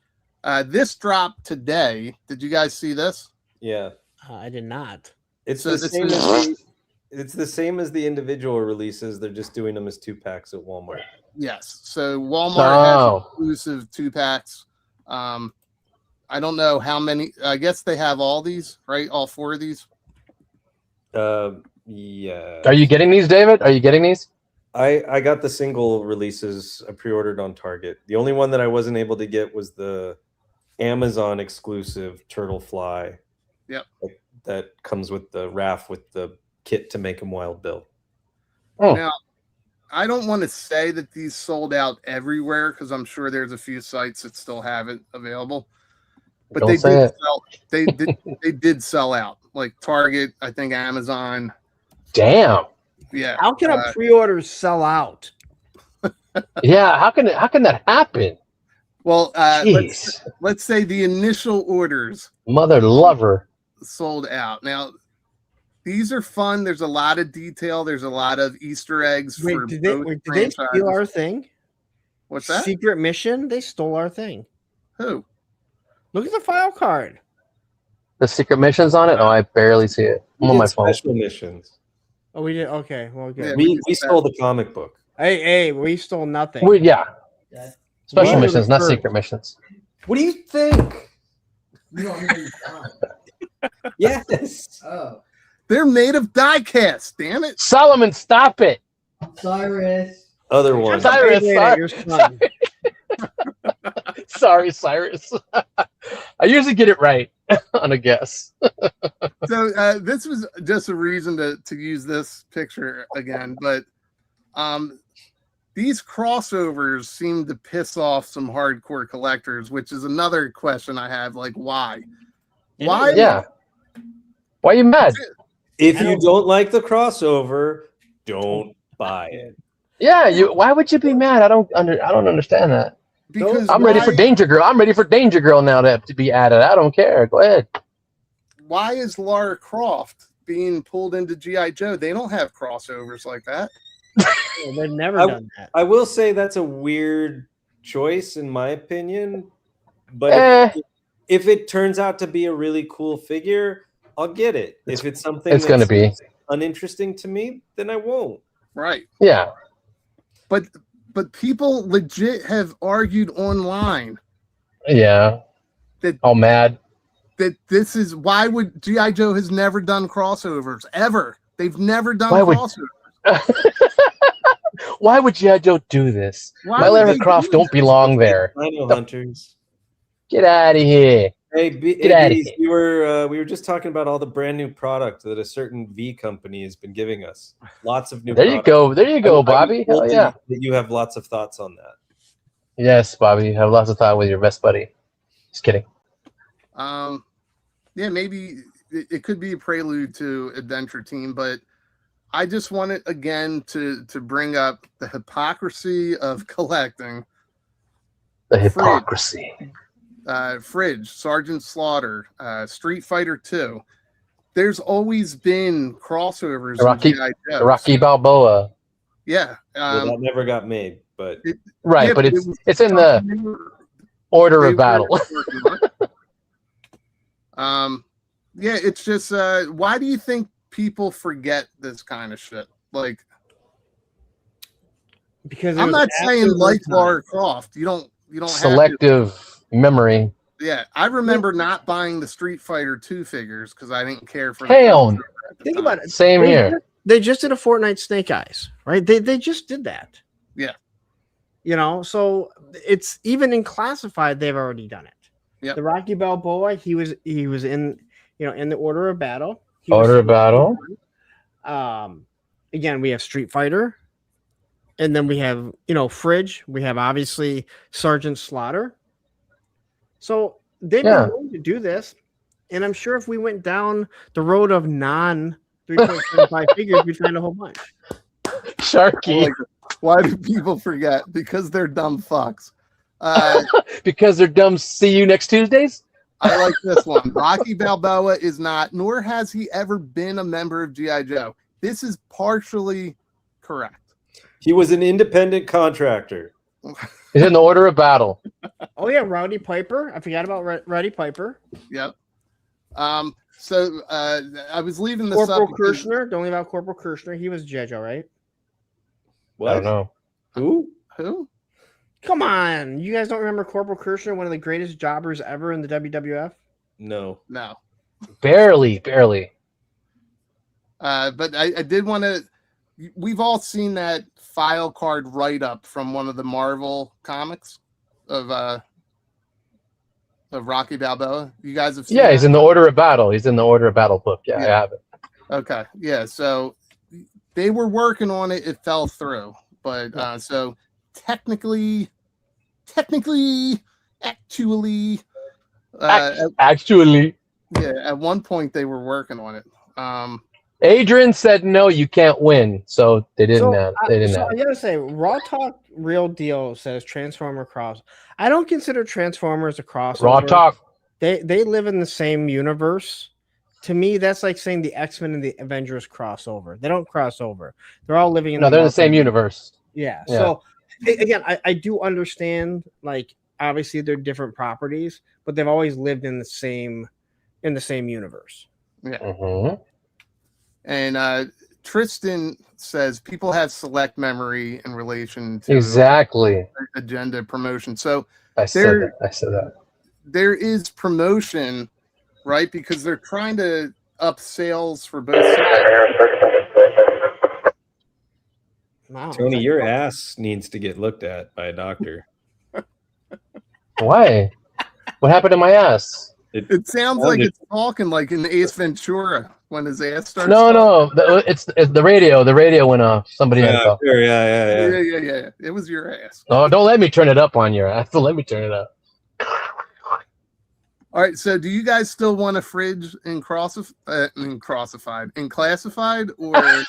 This dropped today. Did you guys see this? Yeah, I did not. It's the same as the individual releases. They're just doing them as 2-packs at Walmart. Yes. So Walmart has exclusive 2-packs. I don't know how many. I guess they have all these, right? All 4 of these. Yeah. Are you getting these, David? Are you getting these? I got the single releases. I pre-ordered on Target. The only one that I wasn't able to get was the Amazon exclusive Turtle Fly. Yep. That comes with the raft with the kit to make him Wild Bill. Oh. Now, I don't want to say that these sold out everywhere because I'm sure there's a few sites that still have it available. But Don't they say did it. sell. They did sell out. Like Target, I think Amazon. Damn. Yeah. How can a pre-order sell out? Yeah. How can that happen? Well, Jeez. let's say the initial orders Mother lover. sold out. Now, these are fun. There's a lot of detail. There's a lot of Easter eggs for Did both they steal franchises. our thing? What's that? Secret mission? They stole our thing. Who? Look at the file card. The secret missions on it? Oh, I barely see it. I'm on my phone. Special missions. Oh, we did. Okay, well, good. Yeah, We stole the comic book. Hey, we stole nothing. Yeah. Special What? missions, not secret missions. What do you think? You don't know your time. Yes. Oh. They're made of die cast. Damn it! Solomon, stop it. Cyrus. Other one. Cyrus, Your son. Sorry, Cyrus. I usually get it right on a guess. So this was just a reason to use this picture again, but these crossovers seem to piss off some hardcore collectors, which is another question I have. Like, why? Why? Yeah. Why are you mad? If you don't like the crossover, don't buy it. Yeah, why would you be mad? I don't understand that. Because I'm ready for Danger Girl. I'm ready for Danger Girl now to be added. I don't care. Go ahead. Why is Lara Croft being pulled into G.I. Joe? They don't have crossovers like that. They've never done that. I will say that's a weird choice in my opinion, but if it turns out to be a really cool figure, I'll get it. If it's something It's going to be uninteresting to me, then I won't. Right. Yeah. But people legit have argued online. Yeah. All mad. That this is why would G.I. Joe has never done crossovers ever. They've never done crossovers. Why would G.I. Joe do this? Why My would Lara they Croft do don't belong there. Dino Hunters. Get out of here. Hey, Get out of Bees, here. we were just talking about all the brand new product that a certain V company has been giving us. Lots of new. There you go. There you go, Bobby. Hell yeah. That you have lots of thoughts on that. Yes, Bobby. You have lots of thought with your best buddy. Just kidding. Yeah, maybe it could be a prelude to Adventure Team, but I just wanted again to bring up the hypocrisy of collecting. The hypocrisy. Fridge, Sergeant Slaughter, Street Fighter 2. There's always been crossovers. Rocky Balboa. Yeah. Well, that never got made, but but it's in the order of battle. Yeah, it's just why do you think people forget this kind of shit? Like, because I'm not saying like Lara Croft. You don't selective memory. Yeah, I remember not buying the Street Fighter 2 figures because I didn't care for. Think about it. Same here. They just did a Fortnite Snake Eyes, right? They just did that. Yeah. You know, so it's even in classified. They've already done it. Yeah. The Rocky Balboa, he was in in the order of battle. Order of battle. Again, we have Street Fighter, and then we have Fridge. We have obviously Sergeant Slaughter. So they've been willing to do this, and I'm sure if we went down the road of non 3.75 figures, we'd find a whole bunch. Sharky. Why do people forget? Because they're dumb fucks. Because they're dumb. See you next Tuesdays. I like this one. Rocky Balboa is not, nor has he ever been a member of G.I. Joe. This is partially correct. He was an independent contractor. He's in the order of battle. Oh yeah, Rowdy Piper. I forgot about Rowdy Piper. Yep. So I was leaving this Corporal up. Kirshner. Don't leave out Corporal Kirshner. He was J.J., right? What? I don't know. Who? Come on. You guys don't remember Corporal Kirshner, one of the greatest jobbers ever in the WWF? No. No. Barely. But I did want to. We've all seen that file card write up from one of the Marvel comics of Rocky Balboa. You guys have seen Yeah, that? he's in the Order of Battle. He's in the Order of Battle book. Yeah, I have it. Okay, yeah. So they were working on it. It fell through, but so technically, actually, Actually, yeah. At one point, they were working on it. Adrian said no, you can't win, so they didn't. They didn't. I gotta say, Raw Talk Real Deal says Transformer cross. I don't consider Transformers a crossover. Raw Talk. They live in the same universe. To me, that's like saying the X-Men and the Avengers crossover. They don't cross over. They're all living in. No, they're in the same universe. Yeah. So again, I do understand. Like, obviously, they're different properties, but they've always lived in the same universe. Yeah. Mm-hmm. And Tristan says people have select memory in relation to exactly agenda promotion. So I said that. There is promotion, right? Because they're trying to up sales for both sides. Wow. Tony, your ass needs to get looked at by a doctor. Why? What happened to my ass? It sounds like it's talking like in Ace Ventura when his ass starts. No, it's the radio. The radio went off. Somebody had to go. Sure, yeah. Yeah. It was your ass. Oh, don't let me turn it up on your ass. Don't let me turn it up. All right. So, do you guys still want a fridge in classified, or?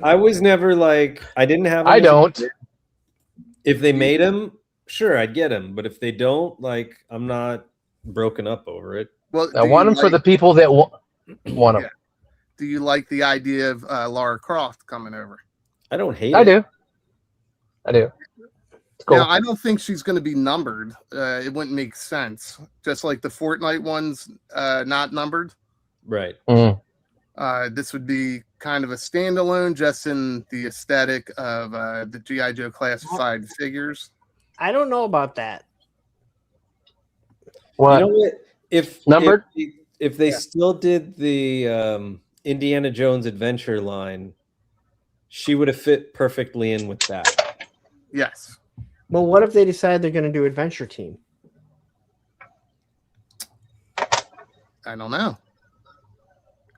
I was never like I didn't have. I don't. If they made them, sure, I'd get them. But if they don't, like, I'm not broken up over it. Well, I want them for the people that want them. Yeah. Do you like the idea of Lara Croft coming over? I don't hate I it. do. It's cool. Now, I don't think she's going to be numbered. It wouldn't make sense. Just like the Fortnite ones, not numbered. Right. Mm-hmm. This would be kind of a standalone, just in the aesthetic of the G.I. Joe classified figures. I don't know about that. What? You know what? If numbered? If they still did the Indiana Jones Adventure line, she would have fit perfectly in with that. Yes. Well, what if they decide they're going to do Adventure Team? I don't know.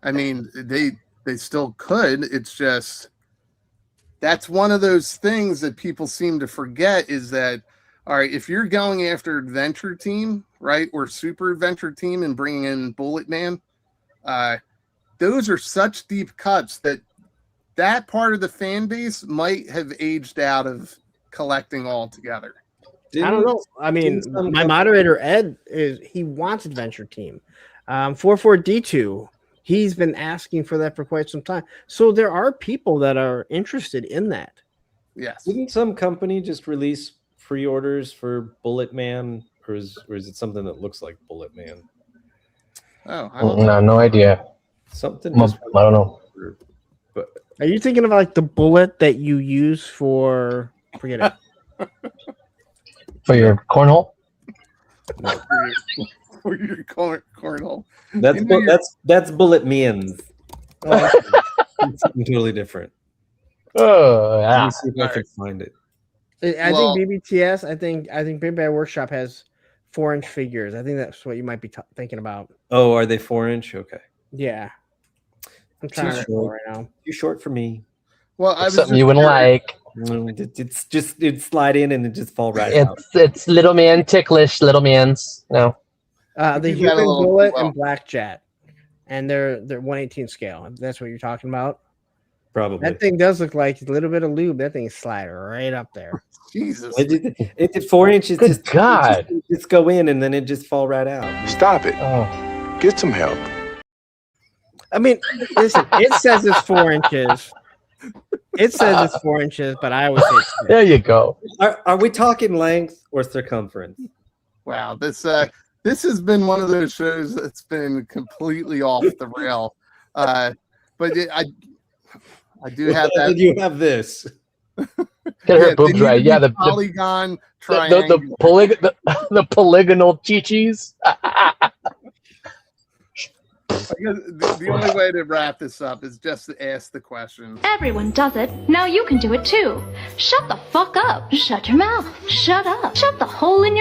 I mean, they still could. It's just that's one of those things that people seem to forget is that, all right, if you're going after Adventure Team, right, or Super Adventure Team and bringing in Bullet Man, those are such deep cuts that part of the fan base might have aged out of collecting altogether. I don't know. I mean, my moderator Ed he wants Adventure Team. 44D2. He's been asking for that for quite some time. So there are people that are interested in that. Yes. Didn't some company just release pre-orders for Bullet Man, or is it something that looks like Bullet Man? Oh, I don't know. No idea. Something. I don't know. But are you thinking of like the bullet that you use for? Forget it. For your cornhole. For your cornhole. That's Bullet Man's. It's something totally different. Oh, Let yeah. me see if I can find it. I think BBTS. I think Big Bad Workshop has 4-inch figures. I think that's what you might be thinking about. Oh, are they 4-inch? Okay. Yeah. I'm trying to go right now. Too short for me. Well, I was Something you wouldn't like. No, it'd slide in and it just fall right out. It's little man ticklish, little man's. No. The You got a Human little Bullet well. and Black Jet, and they're 1/18 scale. That's what you're talking about. Probably. That thing does look like a little bit of lube. That thing slide right up there. Jesus. It did 4 inches. Good God. Just go in and then it just fall right out. Stop it. Oh. Get some help. I mean, listen, it says it's 4 inches. It says it's 4 inches, but I always say it's 2. There you go. Are we talking length or circumference? Wow, this has been one of those shows that's been completely off the rail. But I do have that. You have this. Get her boobs right. Yeah, the polygon triangle. the polygonal chi-chis. Because the only way to wrap this up is just to ask the question. Everyone does it. Now you can do it too. Shut the fuck up. Shut your mouth. Shut up. Shut the hole in your